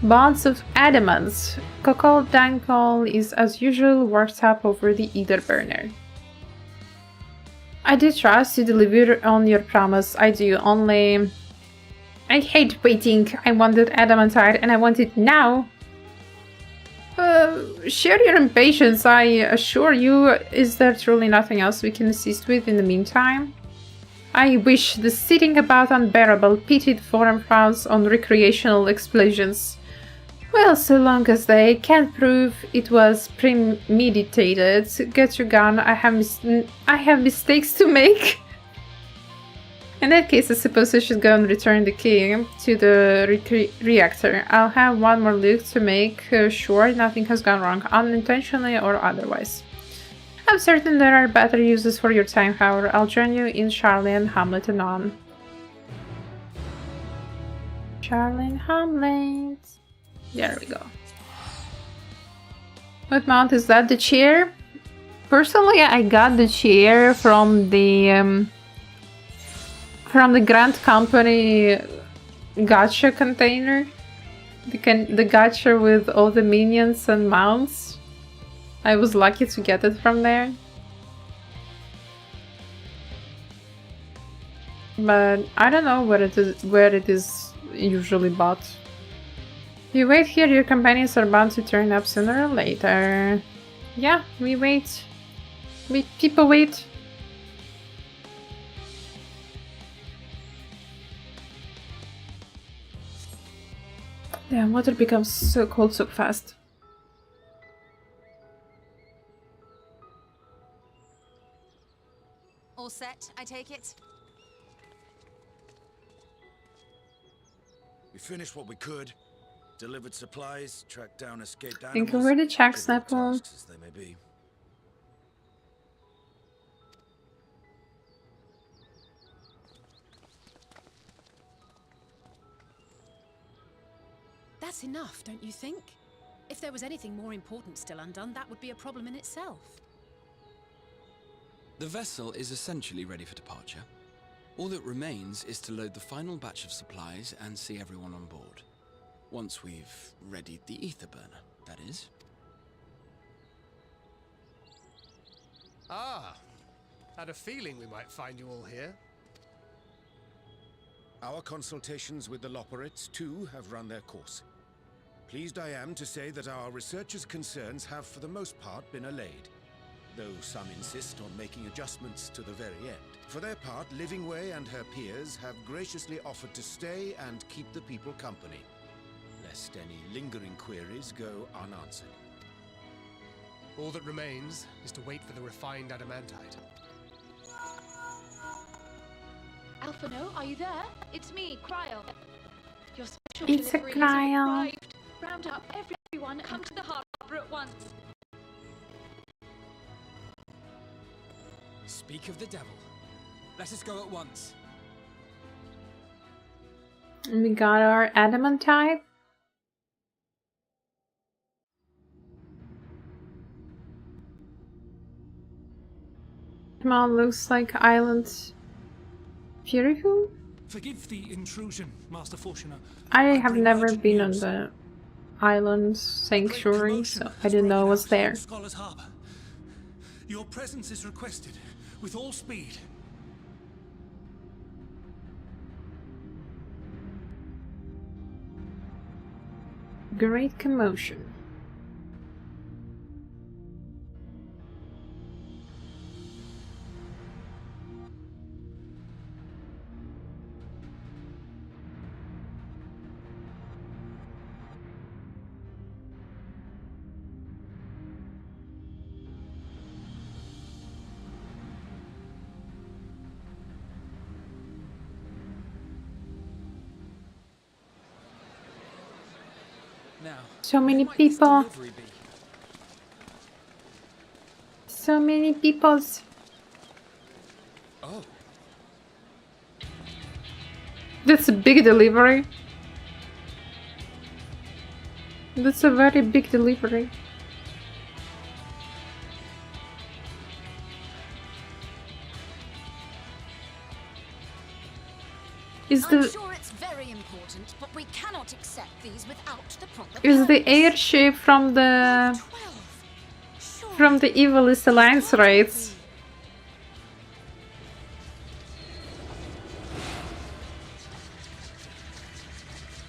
Bonds of adamants. Kokol Dankol is as usual worked up over the ether burner. I do trust you deliver on your promise, I do, only... I hate waiting. I wanted adamantite and I want it now. Share your impatience, I assure you. Is there truly nothing else we can assist with in the meantime? I wish the sitting about unbearable pitied foreign frowns on recreational explosions. Well, so long as they can't prove it was premeditated, get your gun, I have mistakes to make. In that case, I suppose I should go and return the key to the reactor. I'll have one more look to make sure nothing has gone wrong, unintentionally or otherwise. I'm certain there are better uses for your time, however. I'll join you in Charlie and Hamlet anon. Charlie and Hamlet. There we go. What mount is that? The chair? Personally, I got the chair from the Grant Company gacha container. The gacha with all the minions and mounts. I was lucky to get it from there. But I don't know where it is usually bought. You wait here, your companions are bound to turn up sooner or later. Yeah, we wait. People wait. Damn, water becomes so cold so fast. All set, I take it? We finished what we could. Delivered supplies, tracked down escaped animals. Think over the check, Snapple. As they may be. That's enough, don't you think? If there was anything more important still undone, that would be a problem in itself. The vessel is essentially ready for departure. All that remains is to load the final batch of supplies and see everyone on board. Once we've readied the ether burner, that is. Ah, had a feeling we might find you all here. Our consultations with the Loperites, too, have run their course. Pleased I am to say that our researchers' concerns have for the most part been allayed, though some insist on making adjustments to the very end. For their part, Livingway and her peers have graciously offered to stay and keep the people company, lest any lingering queries go unanswered. All that remains is to wait for the refined adamantite. Alphano, are you there? It's me, Cryo. Your special It's a delivery has Cryo. arrived. Round up everyone, come to the harbor at once. Speak of the devil. Let us go at once. We got our adamantite. Come on, looks like island beautiful. Forgive the intrusion, Master Fortuner. I have never been on the island sanctuary, so I didn't know what's there. Scholars Harbor. Your presence is requested with all speed. Great commotion. now. So many people. So many peoples. Oh. That's a big delivery. That's a very big delivery. I'm sure it's very important, but we cannot accept these without the proper Is the airship from the Evilist Alliance raids?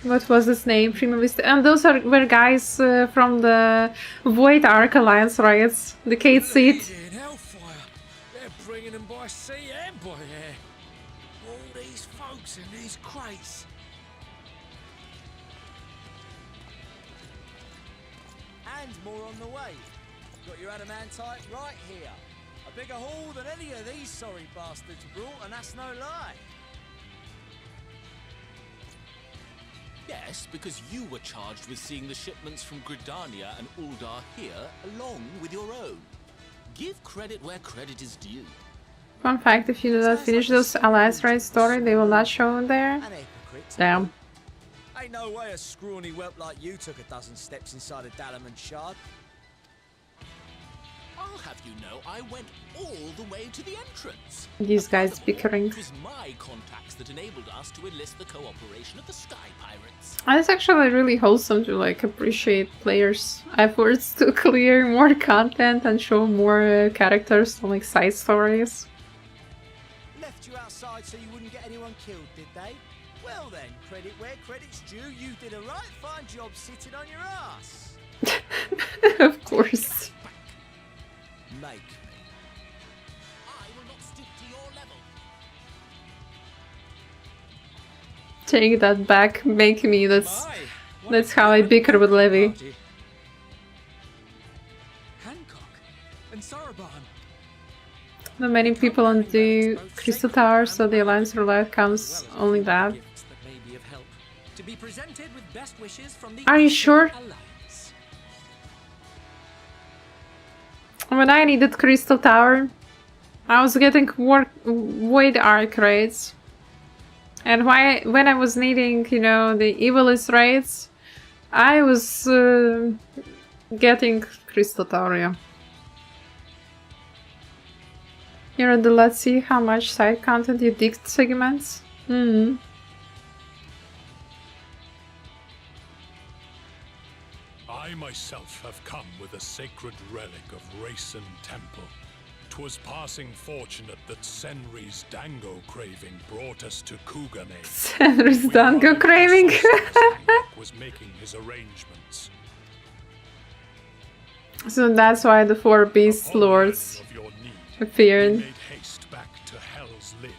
What was his name? Primavista. And those were guys from the Void Ark Alliance raids. The Kate seat. Hellfire. They're bringing them by sea and by air. All these folks in these crates. And more on the way. Got your adamantite right here. A bigger haul than any of these sorry bastards brought, and that's no lie. Yes, because you were charged with seeing the shipments from Gridania and Uldar here, along with your own. Give credit where credit is due. Fun fact, if you do not finish those Alliance Raid story, they will not show there. Damn. Ain't no way a scrawny whelp like you took a dozen steps inside a Dalaman shard. I'll have you know, I went all the way to the entrance. These guys bickering. It was my contacts that enabled us to enlist the cooperation of the Sky Pirates. And it's actually really wholesome to like appreciate players' efforts to clear more content and show more characters and like side stories. Left you outside so you wouldn't get anyone killed, did they? Well then, credit where credit's due. You did a right fine job sitting on your ass. Of course. Make me. I will not stoop to your level. Take that back, make me. That's how I bicker with Levi. Hancock and Saraban. Not many people on the Crystal Tower, so the Alliance roulette counts only that. To be presented with best wishes from the Are you sure? When I needed Crystal Tower, I was getting Void Ark raids. And when I was needing, you know, the Evilist raids, I was getting Crystal Tower, yeah. Here at the let's see how much side content you dig segments. I myself have come with a sacred relic of Rayson Temple. 'Twas passing fortunate that Senri's Dango craving brought us to Kugane. Senri's Dango craving? Was making his arrangements. So that's why the 4 Beast Lords appeared. We made haste back to Hell's Lid,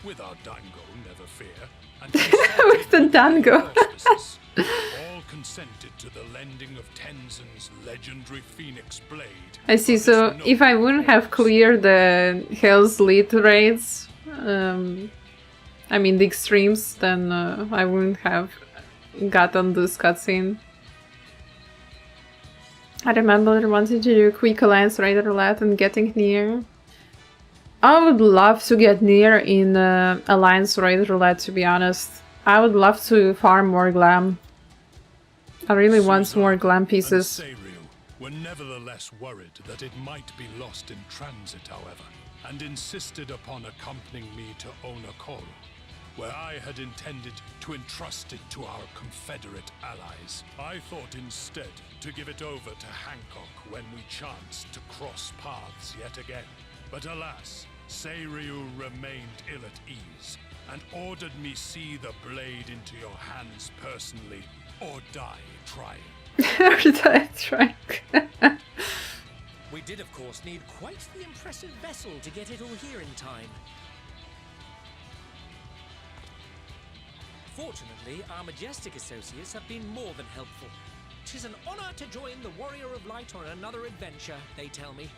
with our Dango, never fear. And with the Dango. all consented to the lending of Tenzin's legendary Phoenix Blade. I see, so if I wouldn't have cleared the Hell's Lid raids, I mean the extremes, then I wouldn't have gotten this cutscene. I remember I wanted to do a quick Alliance raid roulette and getting near. I would love to get near in Alliance raid roulette, to be honest. I would love to farm more glam. I really want more glam pieces. Were nevertheless worried that it might be lost in transit, however, and insisted upon accompanying me to Onokoro, where I had intended to entrust it to our Confederate allies. I thought instead to give it over to Hancock when we chanced to cross paths yet again. But alas, Seiryu remained ill at ease, and ordered me see the blade into your hands personally, or die trying. Or die trying. We did, of course, need quite the impressive vessel to get it all here in time. Fortunately, our majestic associates have been more than helpful. 'Tis an honor to join the Warrior of Light on another adventure, they tell me.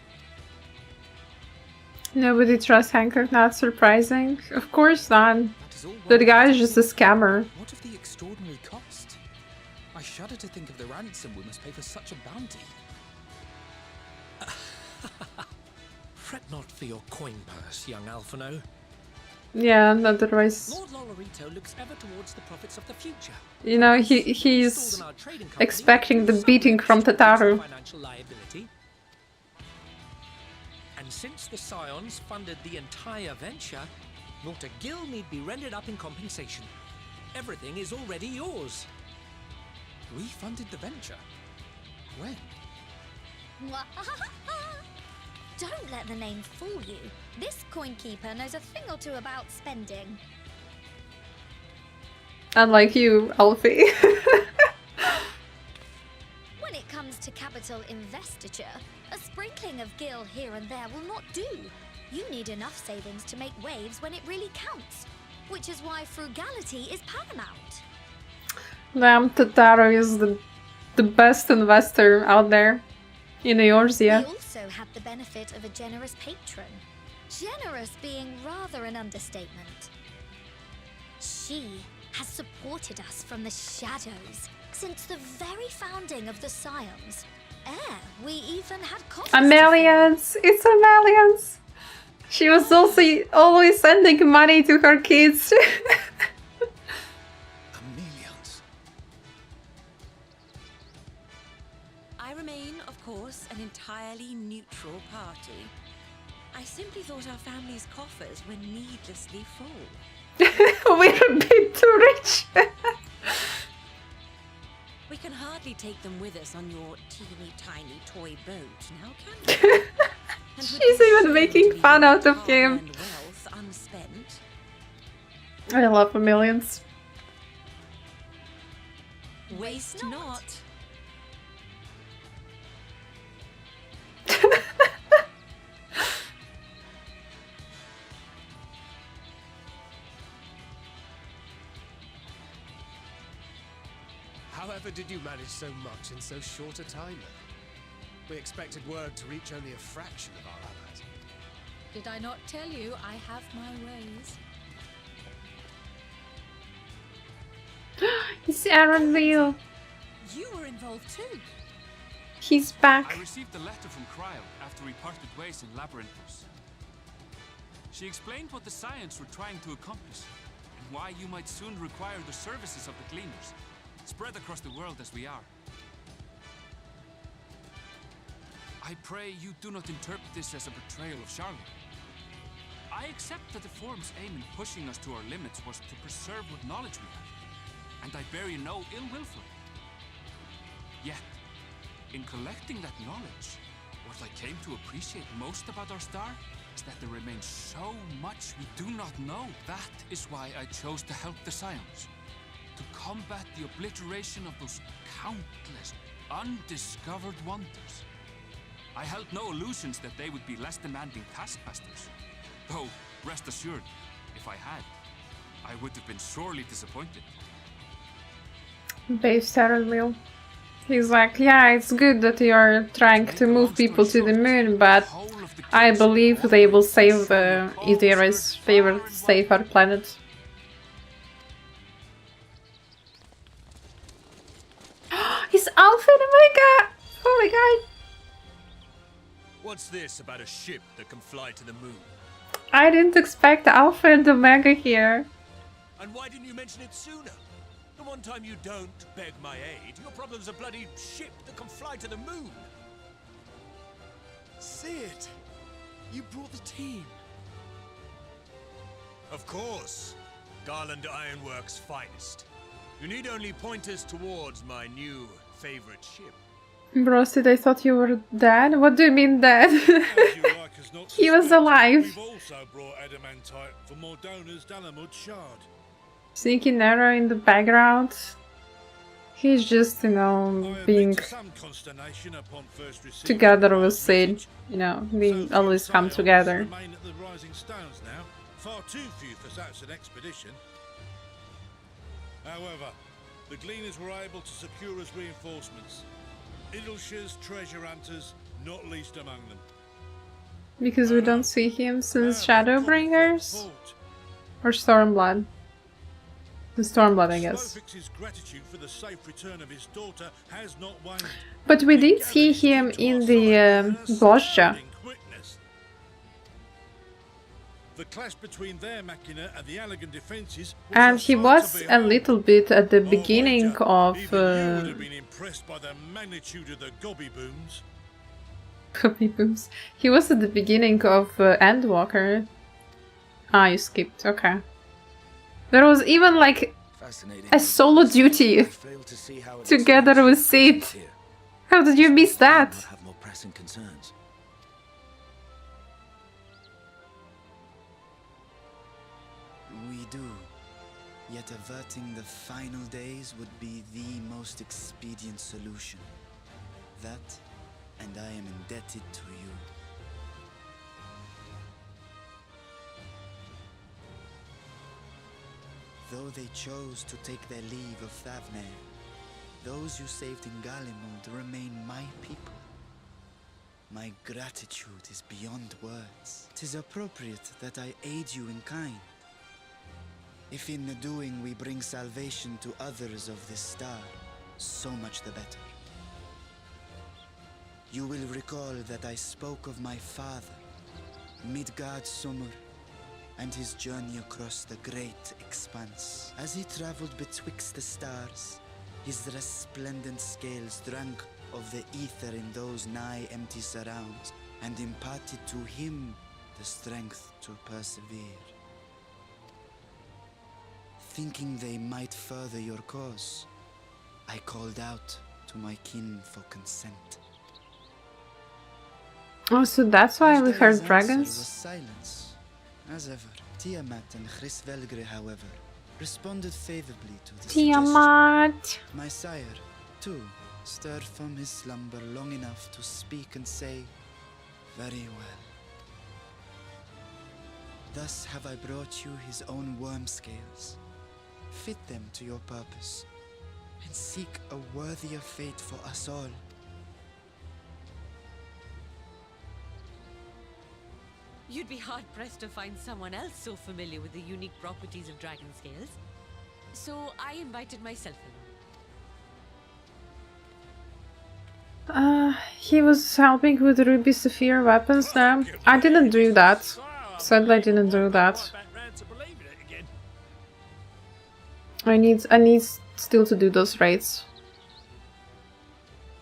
Nobody trusts Hancock, not surprising. Of course not. That guy is just a scammer. What of the extraordinary cost? I shudder to think of the ransom we must pay for such a bounty. Fret not for your coin purse, young Alphino. Yeah, otherwise, Lord Lolorito looks ever towards the profits of the future. you know, he's expecting the beating from Tataru. Financial liability. And since the Scions funded the entire venture, not a gill need be rendered up in compensation. Everything is already yours. We funded the venture? When? Don't let the name fool you. This coin keeper knows a thing or two about spending. Unlike you, Alfie. When it comes to capital investiture, a sprinkling of gil here and there will not do. You need enough savings to make waves when it really counts, which is why frugality is paramount. Damn, Tataru is the best investor out there in Eorzea. We also had the benefit of a generous patron. Generous being rather an understatement. She has supported us from the shadows since the very founding of the Scions. We even had coffee. Amelians! It's Amelians! She was also always sending money to her kids. I remain, of course, an entirely neutral party. I simply thought our family's coffers were needlessly full. We're a bit too rich. We can hardly take them with us on your teeny tiny toy boat, now can we? She's even making fun out of him. Wealth unspent. I love Amelians. Waste not. However did you manage so much in so short a time then? We expected word to reach only a fraction of our allies. Did I not tell you I have my ways? It's Aaron Leo. You were involved too. He's back. I received a letter from Cryle after we parted ways in Labyrinthos. She explained what the Scions were trying to accomplish, and why you might soon require the services of the Gleaners, spread across the world as we are. I pray you do not interpret this as a betrayal of Charlotte. I accept that the Forum's aim in pushing us to our limits was to preserve what knowledge we have, and I bear you no ill will for it. Yet, in collecting that knowledge, what I came to appreciate most about our star is that there remains so much we do not know. That is why I chose to help the Scions, to combat the obliteration of those countless undiscovered wonders. I held no illusions that they would be less demanding taskmasters. Though, rest assured, if I had, I would have been sorely disappointed. Based Aaron Leo. He's like, yeah, it's good that you are trying to move people to the moon, but I believe they will save the Idira's favorite, save our planet. He's Alpha and Omega! Oh my god! What's this about a ship that can fly to the moon? I didn't expect Alpha and Omega here. And why didn't you mention it sooner? The one time you don't beg my aid, your problem's a bloody ship that can fly to the moon. Sid, you brought the team. Of course. Garland Ironworks' finest. You need only point us towards my new favorite ship. Brosted, I thought you were dead? What do you mean dead? He was alive. We've also brought adamantite for Mordona's Dalamud shard. Sneaky Nero in the background. He's just, you know, being together with Sid. You know, we always come together. Remain at the Rising Stones now. Far too few for such an expedition. However, the Gleaners were able to secure us reinforcements. Idleshire's treasure hunters, not least among them. Because we don't see him since Shadowbringers? Or Stormblood? Stormblood, I guess. Slowfix's gratitude for the safe return of his daughter has not waned. But we did see him in the Boscha. The clash between their machina and the Allagan defenses, And he was a little bit at the beginning of... you would have been impressed by the magnitude of the gobby booms. Copy booms. He was at the beginning of Endwalker. Ah, you skipped. Okay. There was even like a solo duty together with Sid. How did you miss that? Have more pressing concerns. We do. Yet averting the final days would be the most expedient solution. That, and I am indebted to you. Though they chose to take their leave of Thavnair, those you saved in Galimund remain my people. My gratitude is beyond words. 'Tis appropriate that I aid you in kind. If in the doing we bring salvation to others of this star, so much the better. You will recall that I spoke of my father, Midgard Summer, and his journey across the great expanse. As he traveled betwixt the stars, his resplendent scales drank of the ether in those nigh empty surrounds, and imparted to him the strength to persevere. Thinking they might further your cause, I called out to my kin for consent. Oh, so that's why we heard dragons? Was silence. As ever, Tiamat and Hrisvelgre, however, responded favorably to the Tiamat! suggestion. My sire, too, stirred from his slumber long enough to speak and say, "Very well." Thus have I brought you his own worm scales. Fit them to your purpose, and seek a worthier fate for us all. You'd be hard-pressed to find someone else so familiar with the unique properties of dragon scales. So I invited myself along. He was helping with the Ruby Sapphire weapons now. I didn't do that. Sadly, I didn't do that. I need still to do those raids.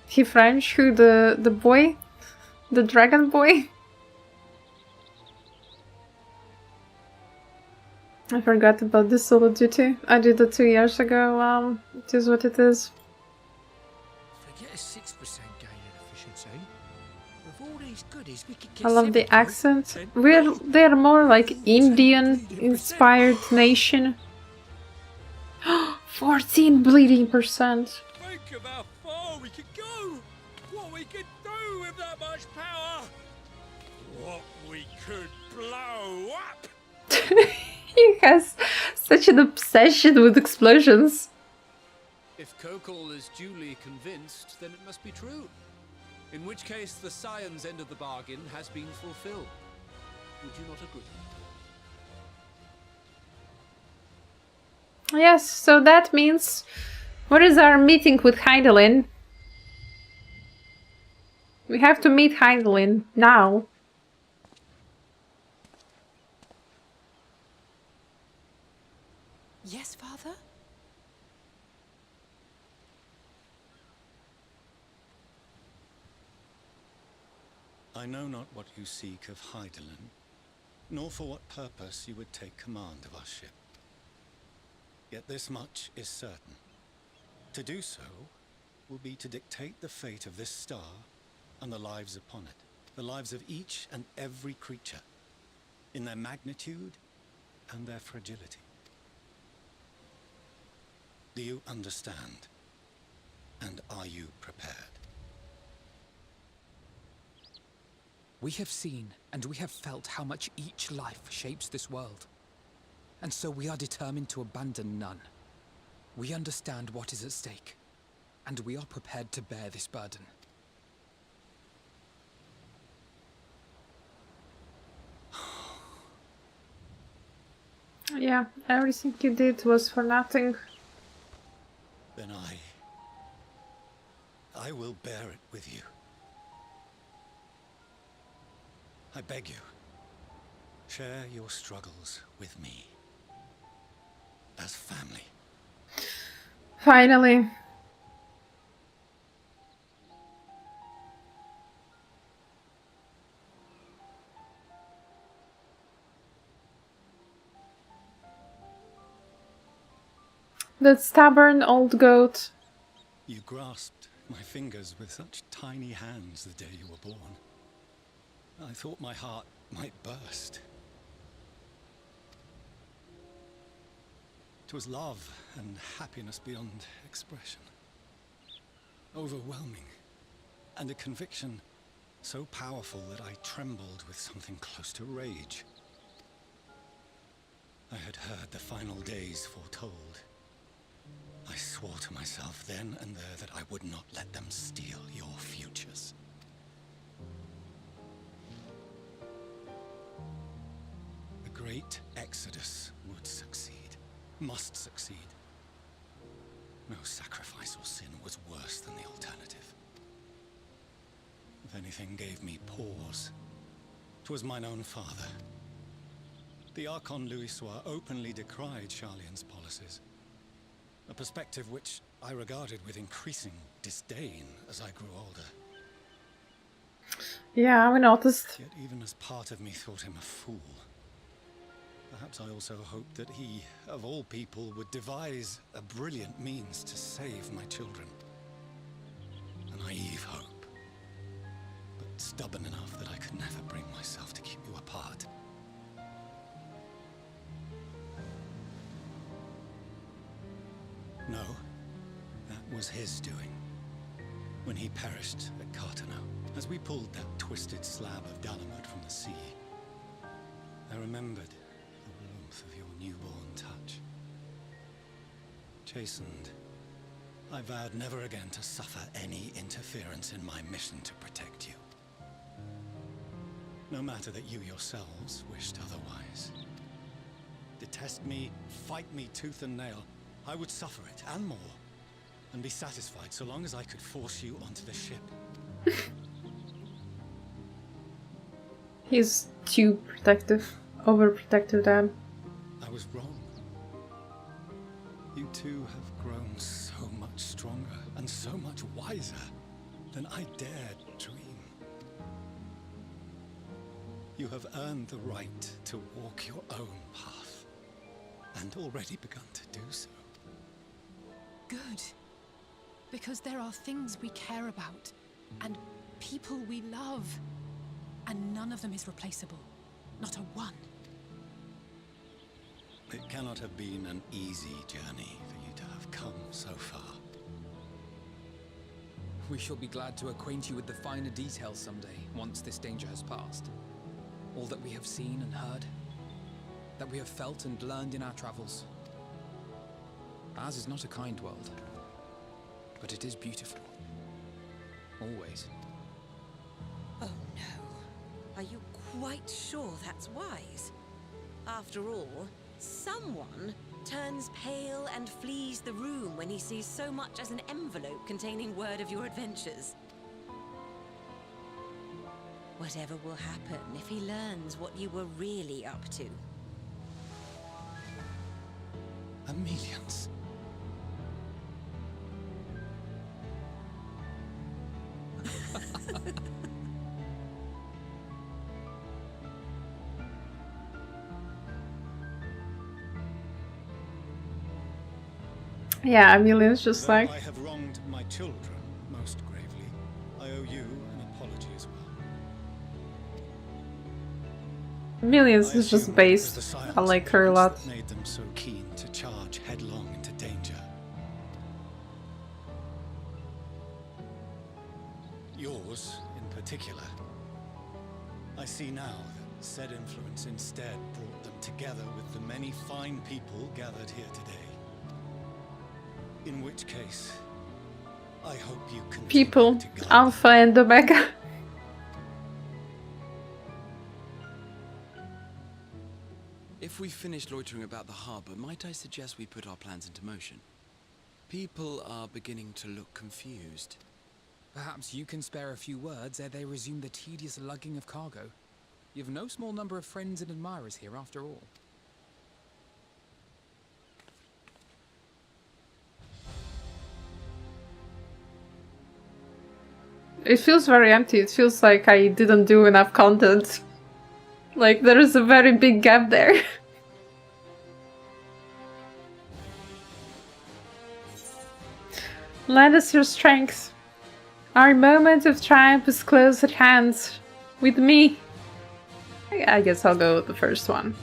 He French, who the boy? The dragon boy? I forgot about this solo duty. I did it 2 years ago. It is what it is. Forget a 6% gain in efficiency. With all these goodies, we could get I love the 7 accent. They're more like Indian-inspired nation. 14 bleeding %. Think of how far we could go! What we could do with that much power! What we could blow up! He has such an obsession with explosions. If Kokol is duly convinced, then it must be true. In which case, the Scion's end of the bargain has been fulfilled. Would you not agree? Yes, so that means... What is our meeting with Hydaelyn? We have to meet Hydaelyn now. Yes, Father? I know not what you seek of Hydaelyn, nor for what purpose you would take command of our ship. Yet this much is certain. To do so will be to dictate the fate of this star and the lives upon it, the lives of each and every creature, in their magnitude and their fragility. Do you understand? And are you prepared? We have seen and we have felt how much each life shapes this world. And so we are determined to abandon none. We understand what is at stake, and we are prepared to bear this burden. Yeah, everything you did was for nothing. Then I will bear it with you. I beg you, share your struggles with me. As family. Finally. That stubborn old goat. You grasped my fingers with such tiny hands the day you were born. I thought my heart might burst. It was love and happiness beyond expression. Overwhelming. And a conviction so powerful that I trembled with something close to rage. I had heard the final days foretold. I swore to myself then and there that I would not let them steal your futures. The great exodus would succeed, must succeed. No sacrifice or sin was worse than the alternative. If anything gave me pause, 'twas mine own father. The Archon Louisoix openly decried Charlian's policies. A perspective which I regarded with increasing disdain as I grew older. Yeah, I noticed. Yet even as part of me thought him a fool, perhaps I also hoped that he, of all people, would devise a brilliant means to save my children. A naive hope, but stubborn enough that I could never bring myself to keep you apart. No, that was his doing. When he perished at Cartano, as we pulled that twisted slab of Dalamud from the sea, I remembered the warmth of your newborn touch. Chastened, I vowed never again to suffer any interference in my mission to protect you. No matter that you yourselves wished otherwise. Detest me, fight me tooth and nail, I would suffer it, and more, and be satisfied so long as I could force you onto the ship. He's too protective, overprotective, Dad. I was wrong. You two have grown so much stronger and so much wiser than I dared dream. You have earned the right to walk your own path, and already begun to do so. Good. Because there are things we care about, and people we love, and none of them is replaceable. Not a one. It cannot have been an easy journey for you to have come so far. We shall be glad to acquaint you with the finer details someday, once this danger has passed. All that we have seen and heard, that we have felt and learned in our travels. Ours is not a kind world, but it is beautiful. Always. Oh no. Are you quite sure that's wise? After all, someone turns pale and flees the room when he sees so much as an envelope containing word of your adventures. Whatever will happen if he learns what you were really up to? Millions. Yeah, Amelia's just Though like... I have wronged my children most gravely, I owe you an apology as well. Millions is just based. I like her a lot. That made them so keen to charge headlong into danger. Yours, in particular. I see now that said influence instead brought them together with the many fine people gathered here today. In which case, I hope you can People, Alpha and Omega. If If we finish loitering about the harbor, might I suggest we put our plans into motion? People are beginning to look confused. Perhaps you can spare a few words ere they resume the tedious lugging of cargo. You've no small number of friends and admirers here after all. It feels very empty. It feels like I didn't do enough content. Like, there is a very big gap there. Lend us your strength. Our moment of triumph is close at hand. With me. I guess I'll go with the first one.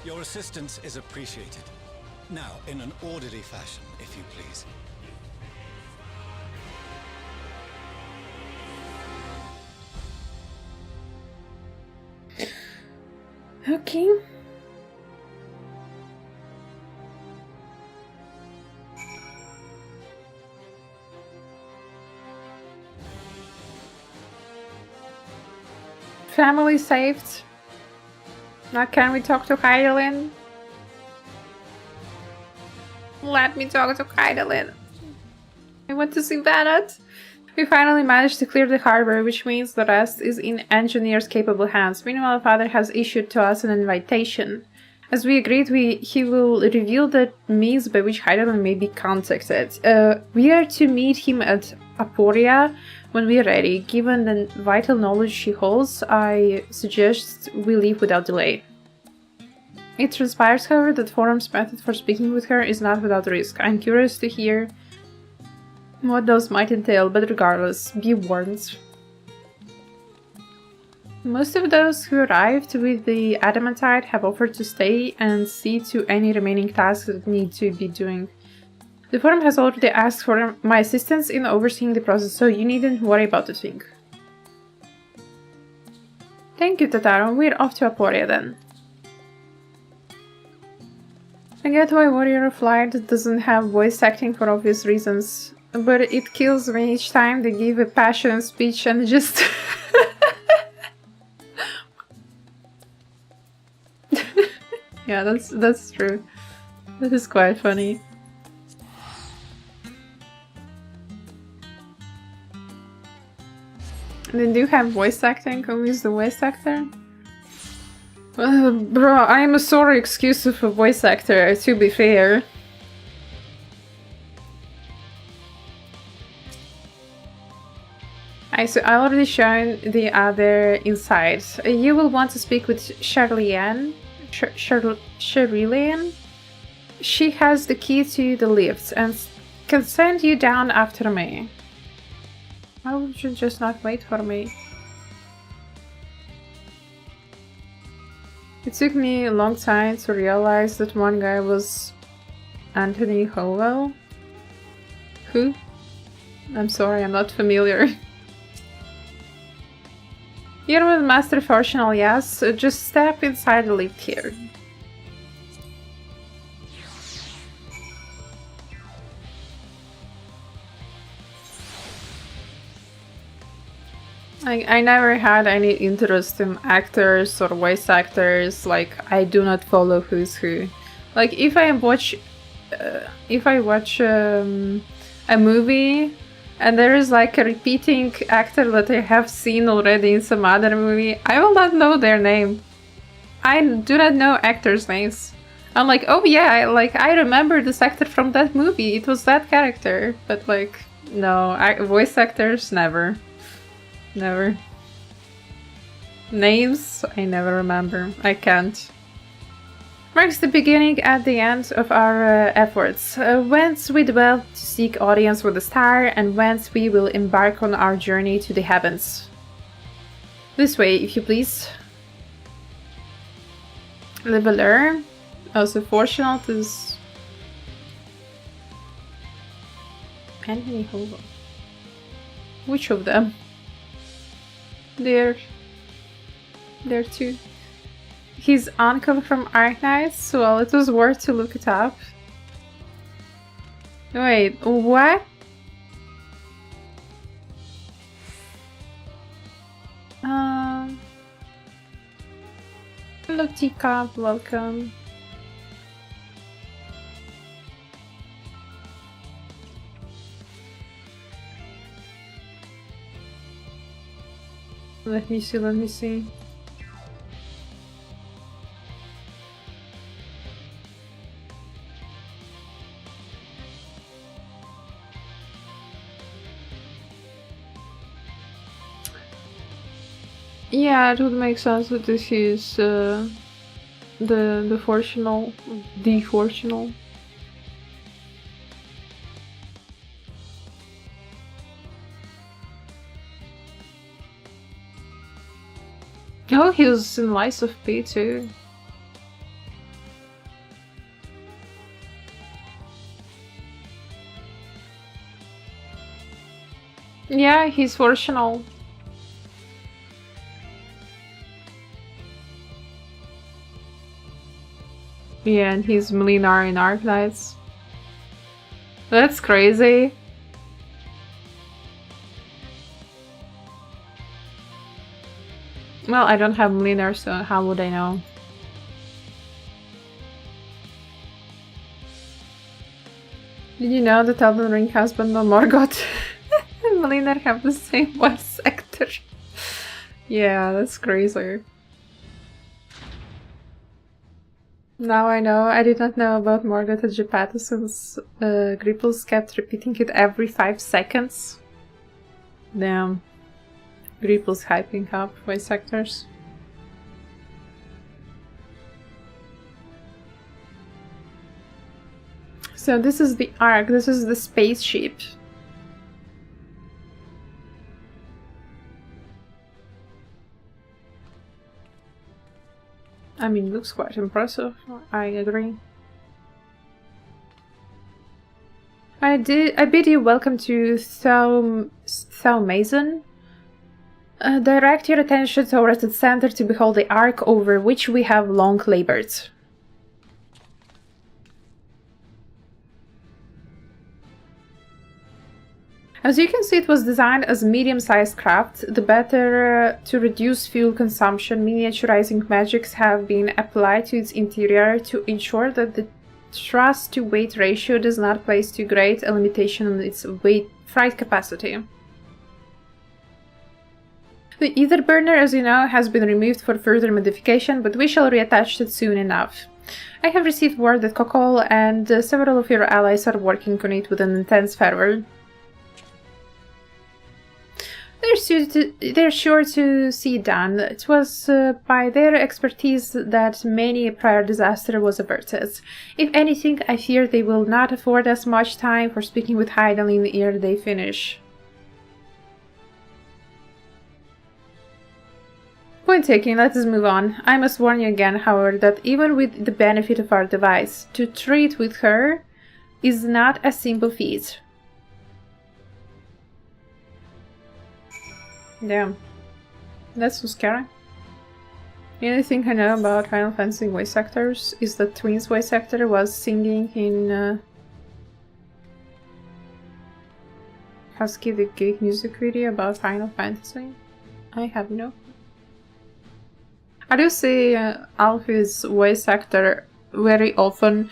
Your assistance is appreciated. Now, in an orderly fashion, if you please. Okay. Family saved. Now can we talk to Heidelin? Let me talk to Heidelin. I want to see Bennett. We finally managed to clear the harbor, which means the rest is in engineers' capable hands. Meanwhile, Father has issued to us an invitation. As we agreed, he will reveal the means by which Heidelin may be contacted. We are to meet him at Aporia when we are ready. Given the vital knowledge she holds, I suggest we leave without delay. It transpires, however, that Forum's method for speaking with her is not without risk. I'm curious to hear what those might entail, but regardless, be warned. Most of those who arrived with the Adamantite have offered to stay and see to any remaining tasks that need to be doing. The Forum has already asked for my assistance in overseeing the process, so you needn't worry about a thing. Thank you, Tataro. We're off to Aporia then. I get why Warrior of Light doesn't have voice acting for obvious reasons, but it kills me each time they give a passionate speech and just... Yeah, that's true. That is quite funny. They do have voice acting. Who is the voice actor? Bro, I am a sorry excuse of a voice actor, to be fair. So I already shown the other inside. You will want to speak with Charlian. Charlian? She has the key to the lift and can send you down after me. Why would you just not wait for me? It took me a long time to realize that one guy was Anthony Howell. Who? I'm sorry, I'm not familiar. You're with Master Fortunal, yes? Just step inside the lift here. I never had any interest in actors or voice actors. Like, I do not follow who's who. Like, if I watch a movie and there is like a repeating actor that I have seen already in some other movie, I will not know their name. I do not know actors' names. I'm like, oh yeah, I remember this actor from that movie. It was that character. But like, no, voice actors, never. Never. Names, I never remember. I can't. Marks the beginning at the end of our efforts. Whence we dwell to seek audience with the star, and whence we will embark on our journey to the heavens. This way, if you please. Leveler. Also Fortunate is... Anthony Howell. Which of them? There. there too. His uncle from Arknights? Well, it was worth to look it up. Wait, what? Hello Teacup, welcome. Let me see. Yeah, it would make sense that this is the fortunal. Oh, he was in Lies of P too. Yeah, he's fortunal. Yeah, and he's Melinar in Arknights. That's crazy. Well, I don't have Melinar, so how would I know? Did you know that Elden Ring husband and Morgoth and Melinar have the same voice sector? Yeah, that's crazy. Now I know. I did not know about Morgoth and Geppetto since Gripples kept repeating it every 5 seconds. Damn. Gripples hyping up voice sectors. So this is the Ark, this is the spaceship. I mean, looks quite impressive, I agree. I bid you welcome to Thalmazen. Direct your attention towards the center to behold the ark over which we have long labored. As you can see, it was designed as a medium-sized craft. The better to reduce fuel consumption, miniaturizing magics have been applied to its interior to ensure that the thrust-to-weight ratio does not place too great a limitation on its freight capacity. The ether burner, as you know, has been removed for further modification, but we shall reattach it soon enough. I have received word that Kokol and several of your allies are working on it with an intense fervor. They're sure to see it done. It was by their expertise that many a prior disaster was averted. If anything, I fear they will not afford us much time for speaking with Hydaelyn ere they finish. Point taken, let us move on. I must warn you again, however, that even with the benefit of our device, to treat with her is not a simple feat. Damn. That's so scary. The only thing I know about Final Fantasy voice actors is that Twins voice actor was singing in Husky the Geek music video about Final Fantasy. I have no. I do see Alfie's voice actor very often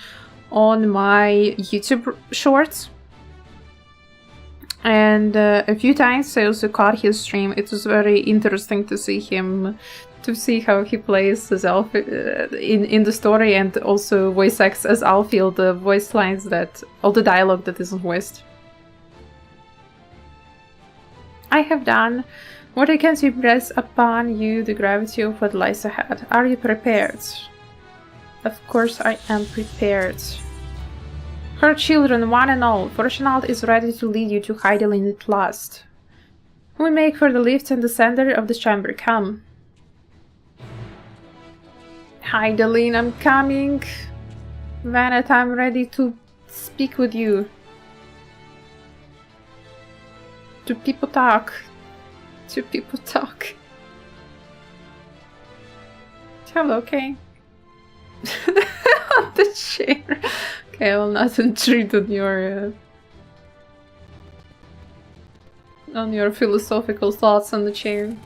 on my YouTube shorts. And a few times I also caught his stream. It was very interesting to see him, to see how he plays as Alfie in the story, and also voice acts as Alfie, all the voice lines that, all the dialogue that isn't voiced. I have done what I can to impress upon you the gravity of what lies ahead. Are you prepared? Of course I am prepared. Her children, one and all, Fortunald is ready to lead you to Hydaelyn at last. We make for the lift and the center of the chamber. Come. Hydaelyn, I'm coming. Vanette, I'm ready to speak with you. To people talk. To people talk. Hello, okay. On the chair. Okay, I will not intrude on your philosophical thoughts on the chair.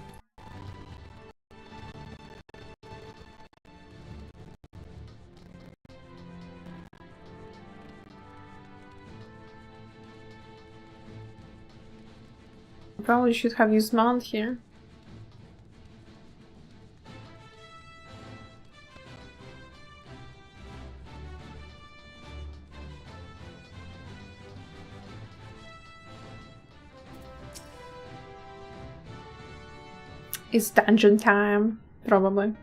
Probably should have used mount here. It's dungeon time, probably.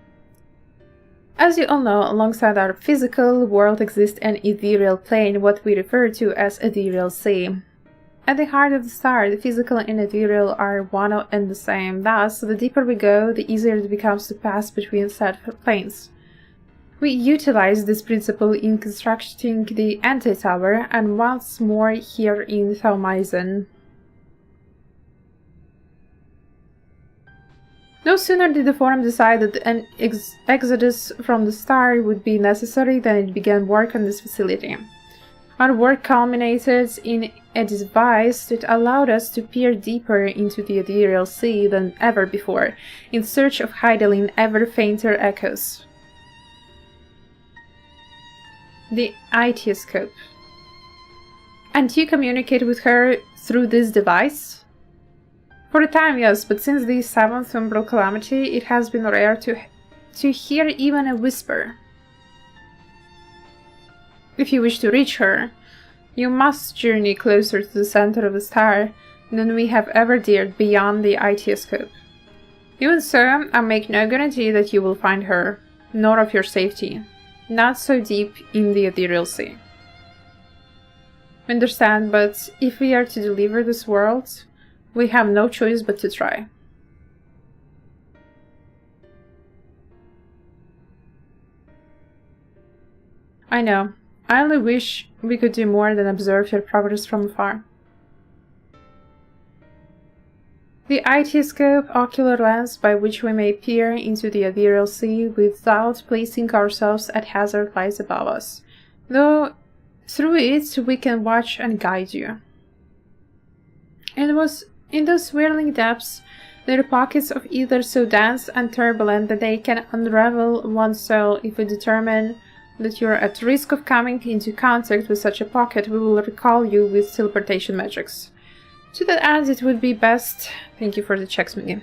As you all know, alongside our physical world exists an ethereal plane, what we refer to as ethereal sea. At the heart of the star, the physical and ethereal are one and the same. Thus, the deeper we go, the easier it becomes to pass between said planes. We utilize this principle in constructing the anti-tower, and once more here in Thalmaizen. No sooner did the Forum decide that an exodus from the star would be necessary than it began work on this facility. Our work culminated in a device that allowed us to peer deeper into the ethereal sea than ever before, in search of Hydaelyn ever fainter echoes. The Itioscope. And you communicate with her through this device? For a time, yes, but since the 7th Umbral Calamity, it has been rare to hear even a whisper. If you wish to reach her, you must journey closer to the center of the star than we have ever dared beyond the Itioscope. Even so, I make no guarantee that you will find her, nor of your safety, not so deep in the ethereal sea. Understand, but if we are to deliver this world, we have no choice but to try. I know. I only wish we could do more than observe your progress from afar. The Itioscope, ocular lens by which we may peer into the ethereal sea without placing ourselves at hazard, lies above us, though through it we can watch and guide you. It was in those swirling depths, there are pockets of ether so dense and turbulent that they can unravel one's soul. If we determine that you are at risk of coming into contact with such a pocket, we will recall you with teleportation magics. To that end, it would be best... Thank you for the checks, Miggy.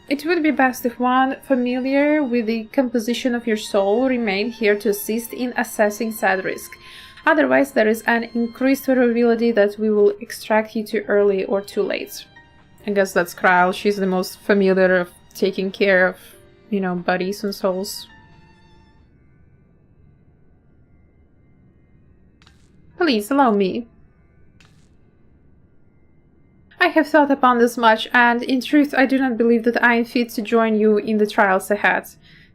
It would be best if one familiar with the composition of your soul remained here to assist in assessing said risk. Otherwise, there is an increased probability that we will extract you too early or too late. I guess that's Kryle. She's the most familiar of taking care of, bodies and souls. Please, allow me. I have thought upon this much, and in truth I do not believe that I am fit to join you in the trials ahead.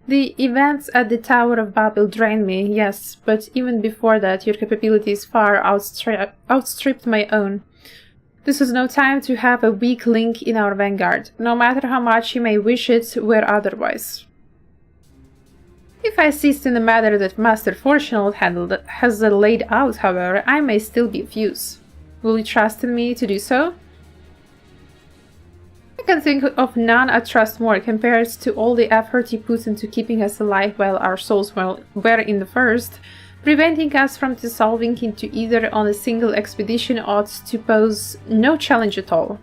The events at the Tower of Babel drained me, yes, but even before that your capabilities far outstripped my own. This is no time to have a weak link in our vanguard, no matter how much you may wish it were otherwise. If I assist in the matter that Master Fortunal has laid out, however, I may still be of use. Will you trust in me to do so? I can think of none I trust more compared to all the effort you put into keeping us alive while our souls were in the first. Preventing us from dissolving into either on a single expedition ought to pose no challenge at all.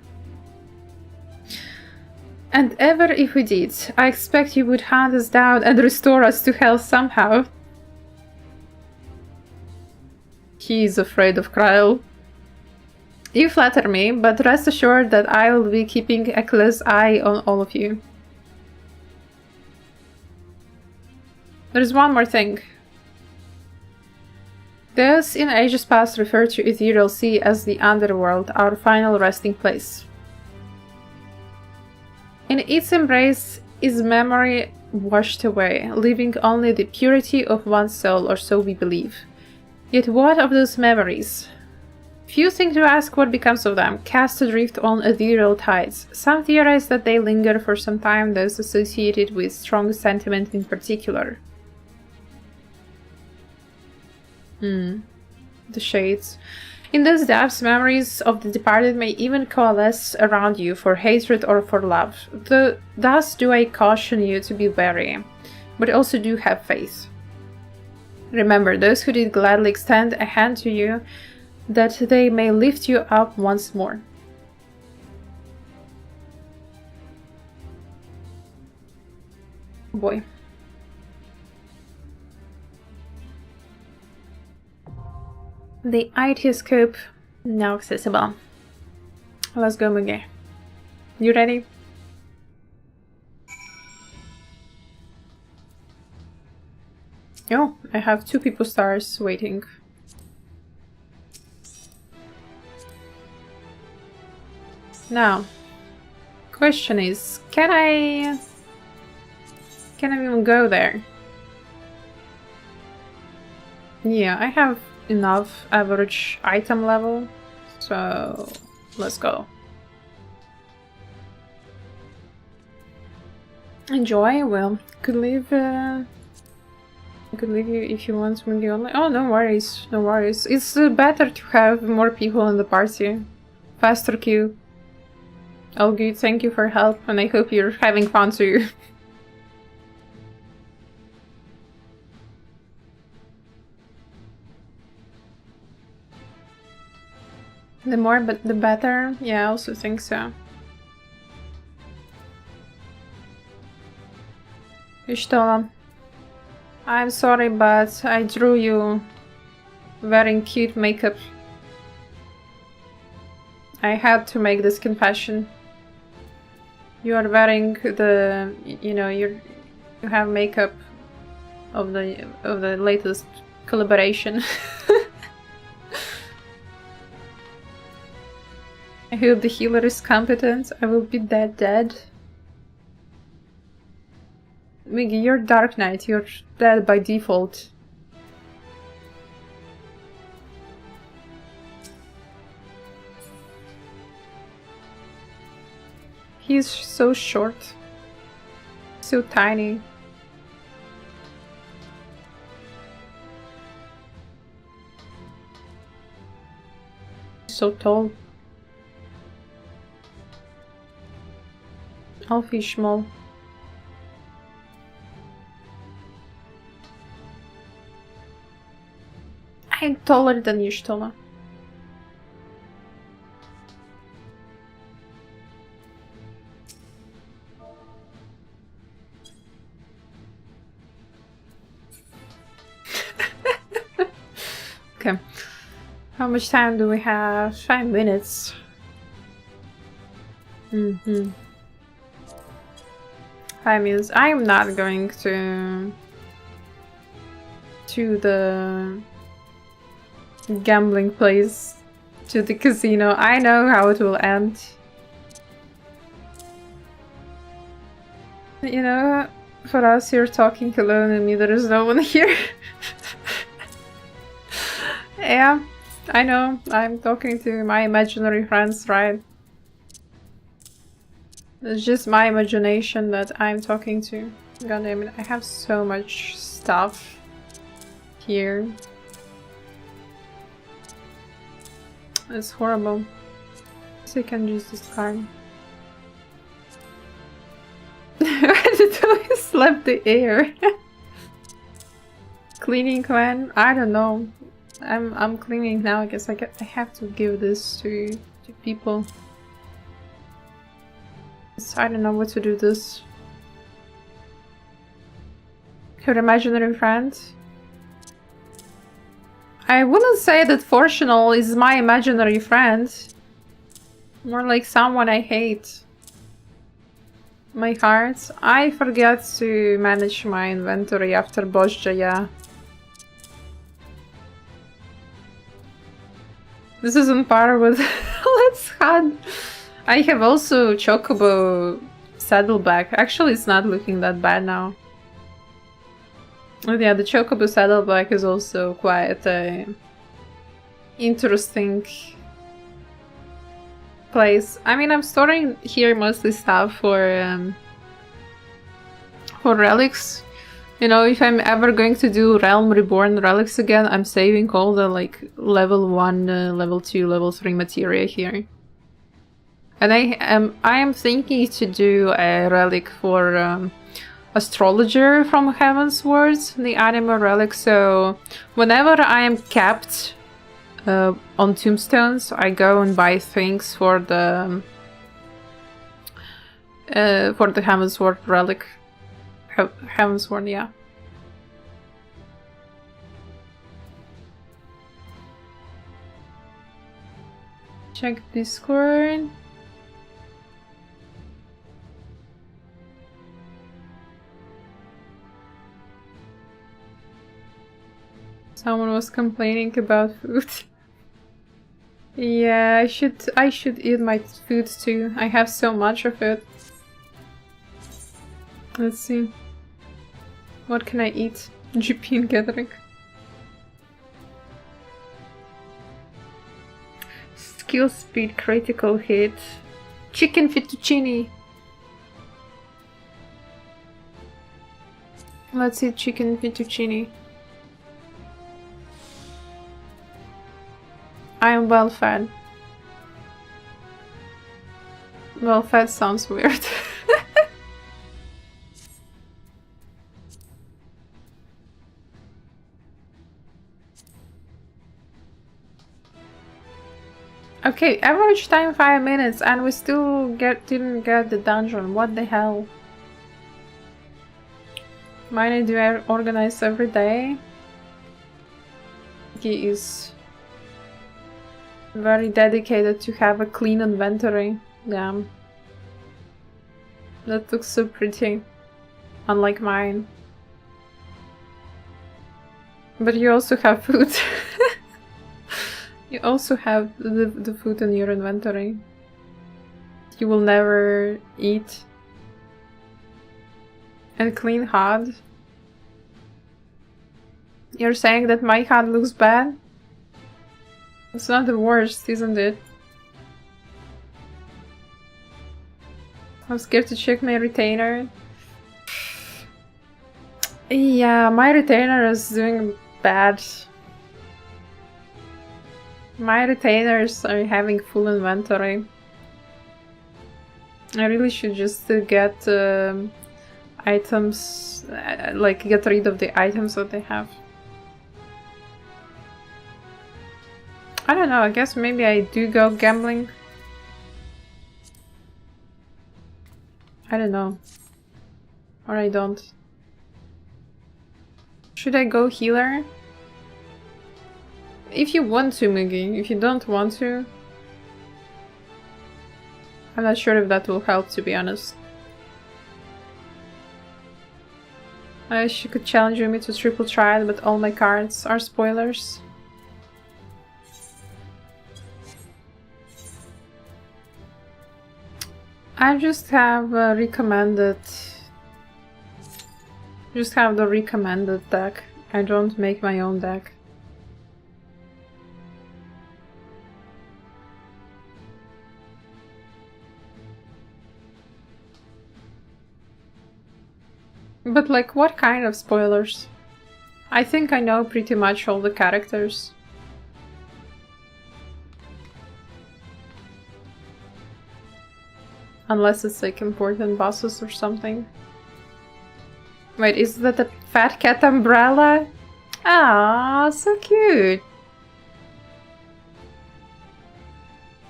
And ever if we did, I expect you would hunt us down and restore us to health somehow. He is afraid of Kryle. You flatter me, but rest assured that I will be keeping a close eye on all of you. There's one more thing. Those in ages past referred to Ethereal Sea as the Underworld, our final resting place. In its embrace is memory washed away, leaving only the purity of one's soul, or so we believe. Yet what of those memories? Few think to ask what becomes of them, cast adrift on ethereal tides. Some theorize that they linger for some time, those associated with strong sentiment in particular. The shades. In those depths, memories of the departed may even coalesce around you for hatred or for love. Thus do I caution you to be wary, but also do have faith. Remember, those who did gladly extend a hand to you, that they may lift you up once more. Oh boy. The IT scope now accessible. Let's go, Muge. You ready? Oh, I have 2 people stars waiting. Now, question is, can I even go there? Yeah, I have enough average item level, so let's go. Enjoy. Well, could leave you if you want to be online. Oh, no worries, no worries. It's better to have more people in the party. Faster queue. All good, thank you for help, and I hope you're having fun too. The more, but the better. Yeah, I also think so. Ishtola, I'm sorry, but I drew you wearing cute makeup. I had to make this confession. You are wearing the, you know, you have makeup of the latest collaboration. I hope the healer is competent. I will be dead. Miggy, you're Dark Knight. You're dead by default. He's so short. So tiny. So tall. Alfie small. I'm taller than you, Stola. Okay. How much time do we have? 5 minutes. 5 minutes. I am not going to the gambling place, to the casino. I know how it will end. You know, for us, you're talking alone and me, there is no one here. Yeah, I know. I'm talking to my imaginary friends, right? It's just my imagination that I'm talking to. God damn it, I have so much stuff here. It's horrible. So I can use this card. I did always slap the air. Cleaning when? I don't know. I'm cleaning now. I guess I have to give this to people. So I don't know what to do this. Your imaginary friend? I wouldn't say that Fortunal is my imaginary friend. More like someone I hate. My heart. I forget to manage my inventory after Bozja, yeah. This is on par with Let's Hunt. I have also Chocobo Saddleback. Actually, it's not looking that bad now. But yeah, the Chocobo Saddleback is also quite a interesting place. I mean, I'm storing here mostly stuff for relics. You know, if I'm ever going to do Realm Reborn relics again, I'm saving all the like level 1, level 2, level 3 materia here. And I am thinking to do a relic for Astrologer from Heavensward, the anima relic, so whenever I am capped on tombstones, I go and buy things for the Heavensward relic. Heavensward, yeah. Check Discord. Someone was complaining about food. Yeah, I should eat my food too. I have so much of it. Let's see. What can I eat? GP and gathering. Skill speed, critical hit. Chicken fettuccine. Let's eat chicken fettuccine. I am well fed. Well fed sounds weird. Okay, average time 5 minutes and we still didn't get the dungeon. What the hell? Mine do I organize every day? He is very dedicated to have a clean inventory. Damn. That looks so pretty. Unlike mine. But you also have food. You also have the food in your inventory. You will never eat. And clean HUD. You're saying that my HUD looks bad? It's not the worst, isn't it? I'm scared to check my retainer. Yeah, my retainer is doing bad. My retainers are having full inventory. I really should just get items, like get rid of the items that they have. I don't know, I guess maybe I do go gambling. I don't know. Or I don't. Should I go healer? If you want to, Mugi. If you don't want to... I'm not sure if that will help, to be honest. I wish you could challenge me to triple trial, but all my cards are spoilers. I just have recommended... Just have the recommended deck. I don't make my own deck. But like, what kind of spoilers? I think I know pretty much all the characters. Unless it's like important bosses or something. Wait, is that a fat cat umbrella? Ah, so cute!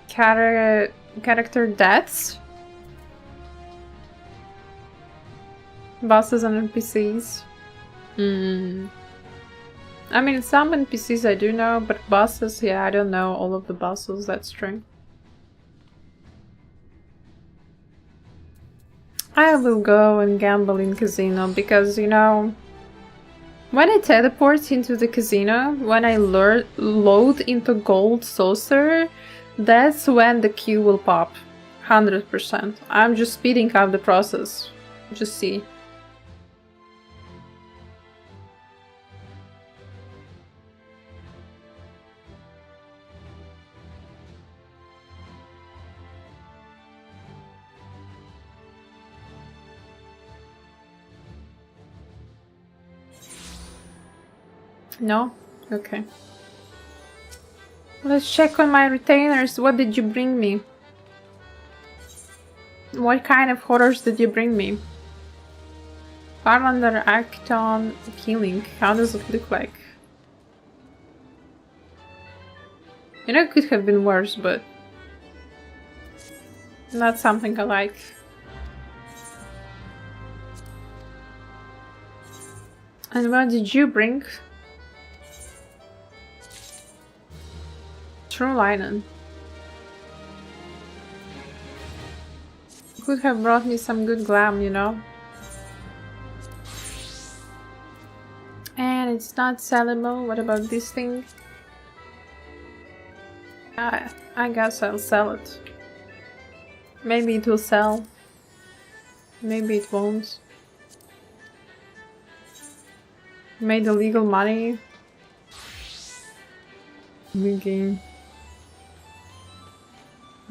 Character deaths? Bosses and NPCs. I mean, some NPCs I do know, but bosses, yeah, I don't know all of the bosses, that's true. I will go and gamble in casino because, you know, when I teleport into the casino, when I load into gold saucer, that's when the queue will pop. 100%. I'm just speeding up the process. Just see. No? Okay. Let's check on my retainers. What did you bring me? What kind of horrors did you bring me? Farlander Acton Killing. How does it look like? You know, it could have been worse, but not something I like. And what did you bring? True linen. Could have brought me some good glam, you know. And it's not sellable. What about this thing? I guess I'll sell it. Maybe it will sell. Maybe it won't. Made illegal money. Good game.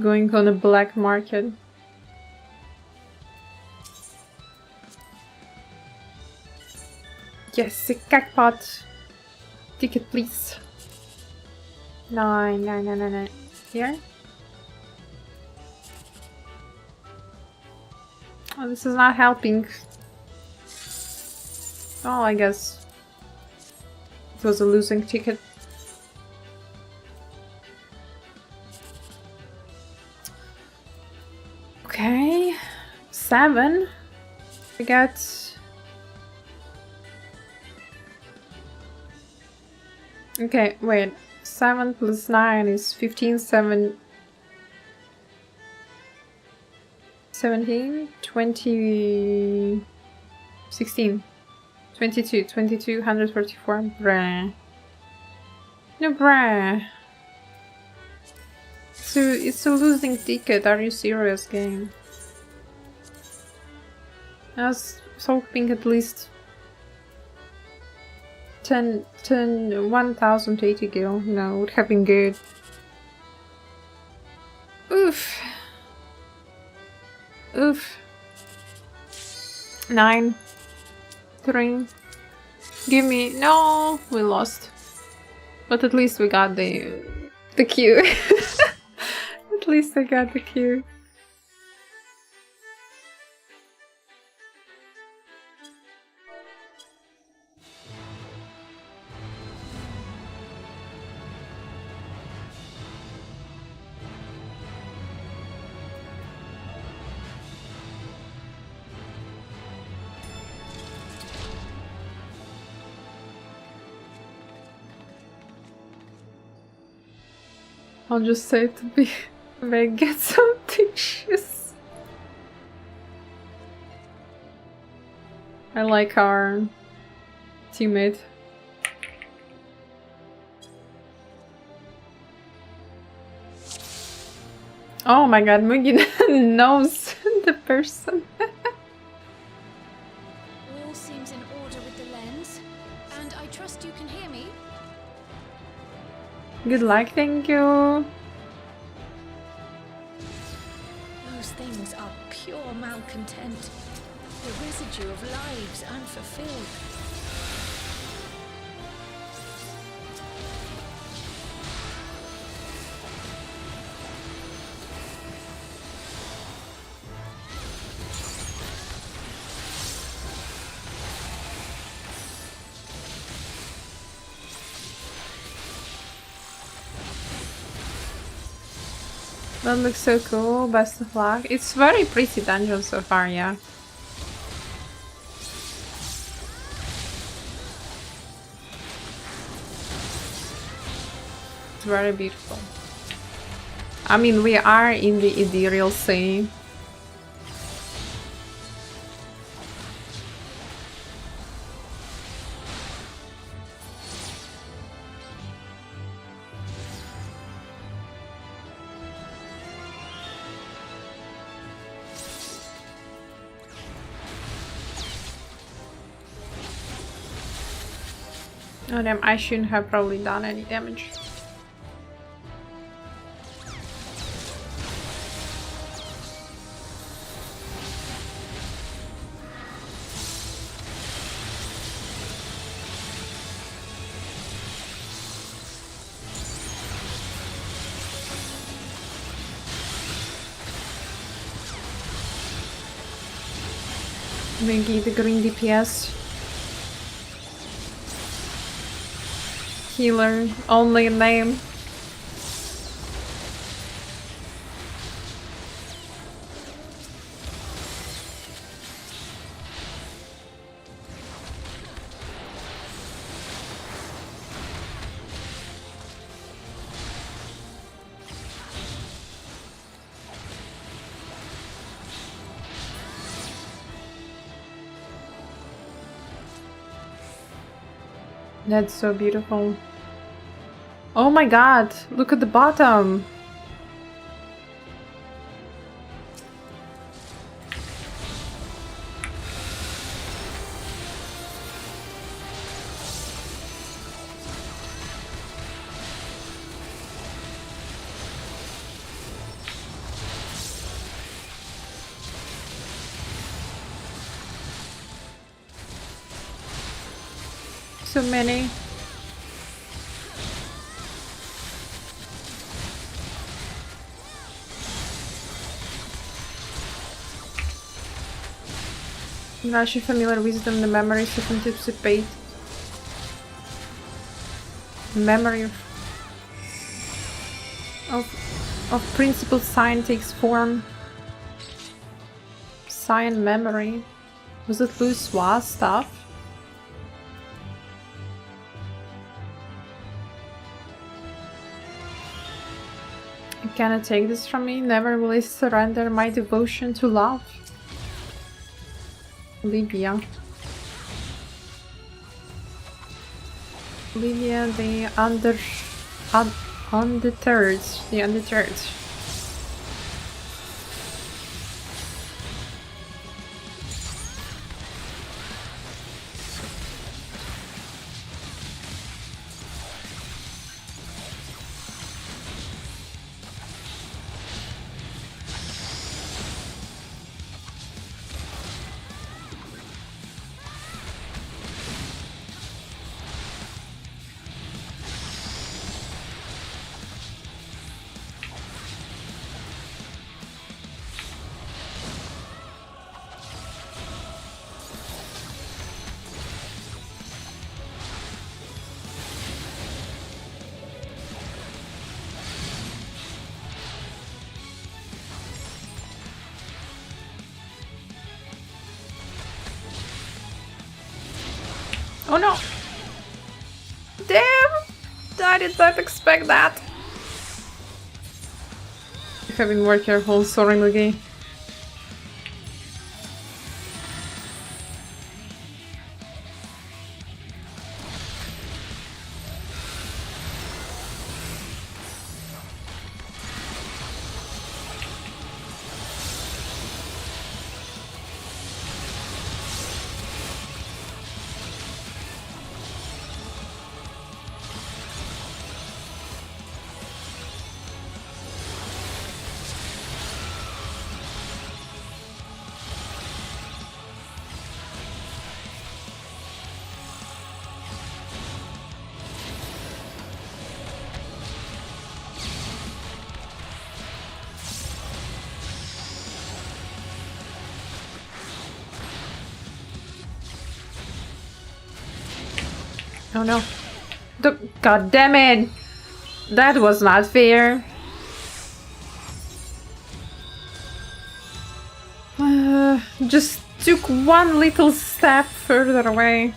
Going on a black market. Yes, a jackpot. Ticket, please. 9. Here. Oh, this is not helping. Oh, I guess it was a losing ticket. Okay, 7. We got. Okay, wait. 7 plus 9 is 15, 17, 20, 16, 22, 144. Bruh. No, bruh. So it's a losing ticket. Are you serious, game? I was hoping at least 1080 gil. No, would have been good. Oof. Oof. 9. 3. Give me. No, we lost. But at least we got the queue. At least I got the queue. I'll just say to be may get some tissues. I like our teammate. Oh my god, Mugi knows the person. All seems in order with the lens, and I trust you can hear me. Good luck, thank you. Those things are pure malcontent. The residue of lives unfulfilled. That looks so cool, best of luck. It's very pretty dungeon so far, yeah. It's very beautiful. I mean, we are in the ethereal sea. Oh damn, I shouldn't have probably done any damage. Maybe the green DPS. Healer, only a name. That's so beautiful. Oh my god, look at the bottom. So many. Rush familiar wisdom, the memory to anticipate. Memory of principal sign takes form. Sign memory. Was it Louis stuff? You cannot take this from me. Never will I surrender my devotion to love. Olivia. Olivia, the undeterred. The undeterred. Oh no! Damn! I did not expect that. If I've been more careful, sorry Mugi. Oh no. God damn it! That was not fair. Just took one little step further away.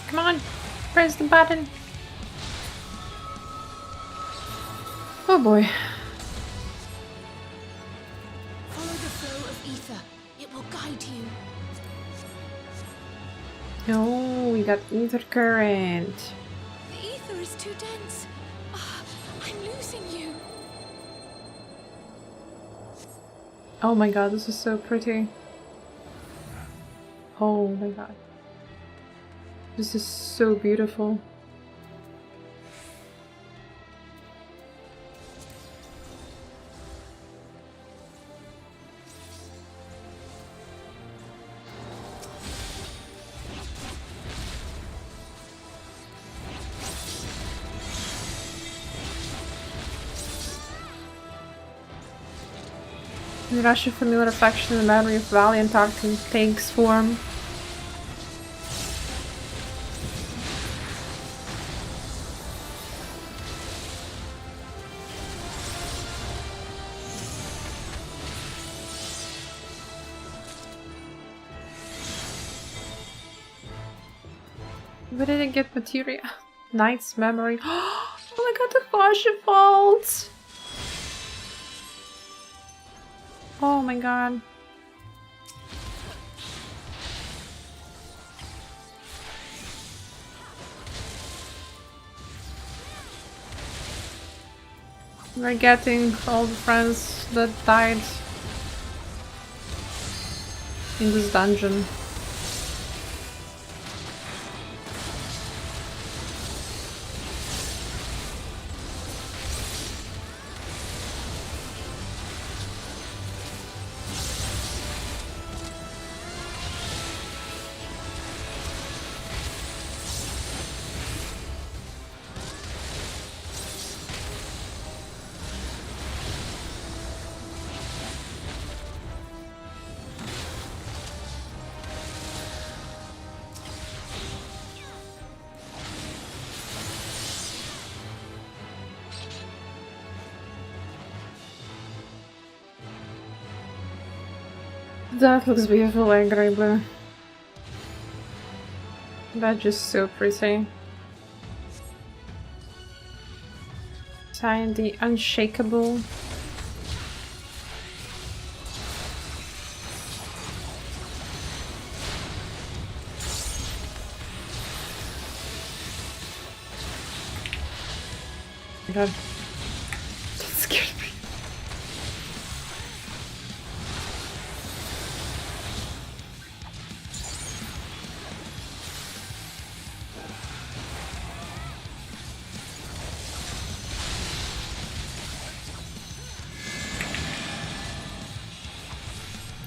Come on, press the button. Oh boy. Follow the flow of ether. It will guide you. Oh we got ether current. The ether is too dense. Ah, I'm losing you. Oh my god, this is so pretty. Oh my god. This is so beautiful. The rush of familiar affection and the memory of valiant acting takes form. Where did I get materia? Knight's memory. Oh my god, the Archibald! Oh my god. We're getting all the friends that died in this dungeon. That looks beautiful, like grey blue. That's just so pretty. Sign the unshakable. Oh my god. That scared me.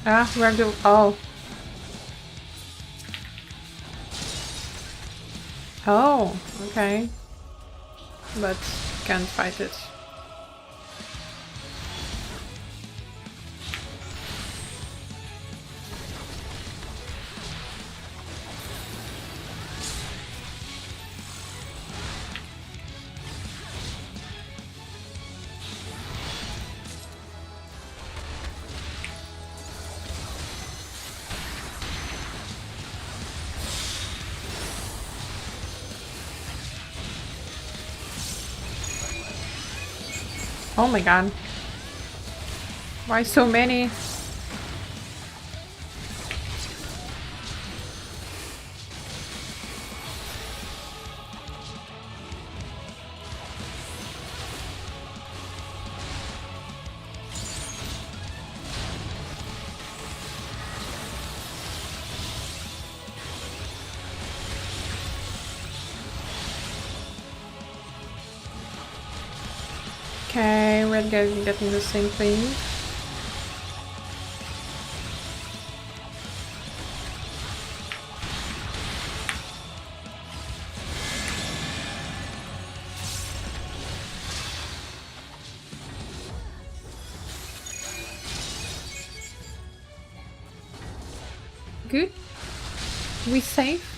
Ah, where do... Oh. Oh, okay. But can't fight it. Oh my god. Why so many? Okay, we're getting the same thing. Good. We safe.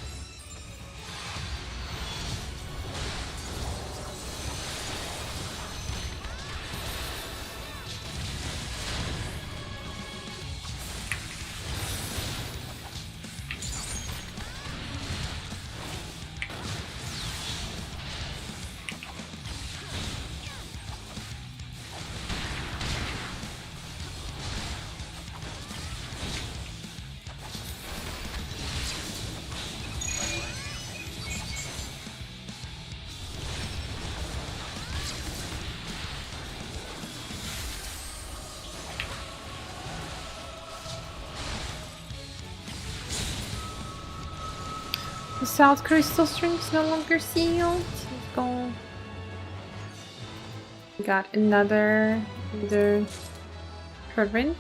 The South Crystal Strings no longer sealed. Let's go. We got another current.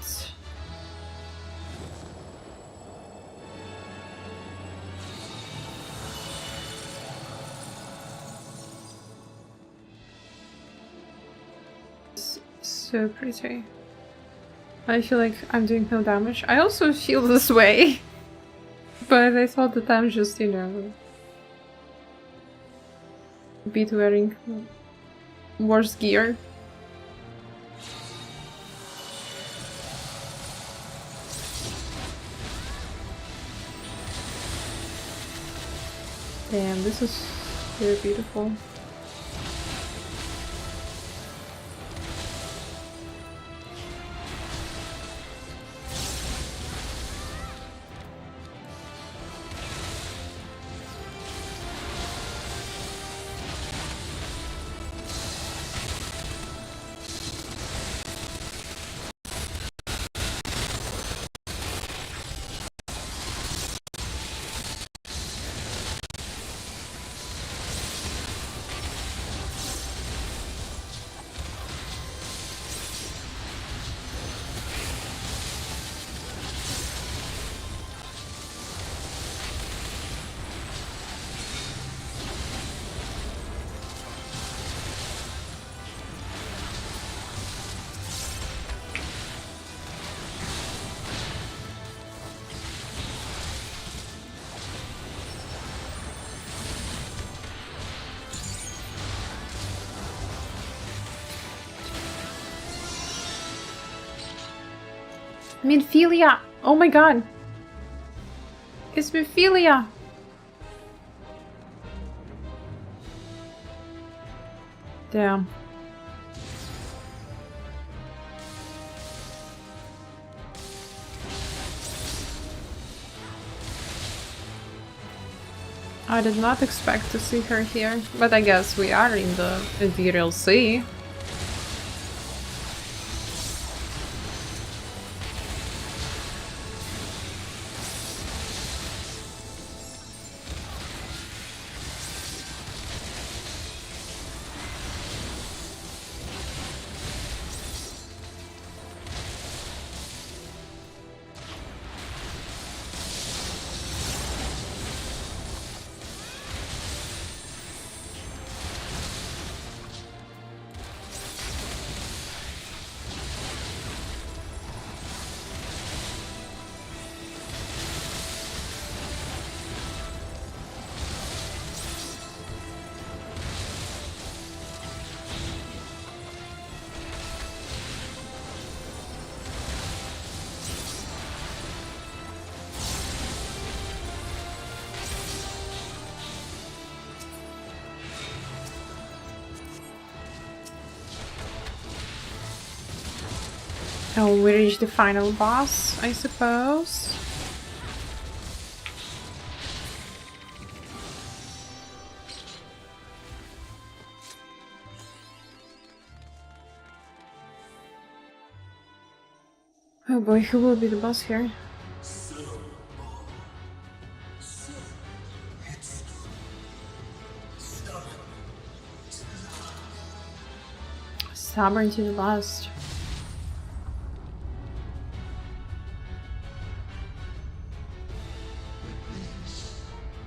It's so pretty. I feel like I'm doing no damage. I also feel this way. But I thought that I'm just, you know, a bit wearing worse gear. Damn, this is very beautiful. Minfilia! Oh my god! It's Minfilia! Damn. I did not expect to see her here, but I guess we are in the Imperial Sea. Oh, we reached the final boss, I suppose. Oh boy, who will be the boss here? Stubborn to the last.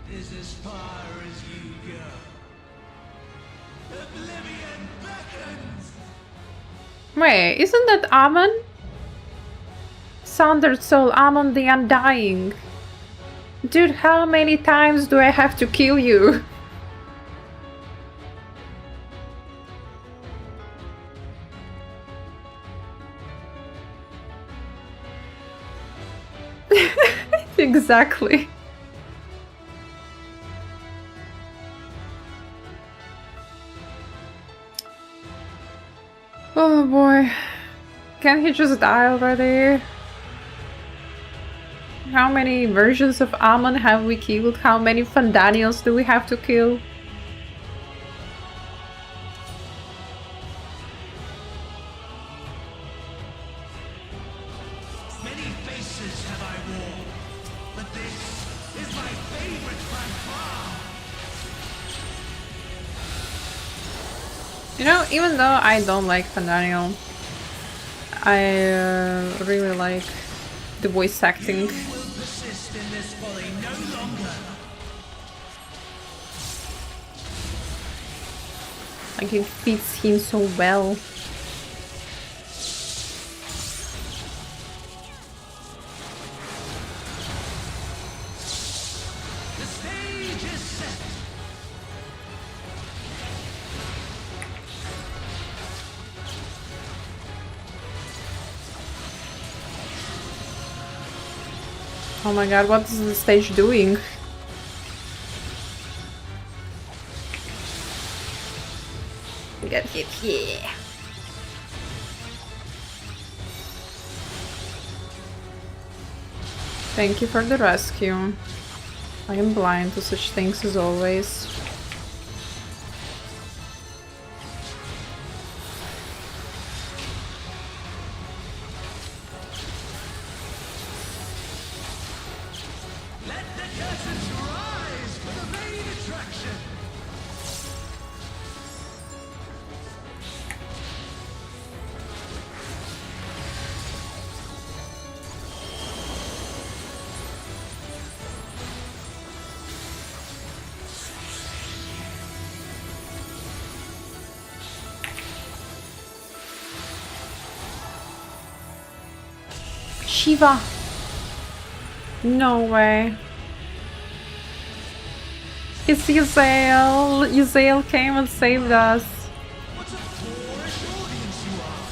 Is as far as you go. Oblivion beckons. Wait, isn't that Amon? Sundered Soul, Amon the Undying. Dude, how many times do I have to kill you? Exactly. Oh boy. Can he just die already? How many versions of Amon have we killed? How many Fandaniels do we have to kill? Many faces have I worn, but this is my favorite fanfare. You know, even though I don't like Fandaniel, I really like the voice acting. You will persist in this folly no longer. Like, it fits him so well. The stage is set. Oh my god, what is the stage doing? We got hit here. Thank you for the rescue. I am blind to such things as always. Let the curtains rise for the main attraction. Shiva! No way. It's Yzael! Yzael came and saved us. What a boorish audience you are.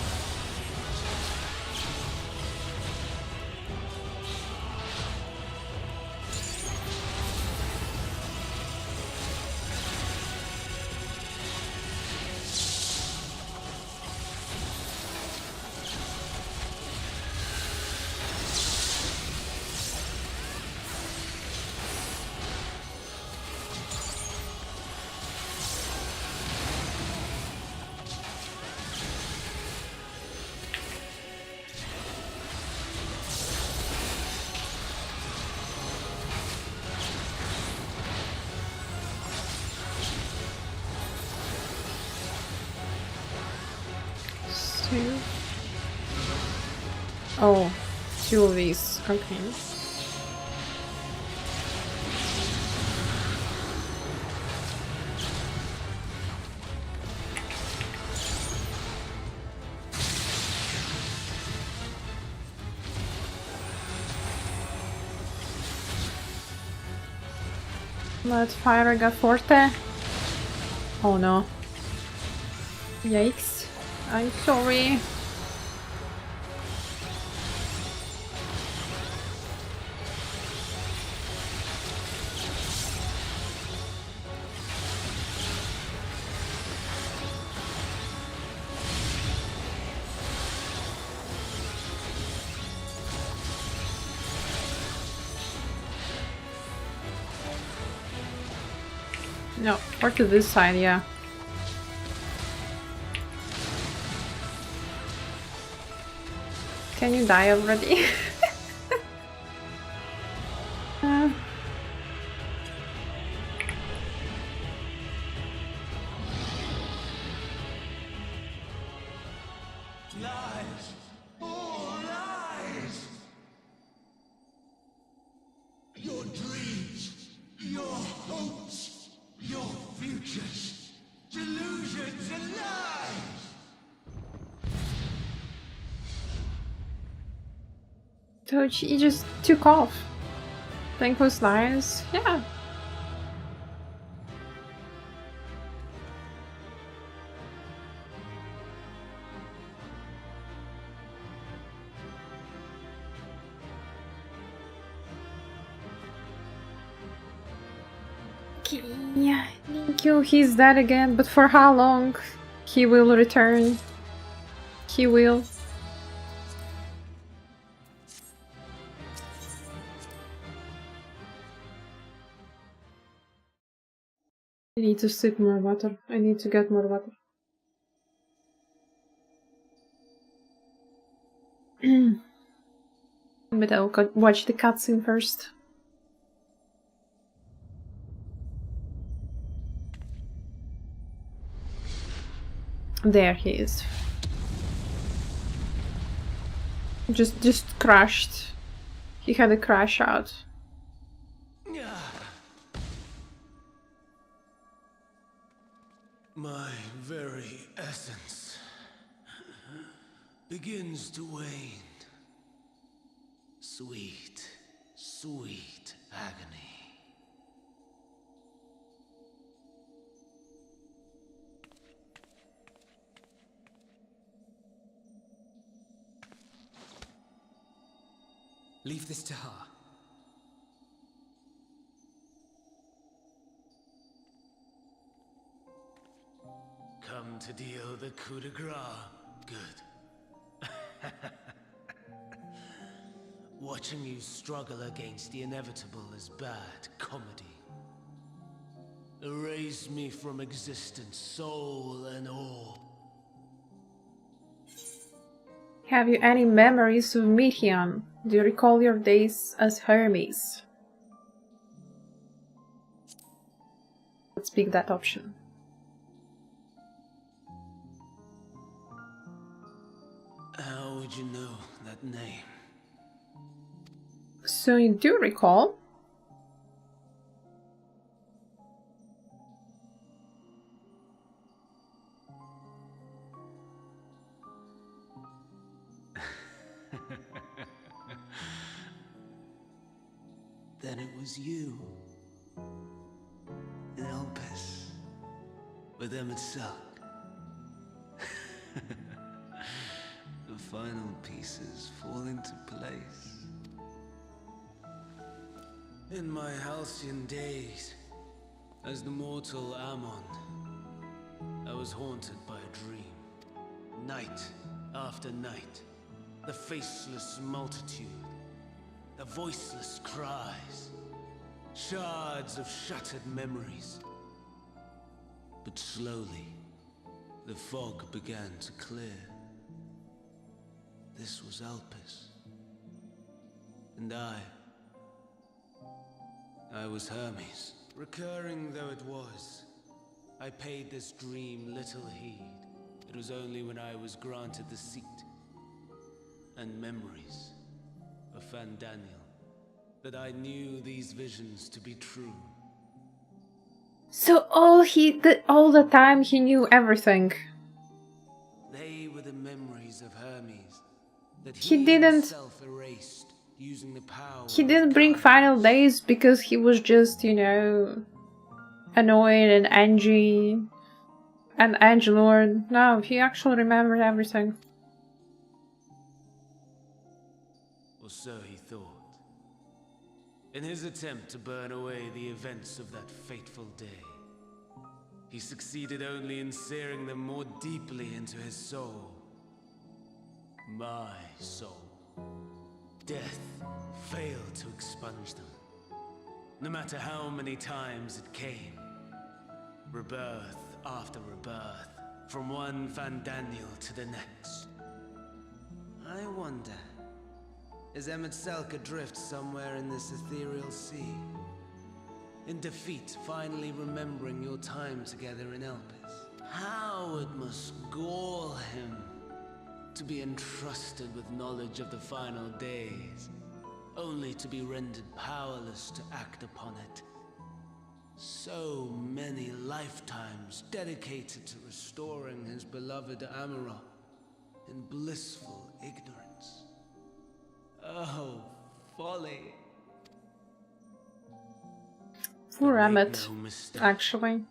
Two. Oh, two of these. Okay. Let's fire a Forte. Oh no. Yikes. I'm sorry. No, or to this side, yeah. Can you die already? Lies. All lies. Your dreams, your hopes, your futures, delusions and lies. So he just took off. Thankless lies. Yeah. Okay, yeah, thank you. He's dead again, but for how long? He will return. He will. I need to sip more water. I need to get more water. But I'll watch the cutscene first. There he is. Just crashed. He had a crash out. My very essence begins to wane. Sweet, sweet agony. Leave this to her. Come to deal the coup de grace. Good. Watching you struggle against the inevitable is bad comedy. Erase me from existence, soul and all. Have you any memories of Meteon? Do you recall your days as Hermes? Let's pick that option. How would you know that name? So you do recall? Then it was you. In Elpis. With MSQ. The final pieces fall into place. In my halcyon days, as the mortal Ammon, I was haunted by a dream. Night after night, the faceless multitude, the voiceless cries, shards of shattered memories. But slowly, the fog began to clear. This was Elpis. And I was Hermes. Recurring though it was, I paid this dream little heed. It was only when I was granted the seat and memories of Fandaniel that I knew these visions to be true. So all the time he knew everything. They were the memories of Hermes that He he didn't. himself erased using the power. He didn't bring final days because he was just, you know, annoyed and angry and edgelord. No, he actually remembered everything. Or so he thought. In his attempt to burn away the events of that fateful day, he succeeded only in searing them more deeply into his soul. My soul. Death failed to expunge them. No matter how many times it came. Rebirth after rebirth, from one Fandaniel to the next. I wonder, is MSQ adrift somewhere in this ethereal sea? In defeat, finally remembering your time together in Elpis? How it must gall him to be entrusted with knowledge of the final days, only to be rendered powerless to act upon it. So many lifetimes dedicated to restoring his beloved Amara in blissful ignorance. Oh, folly. Poor But make Emmet, no mistake, actually.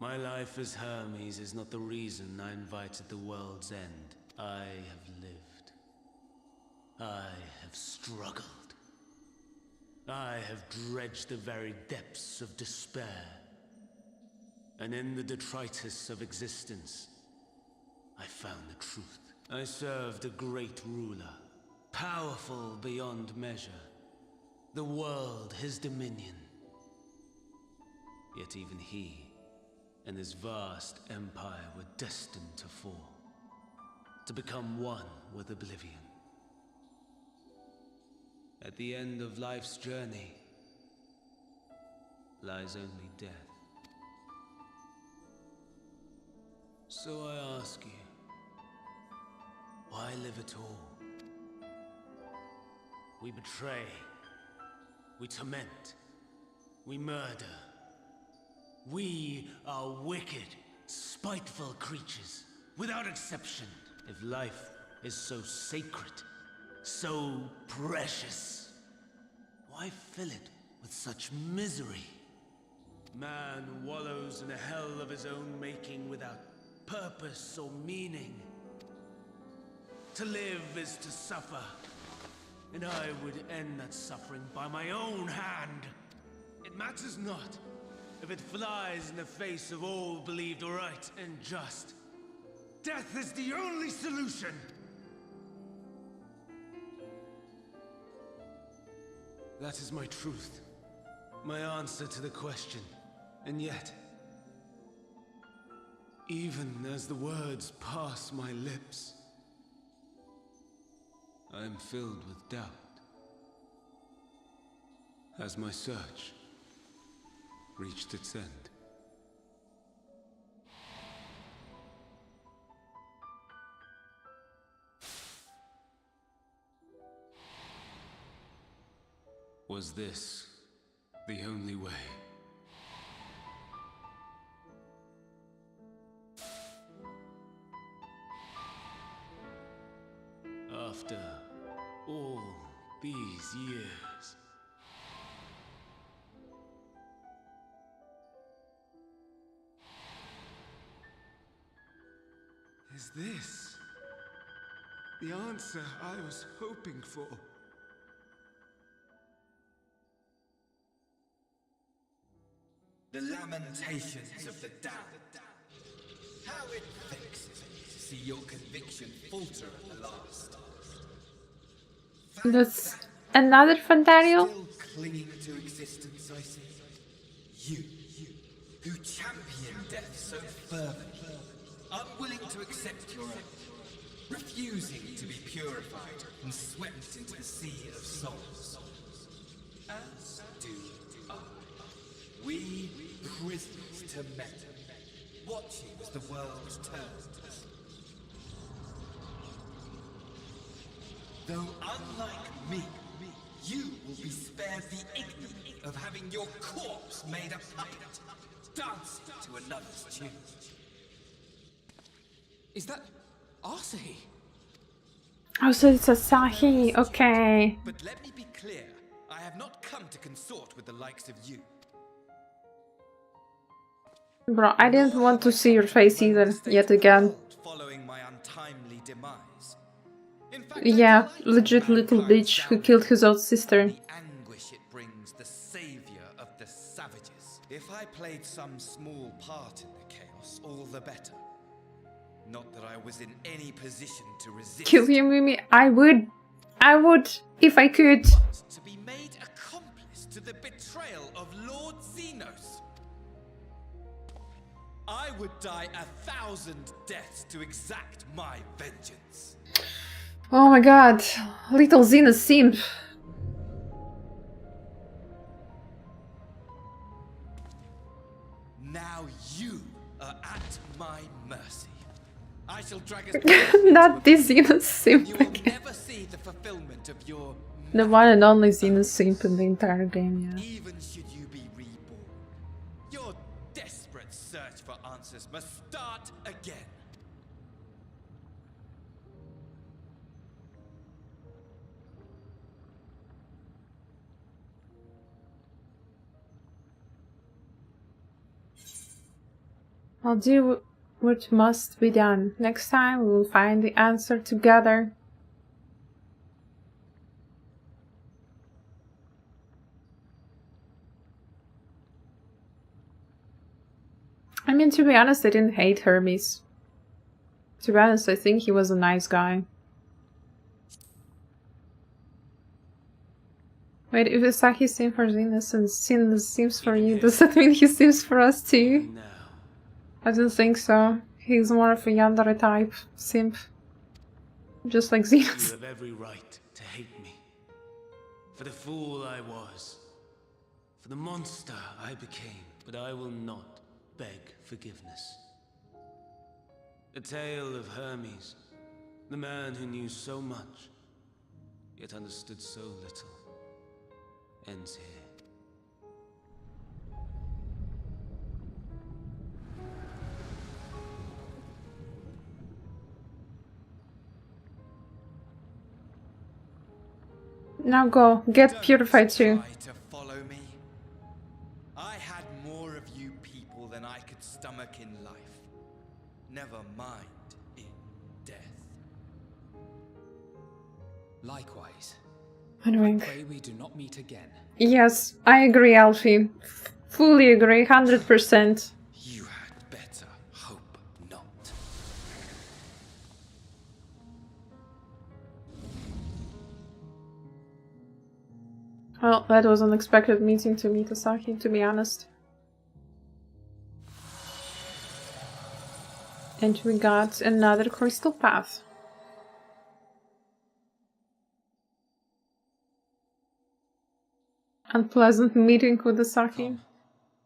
my life as Hermes is not the reason I invited the world's end. I have lived. I have struggled. I have dredged the very depths of despair. And in the detritus of existence, I found the truth. I served a great ruler, powerful beyond measure. The world, his dominion. Yet even he and his vast empire were destined to fall. To become one with oblivion. At the end of life's journey lies only death. So I ask you, why live at all? We betray, we torment, we murder. We are wicked, spiteful creatures, without exception. If life is so sacred, so precious, why fill it with such misery? Man wallows in a hell of his own making without purpose or meaning. To live is to suffer, and I would end that suffering by my own hand. It matters not if it flies in the face of all believed right and just. Death is the only solution! That is my truth, my answer to the question. And yet, even as the words pass my lips, I am filled with doubt. Has my search reached its end? Was this the only way? After all these years, is this the answer I was hoping for? The lamentations of the damned. How it vexes me to see your conviction falter at the last. That's another Fantario? Still clinging to existence, I see. You, who champion death so fervently, unwilling to accept your own, refusing to be purified and swept into the sea of souls. As do I. We prisoners to men, watching as the world turns. Though unlike me, you will be spared the ignominy of having your corpse made a puppet, dancing to another's tune. Is that Asahi? Oh, so it's Asahi, okay. But let me be clear, I have not come to consort with the likes of you. Bro, I didn't want to see your face either, yet again. Following my untimely demise. In fact, Yeah, legit little bitch who killed his own sister. the anguish it brings the savior of the savages. If I played some small part in the chaos, all the better. Not that I was in any position to resist. Kill him, Mimi. I would, if I could. To be made accomplice to the betrayal of Lord Xenos. I would die 1,000 deaths to exact my vengeance. Oh my god, little Xena simp. Now you are at my mercy. I shall drag us Not this Xena simp You will again. never see the fulfillment of your. The one and only Xena simp in the entire game, yeah. Even should you be reborn, your desperate search for answers must start again. I'll do what must be done. Next time we will find the answer together. I mean, to be honest, I didn't hate Hermes. To be honest, I think he was a nice guy. Wait, if Asahi seems for Xenos and Xenos seems for you, does that mean he seems for us too? I don't think so. He's more of a yandere type simp. Just like You Xenos. have every right to hate me. For the fool I was. For the monster I became. But I will not beg forgiveness. The tale of Hermes, the man who knew so much, yet understood so little, ends here. Now go, get purified too. Try to follow me. I had more of you people than I could stomach in life. Never mind in death. Likewise. Anyway. I pray we do not meet again. Yes, I agree, Alfie. Fully agree, 100%. You had better hope not. Well, that was an unexpected meeting to meet Asaki, to be honest. And we got another crystal path. Unpleasant meeting with Asaki.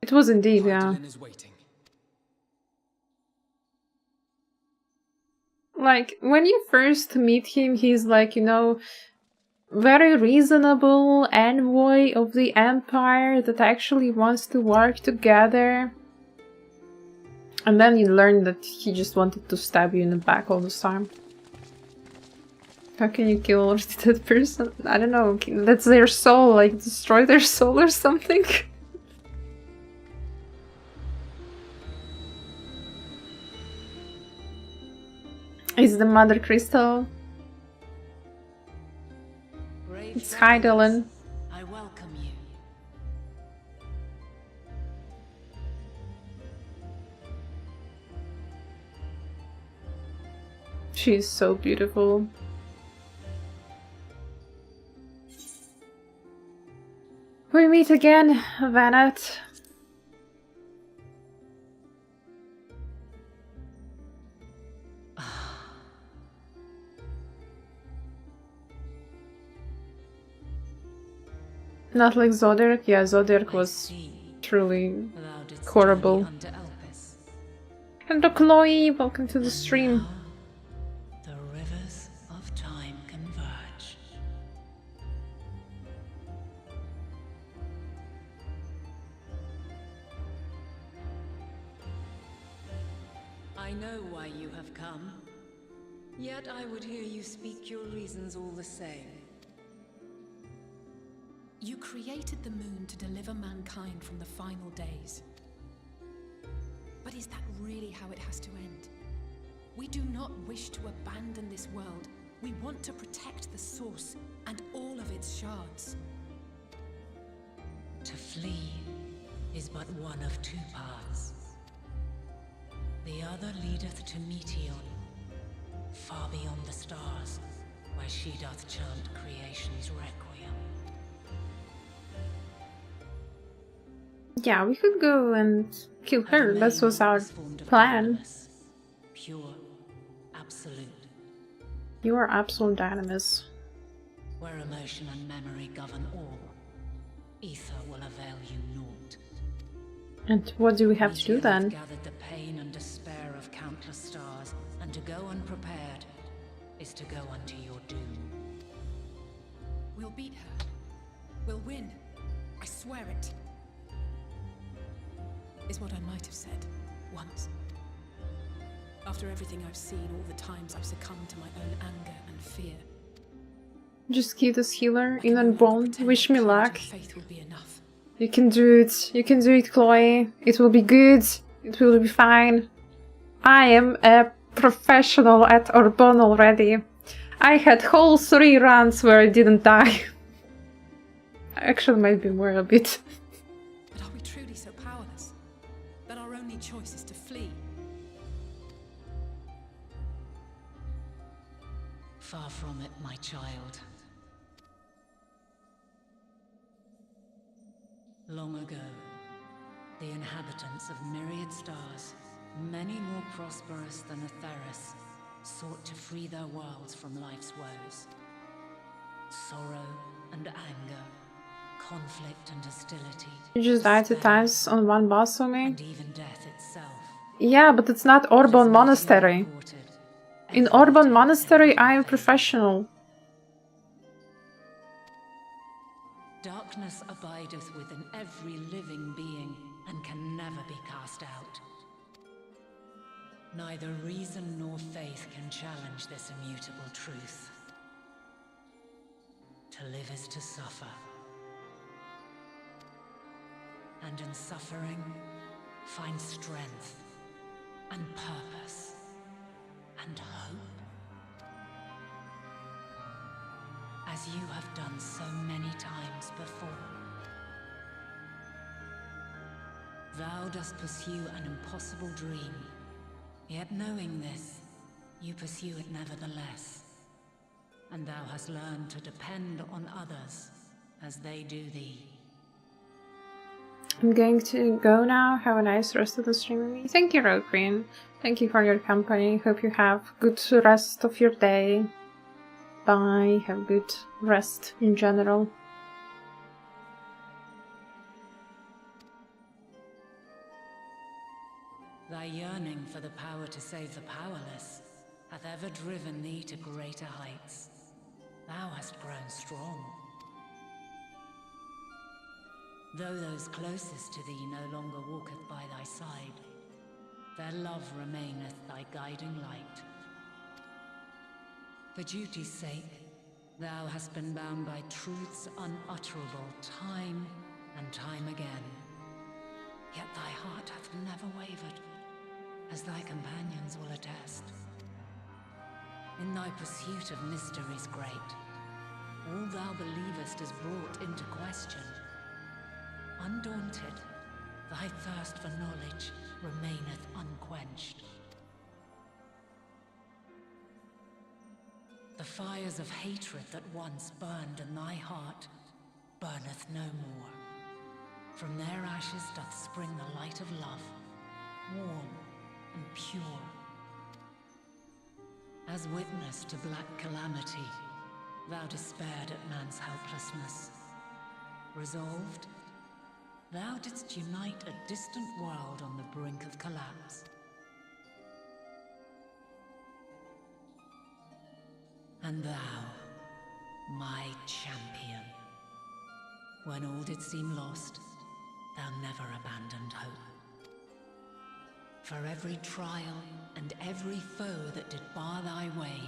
It was indeed, yeah. Is waiting. Like, when you first meet him, he's like, you know, very reasonable envoy of the Empire that actually wants to work together. And then you learn that he just wanted to stab you in the back all the time. How can you kill already that person? I don't know, that's their soul, like destroy their soul or something? Is the Mother Crystal? It's Heidelin. I welcome you. She's so beautiful. We meet again, Vanet. Not like Zodiac. Yeah, Zodiac was truly horrible. Hello Chloe, welcome to the stream. The rivers of time converge. I know why you have come. Yet I would hear you speak your reasons all the same. You created the moon to deliver mankind from the final days. But is that really how it has to end? We do not wish to abandon this world. We want to protect the source and all of its shards. To flee is but one of two paths. The other leadeth to Meteon, far beyond the stars, where she doth chant creation's requiem. Yeah, we could go and kill her. That was our plan. Pure, absolute. You are absolute dynamis. Where emotion and memory govern all, ether will avail you naught. And what do we have to do then? Gathered the pain and despair of countless stars, and to go unprepared is to go unto your doom. We'll beat her. We'll win. I swear it. Is what I might have said once. After everything I've seen, all the times I've succumbed to my own anger and fear. Just give this healer in unborn. Wish me luck. Faith will be enough. You can do it. You can do it, Chloe. It will be good. It will be fine. I am a professional at Orbon already. I had whole 3 runs where I didn't die. Actually, maybe more a bit. But are we truly so powerless that our only choice is to flee? Far from it, my child. Long ago, the inhabitants of myriad stars, many more prosperous than Atheris, sought to free their worlds from life's woes. Sorrow and anger, conflict and hostility. You just died 2 times on one boss for me? And even death itself. Yeah, but it's not Orbon Monastery. In Orbon Monastery, I am professional. Darkness abideth within every living being and can never be cast out. Neither reason nor faith can challenge this immutable truth. To live is to suffer. And in suffering, find strength and purpose and hope. As you have done so many times before. Thou dost pursue an impossible dream, yet knowing this, you pursue it nevertheless. And thou hast learned to depend on others as they do thee. I'm going to go now. Have a nice rest of the stream with me. Thank you, Road Queen. Thank you for your company. Hope you have good rest of your day. Bye. Have good rest in general. Thy yearning for the power to save the powerless hath ever driven thee to greater heights. Thou hast grown strong. Though those closest to thee no longer walketh by thy side, their love remaineth thy guiding light. For duty's sake, thou hast been bound by truths unutterable time and time again. Yet thy heart hath never wavered, as thy companions will attest. In thy pursuit of mysteries great, all thou believest is brought into question. Undaunted, thy thirst for knowledge remaineth unquenched. The fires of hatred that once burned in thy heart burneth no more. From their ashes doth spring the light of love, warm and pure. As witness to black calamity, thou despaired at man's helplessness. Resolved, thou didst unite a distant world on the brink of collapse. And thou, my champion, when all did seem lost, thou never abandoned hope. For every trial and every foe that did bar thy way,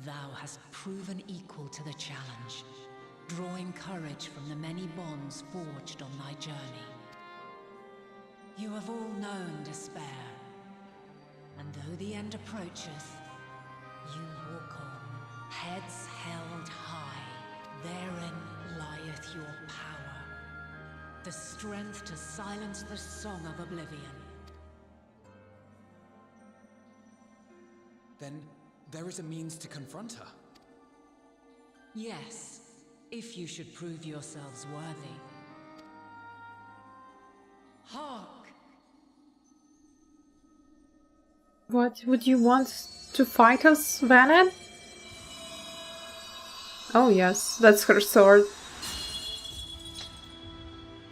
thou hast proven equal to the challenge, drawing courage from the many bonds forged on thy journey. You have all known despair, and though the end approacheth, you walk on, heads held high. Therein lieth your power, the strength to silence the song of oblivion. Then there is a means to confront her. Yes, if you should prove yourselves worthy. Hark! What, would you want to fight us, Vaned? Oh yes, that's her sword.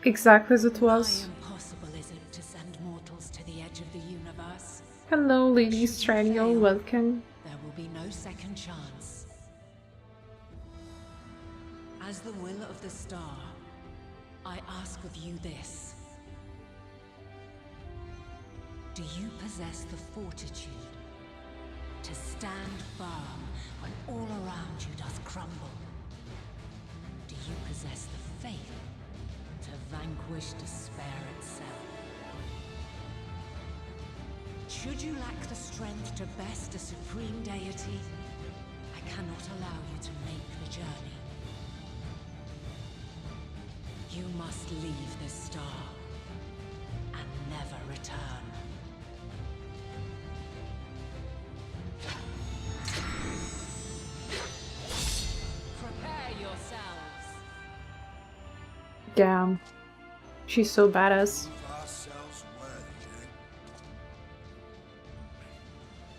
Exactly as it was. Impossible is it to send mortals to the edge of the universe? Hello, Lady Stradiel, welcome. There will be no second chance. As the will of the star, I ask of you this. Do you possess the fortitude to stand firm when all around you doth crumble? Do you possess the faith to vanquish despair itself? Should you lack the strength to best a supreme deity, I cannot allow you to make the journey. You must leave this star and never return. Prepare yourselves. Damn. She's so badass.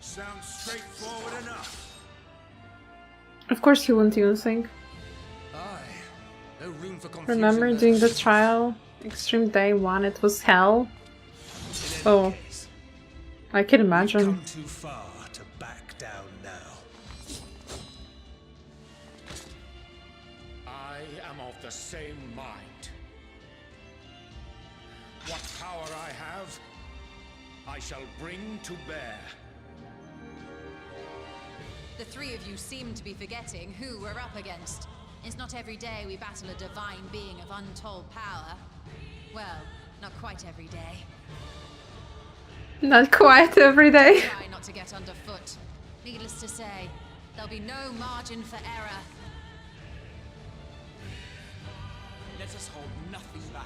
Sounds straightforward enough. Of course he wouldn't even think. No room for confusion. Remember doing the trial? Extreme Day 1, it was hell. Oh. I can imagine. Come too far to back down now. I am of the same mind. What power I have, I shall bring to bear. The three of you seem to be forgetting who we're up against. It's not every day we battle a divine being of untold power. Well, not quite every day. Not quite every day. Try not to get underfoot. Needless to say, there'll be no margin for error. Let us hold nothing back.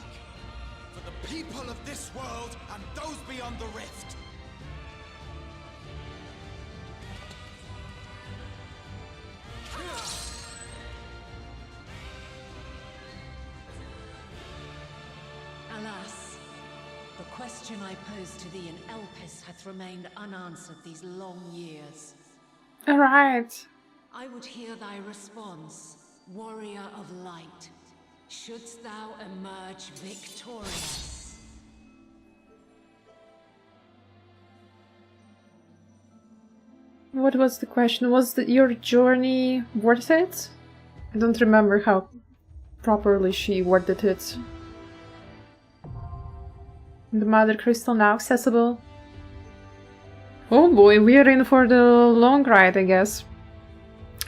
For the people of this world and those beyond the rift. Alas, the question I posed to thee in Elpis hath remained unanswered these long years. Alright. I would hear thy response, warrior of light. Shouldst thou emerge victorious? What was the question? Was your journey worth it? I don't remember how properly she worded it. The Mother Crystal now accessible. Oh boy, we are in for the long ride, I guess.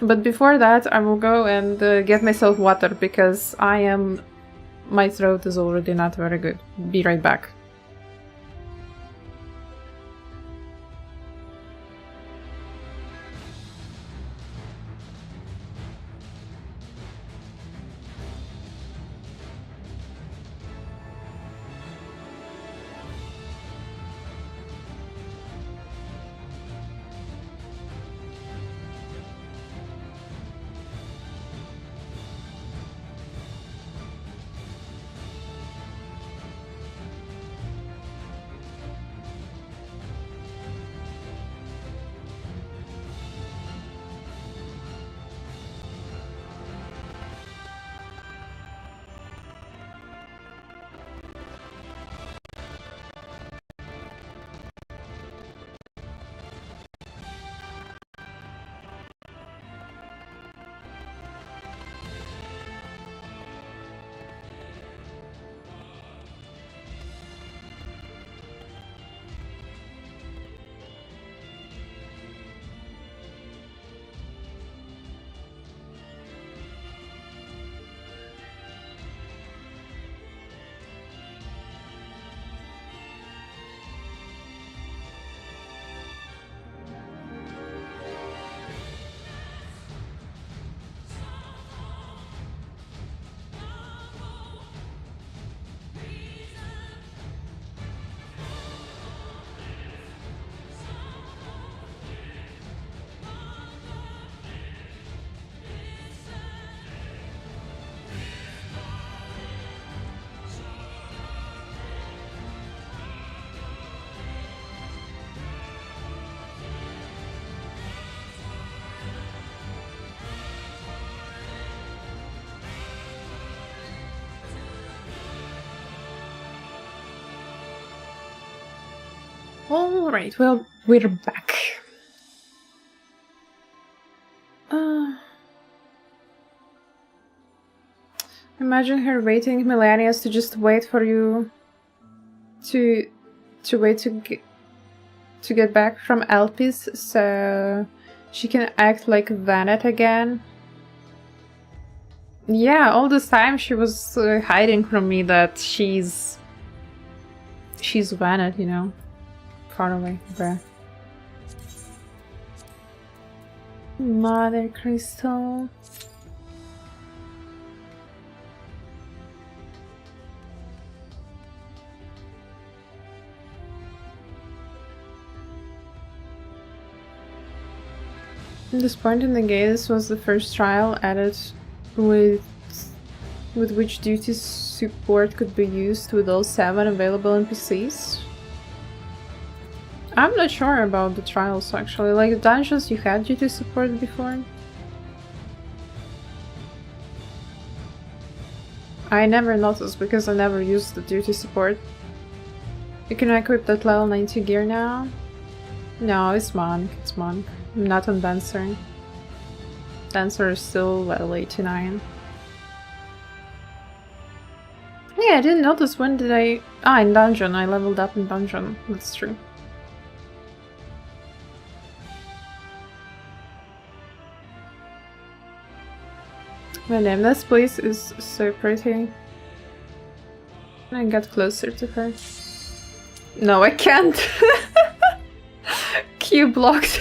But before that, I will go and get myself water, because my throat is already not very good. Be right back. Alright, well, we're back. Imagine her waiting millennia to just wait for you to wait to get back from Elpis so she can act like Vanet again. Yeah, all this time she was hiding from me that she's Vanet, you know. Far away, bruh. Mother Crystal. At this point in the game, this was the first trial added with which duty support could be used with all 7 available NPCs. I'm not sure about the trials actually, like dungeons you had duty support before. I never noticed because I never used the duty support. You can equip that level 90 gear now. No, it's Monk. It's Monk. I'm not on Dancer. Dancer is still level 89. Yeah, I didn't notice when did I... Ah, in Dungeon. I leveled up in Dungeon. That's true. My name, this place is so pretty. I get closer to her. No, I can't. Q blocked.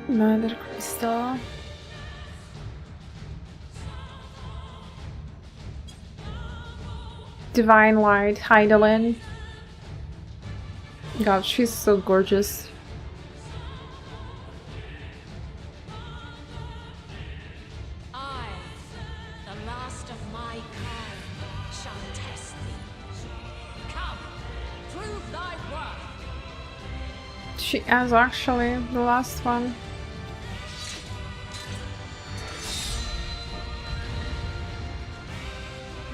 Mother Crystal. Divine Light, Heidelin. God, she's so gorgeous. I, the last of my kind, shall test thee. Come, prove thy worth. She is actually the last one.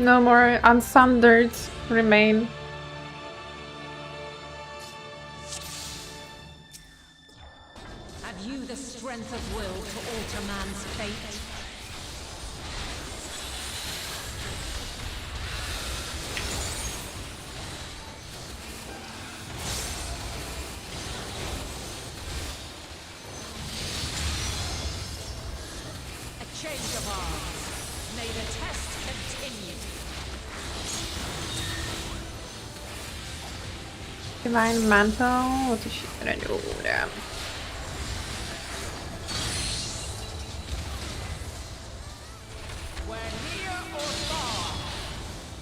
No more unsundered remain. Have you the strength of will to alter man's fate? A change of arms. May the test continue. Divine Mantle. What is she gonna do? Damn.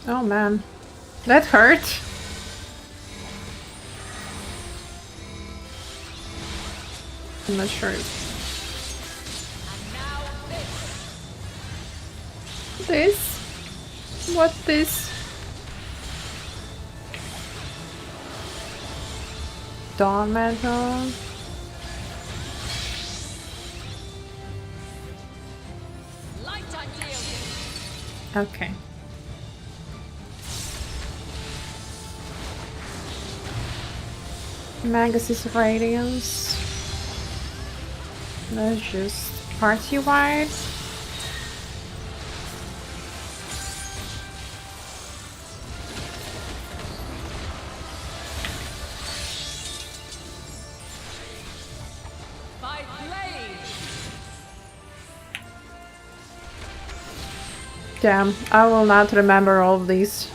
Oh man, that hurt. I'm not sure. This? What this? Dawn Mantle. Okay. Magus' Radiance. That's just party-wide. By blade. Damn, I will not remember all of these.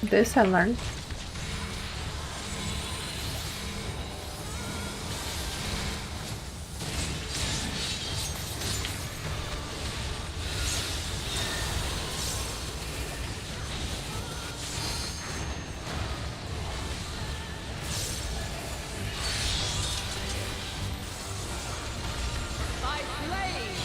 This I learned. By blade.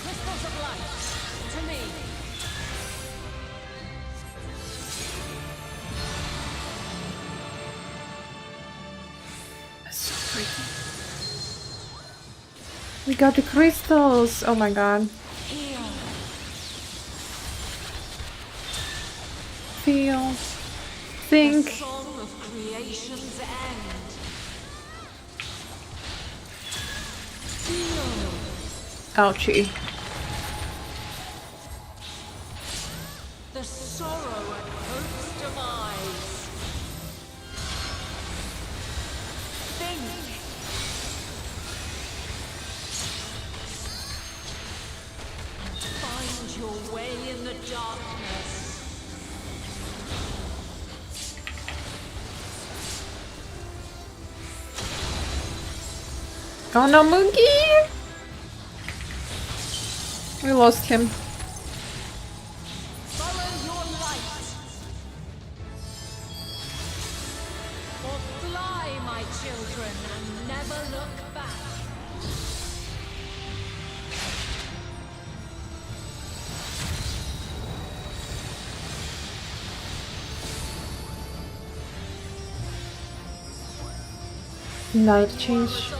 Crystals of light, to me. That's so pretty. We got the crystals! Oh my god. Here. Feel. Think. The song of creation's end. Feel. Ouchie. The sorrow at hope's demise. Think. And find your way in the darkness. Oh no, Moogie! We lost him. Follow your light. Or fly, my children, and never look back. Light change.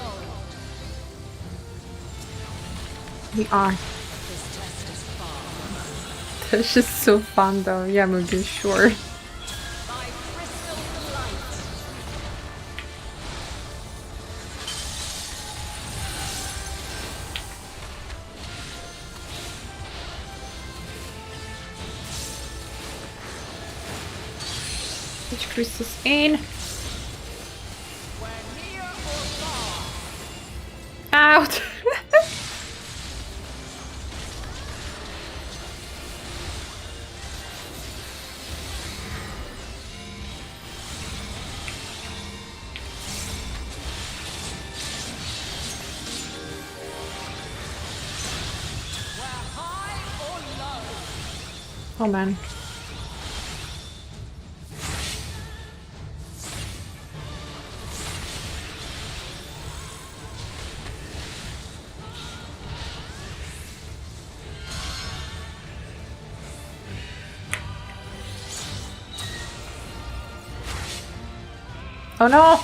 We are. That's just so fun though. Yeah, Moogie, sure. Which crystals in? Out! Oh man. Oh no!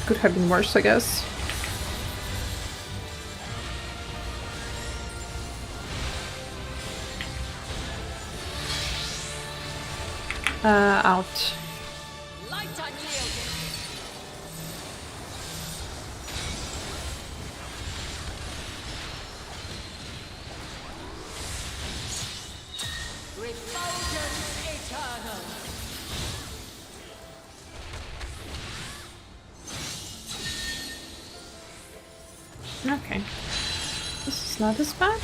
Could have been worse, I guess. Out. Okay. This is not as bad.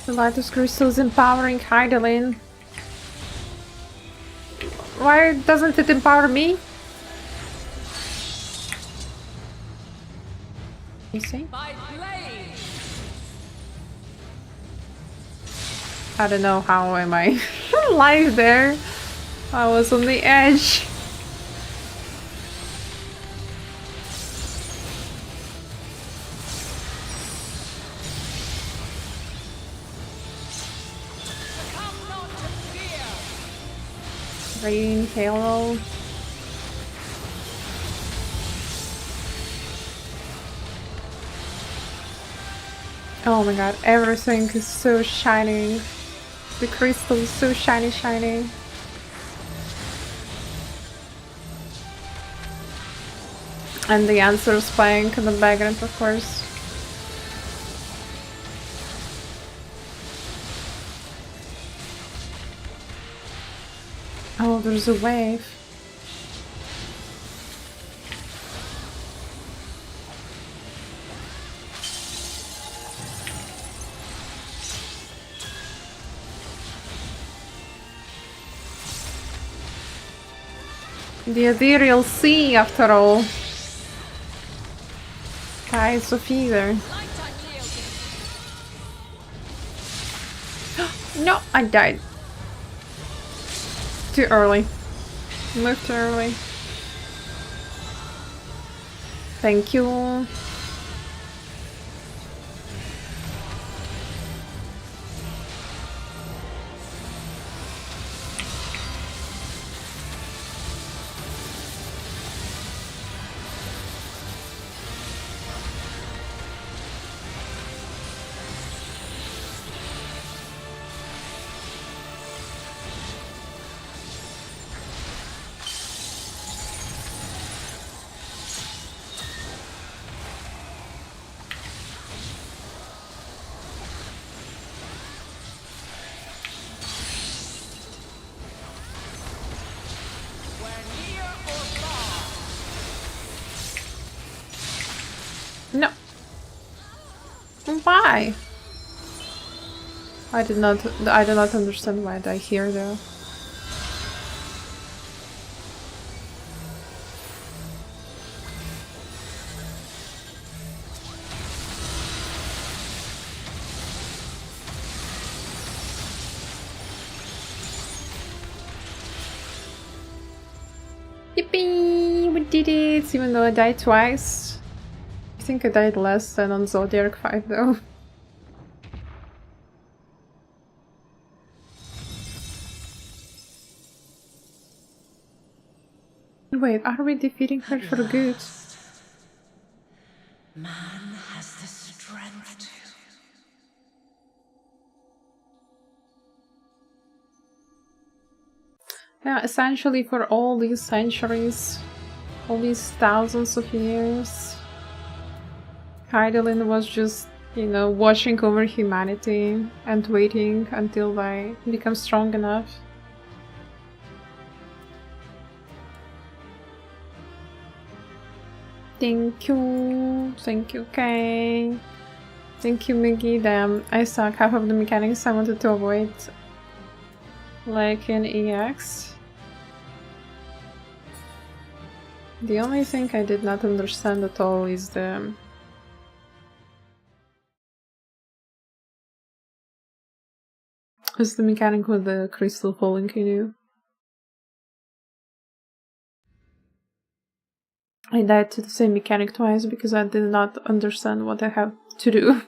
The lightest crystal is empowering Heidelin. Why doesn't it empower me? You see? I don't know how am I alive there. I was on the edge. Rain, halo. Oh my god, everything is so shiny. The crystal is so shiny, shiny. And the answers playing in the background, of course. Oh, there's a wave. The ethereal sea, after all. Tides of either. No, I died. Too early. Moved too early. Thank you. No. Why? I do not understand why I die here though. Yippee! We did it! Even though I died twice. I think I died less than on Zodiac 5 though. Wait, are we defeating her for good? Man has the strength to. Yeah, essentially for all these centuries, all these thousands of years, Hydaelyn was just, you know, watching over humanity and waiting until they become strong enough. Thank you, Kay. Thank you, Miggy. Damn, I suck. Half of the mechanics I wanted to avoid, like in EX. The only thing I did not understand at all is the mechanic with the crystal falling in you. I died to the same mechanic twice because I did not understand what I have to do.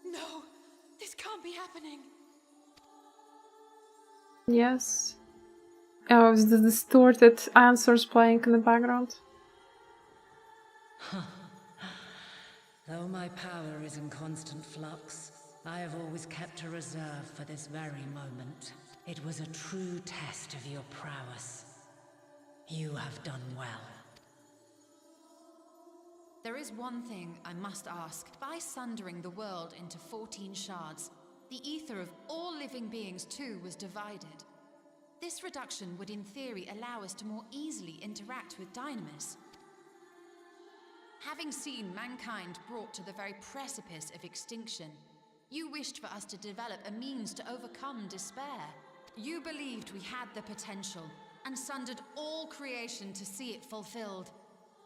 No, this can't be happening. Yes. Oh, is the distorted answers playing in the background? Though my power is in constant flux, I have always kept a reserve for this very moment. It was a true test of your prowess. You have done well. There is one thing I must ask. By sundering the world into 14 shards, the ether of all living beings too was divided. This reduction would in theory allow us to more easily interact with Dynamis. Having seen mankind brought to the very precipice of extinction, you wished for us to develop a means to overcome despair. You believed we had the potential, and sundered all creation to see it fulfilled.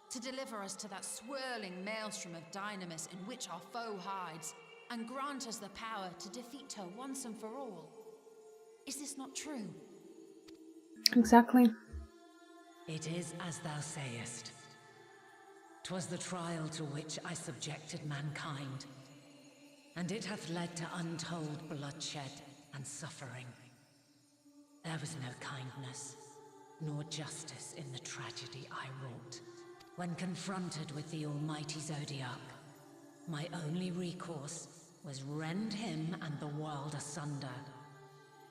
To deliver us to that swirling maelstrom of Dynamis in which our foe hides, and grant us the power to defeat her once and for all. Is this not true? Exactly. It is as thou sayest. 'Twas the trial to which I subjected mankind, and it hath led to untold bloodshed and suffering. There was no kindness, nor justice in the tragedy I wrought. When confronted with the almighty Zodiac, my only recourse was rend him and the world asunder,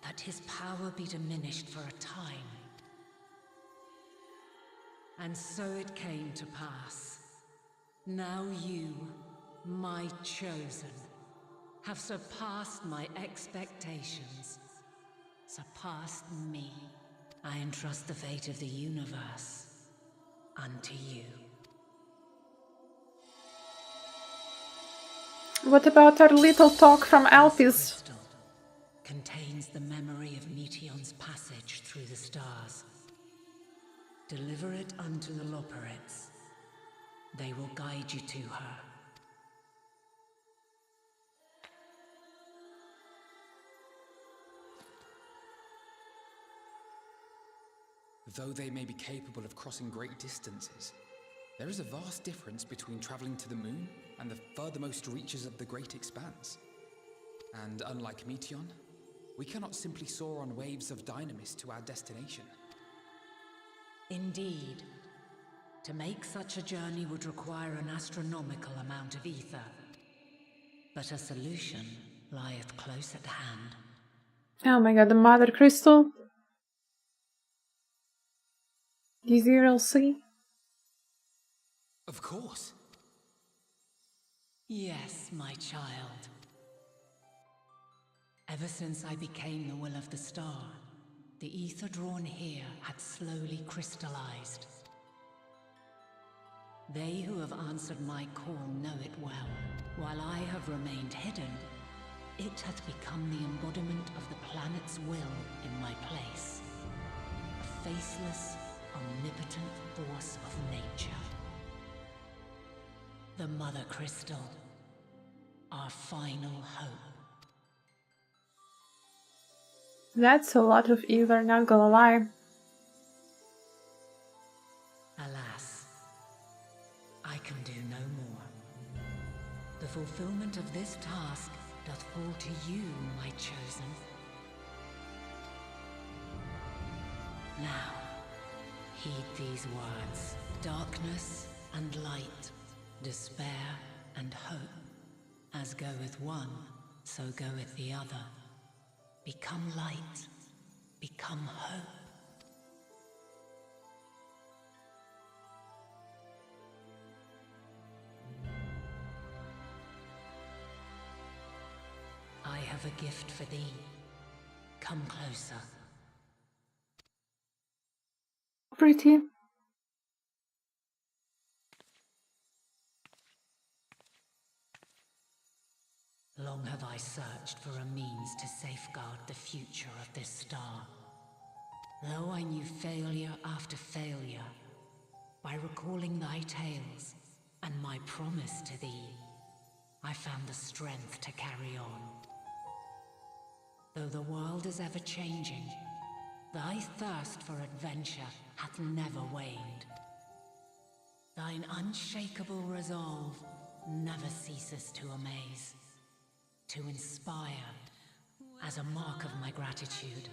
that his power be diminished for a time. And so it came to pass. Now you, my chosen, have surpassed my expectations, surpassed me. I entrust the fate of the universe unto you. What about our little talk from Alpis? Contains the memory of Meteion's passage through the stars. Deliver it unto the Loporrits. They will guide you to her. Though they may be capable of crossing great distances, there is a vast difference between traveling to the moon and the furthermost reaches of the great expanse. And unlike Meteion, we cannot simply soar on waves of Dynamis to our destination. Indeed. To make such a journey would require an astronomical amount of ether. But a solution lieth close at hand. Oh my god, the Mother Crystal? The Ethereal Sea? Of course. Yes, my child. Ever since I became the will of the star, The ether drawn here had slowly crystallized. They who have answered my call know it well. While I have remained hidden, it has become the embodiment of the planet's will in my place. A faceless, omnipotent force of nature. The Mother Crystal, our final hope. That's a lot of ether, not gonna lie. Alas, I can do no more. The fulfillment of this task doth fall to you, my chosen. Now, heed these words. Darkness and light, despair and hope. As goeth one, so goeth the other. Become light, become hope. I have a gift for thee. Come closer. Pretty. Long have I searched for a means to safeguard the future of this star. Though I knew failure after failure, by recalling thy tales and my promise to thee, I found the strength to carry on. Though the world is ever changing, thy thirst for adventure hath never waned. Thine unshakable resolve never ceases to amaze, to inspire. As a mark of my gratitude,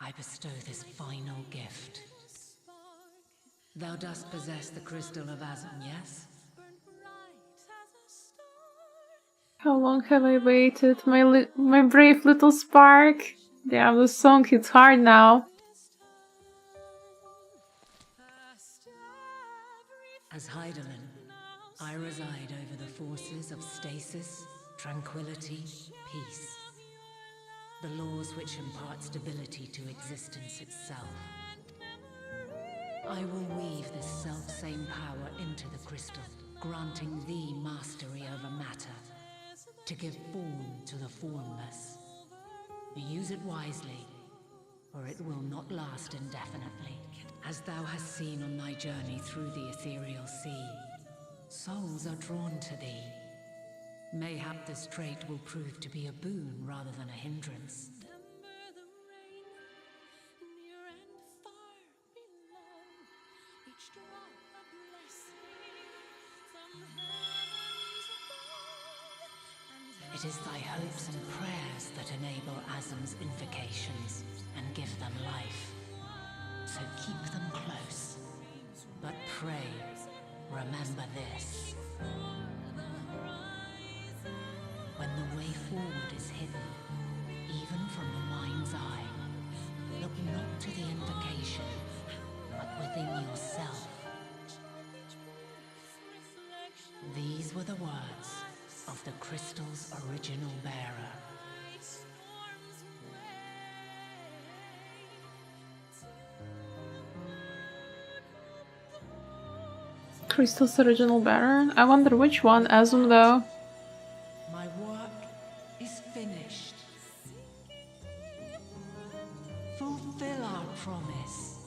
I bestow this final gift. Thou dost possess the crystal of Azum, yes? How long have I waited? My brave little spark. Yeah, the song hits hard now. As Heidelin, I reside over the forces of stasis, tranquility, peace. The laws which impart stability to existence itself. I will weave this self-same power into the crystal, granting thee mastery over matter, to give form to the formless. Use it wisely, or it will not last indefinitely. As thou hast seen on thy journey through the ethereal sea, souls are drawn to thee. Mayhap this trait will prove to be a boon rather than a hindrance. It is thy hopes and prayers that enable Azum's invocations and give them life. So keep them close. But pray, remember this. When the way forward is hidden, even from the mind's eye, look not to the invocation, but within yourself. These were the words of the crystal's original bearer. Crystal's original bearer? I wonder which one, Azum though. My work is finished. Fulfill our promise.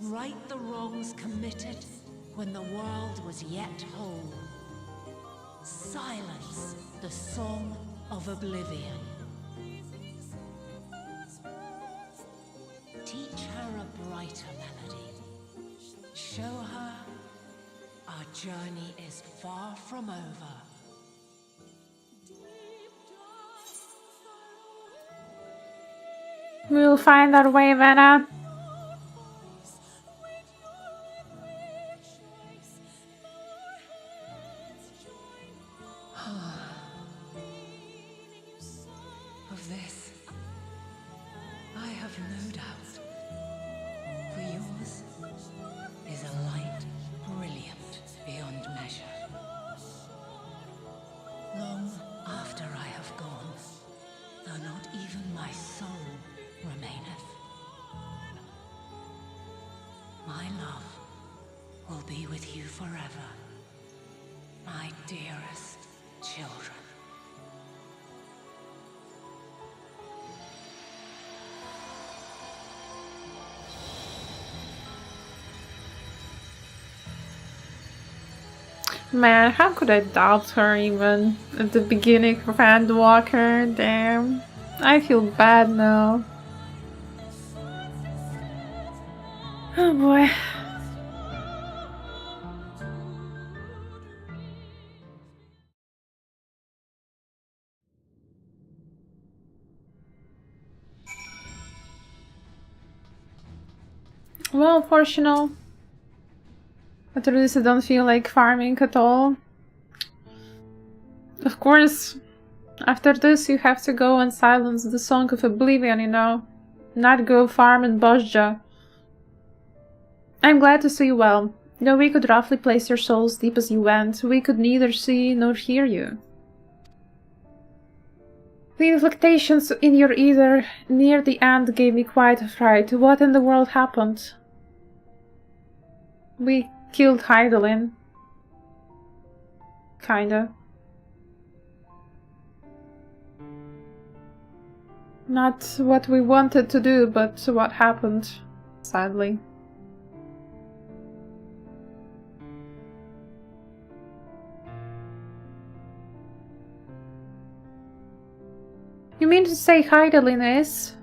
Right the wrongs committed when the world was yet whole. Silence the song of oblivion. Teach her a brighter melody. Show her our journey is far from over. We'll find our way, Vanna. Of this, I have no doubt. For yours is a light brilliant beyond measure. Long after I have gone, though not even my soul remaineth, be with you forever, my dearest children. Man, how could I doubt her even at the beginning of Handwalker? Damn. I feel bad now. Oh boy. Well, fortunate. At least I don't feel like farming at all. Of course, after this you have to go and silence the Song of Oblivion, you know. Not go farm in Bosja. I'm glad to see you well. Though we could roughly place your souls deep as you went, we could neither see nor hear you. The inflectations in your ear near the end gave me quite a fright. What in the world happened? We killed Heidelin. Kinda. Not what we wanted to do, but what happened, sadly. You mean to say Heidelin is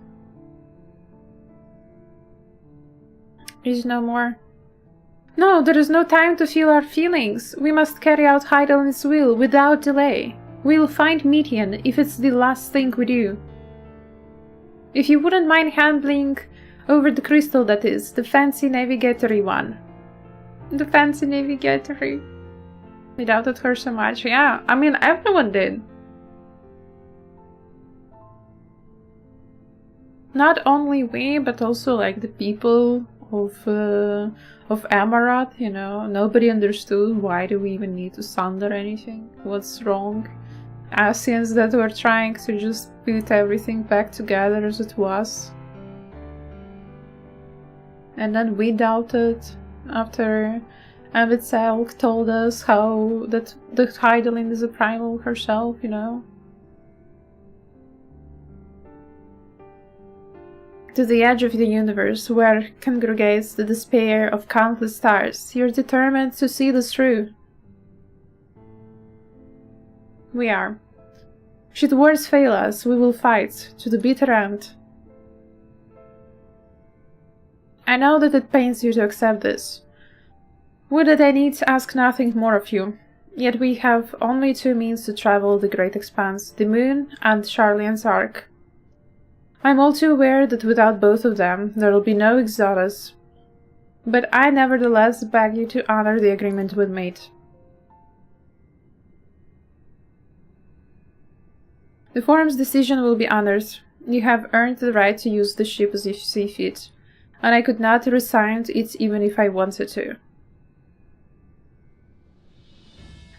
no more? No, there is no time to feel our feelings. We must carry out Heidelin's will without delay. We'll find Median if it's the last thing we do. If you wouldn't mind handling over the crystal, that is, the fancy navigatory one. The fancy navigatory. I doubted her so much. Yeah, I mean, everyone did. Not only we, but also like the people of Amaranth, you know. Nobody understood why do we even need to sunder anything. What's wrong? Asians that were trying to just put everything back together as it was. And then we doubted after Avitselk told us how that the Heidelin is a primal herself, you know. To the edge of the universe, where congregates the despair of countless stars, you're determined to see this through. We are. Should words fail us, we will fight to the bitter end. I know that it pains you to accept this. Would that I need to ask nothing more of you. Yet we have only two means to travel the great expanse, the moon and Charlian's Ark. I'm all too aware that without both of them, there will be no Exodus. But I nevertheless beg you to honor the agreement we made. The Forum's decision will be honored. You have earned the right to use the ship as you see fit, and I could not resign it even if I wanted to.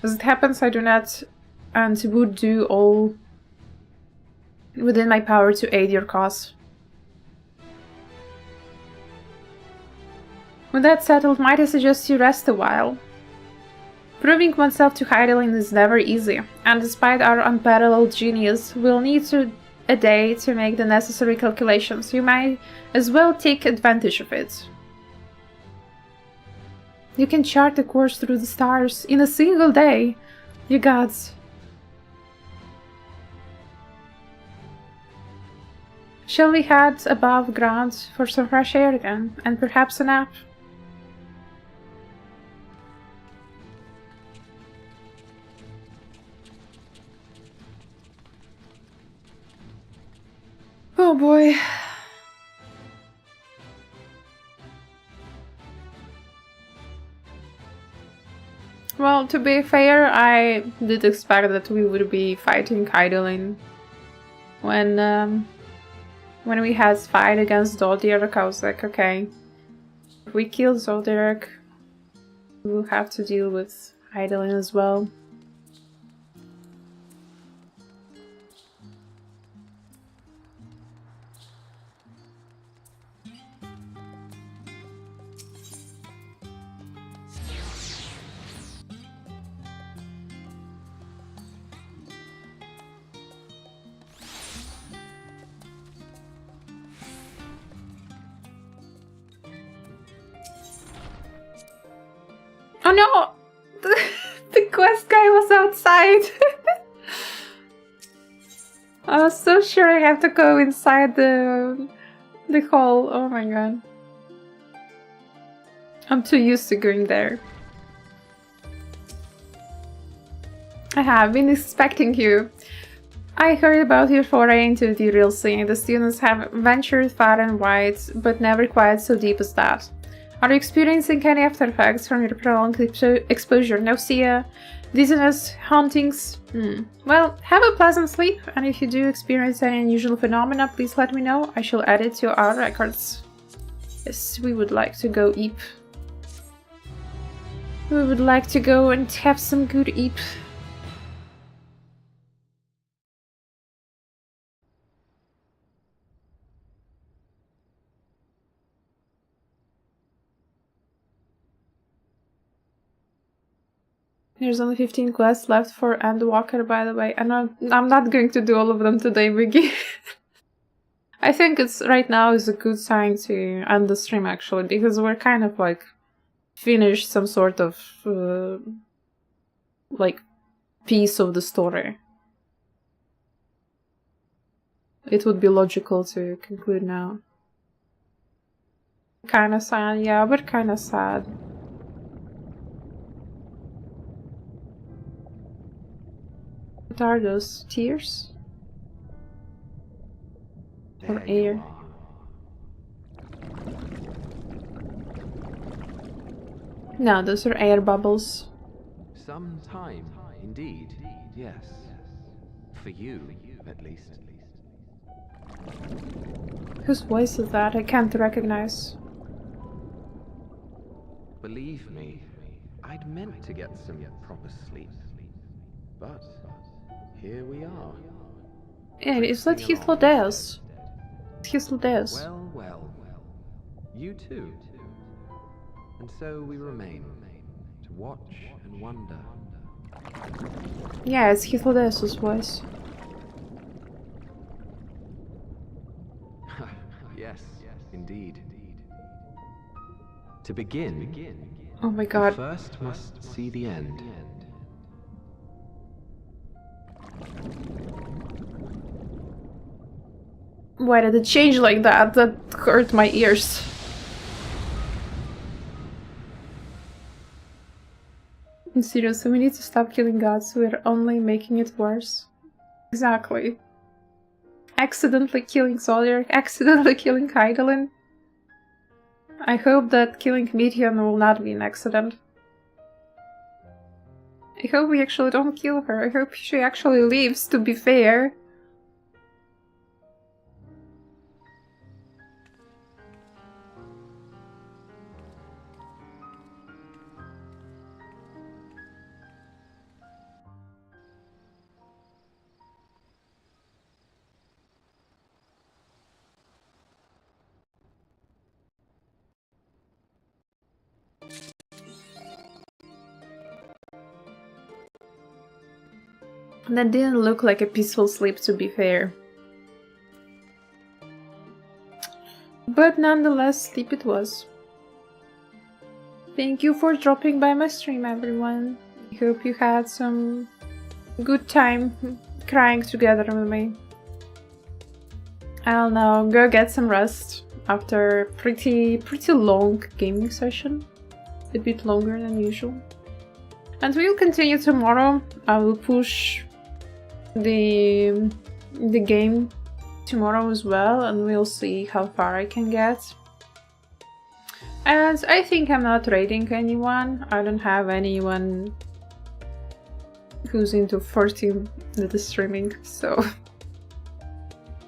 As it happens, I do not and would do all within my power to aid your cause. With that settled, might I suggest you rest a while? Proving oneself to Heidelin is never easy, and despite our unparalleled genius, we'll need a day to make the necessary calculations. You might as well take advantage of it. You can chart the course through the stars in a single day, you gods. Shall we head above ground for some fresh air again, and perhaps a nap? Oh boy. Well, to be fair, I did expect that we would be fighting Heidelin when we had fight against Zodiac. I was like, okay, if we kill Zodiac, we'll have to deal with Heidelin as well. no! The quest guy was outside! I was so sure I have to go inside the hall. Oh my god. I'm too used to going there. I have been expecting you. I heard about your foray into the real scene. The students have ventured far and wide, but never quite so deep as that. Are you experiencing any after effects from your prolonged exposure? Nausea, dizziness, hauntings? Well, have a pleasant sleep, and if you do experience any unusual phenomena, please let me know. I shall add it to our records. Yes, we would like to go eep. We would like to go and have some good eep. There's only 15 quests left for Endwalker, by the way, and I'm not going to do all of them today, Biggie. I think it's right now is a good time to end the stream, actually, because we're kind of like finished some sort of like piece of the story. It would be logical to conclude now. Kinda sad, yeah, we're kinda sad. What are those? Tears? Or air? No, those are air bubbles. Some time, indeed, yes. For you, at least. Whose voice is that? I can't recognize. Believe me, I'd meant to get some proper sleep. But here we are. Yeah, it's like Hythlodeus. Hythlodeus. Well, well. You too. And so we remain, to watch and wonder. Yeah, it's Hythlodeus' voice. Yes, indeed. To begin, oh my god. we first must see the end. Why did it change like that? That hurt my ears. Seriously, we need to stop killing gods. We're only making it worse. Exactly. Accidentally killing Zodiac, accidentally killing Hydaelyn. I hope that killing Midian will not be an accident. I hope we actually don't kill her. I hope she actually leaves, to be fair. That didn't look like a peaceful sleep, to be fair. But nonetheless, sleep it was. Thank you for dropping by my stream, everyone. I hope you had some good time crying together with me. I'll now go get some rest after a pretty long gaming session. A bit longer than usual. And we'll continue tomorrow. I will push the game tomorrow as well, and we'll see how far I can get. And I think I'm not raiding anyone. I don't have anyone who's into 14 that is streaming, so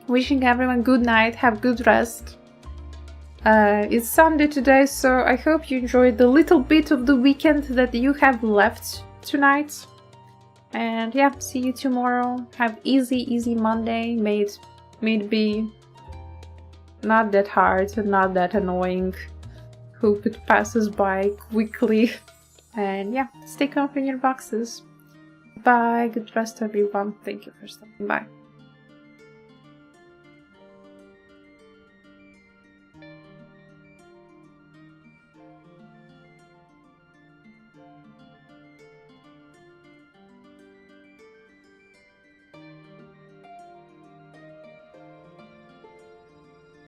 wishing everyone good night, have good rest. It's Sunday today, so I hope you enjoyed the little bit of the weekend that you have left tonight. And yeah, see you tomorrow. Have easy Monday. May it be not that hard and not that annoying. Hope it passes by quickly. And yeah, stay comfy in your boxes. Bye. Good rest, everyone. Thank you for stopping by.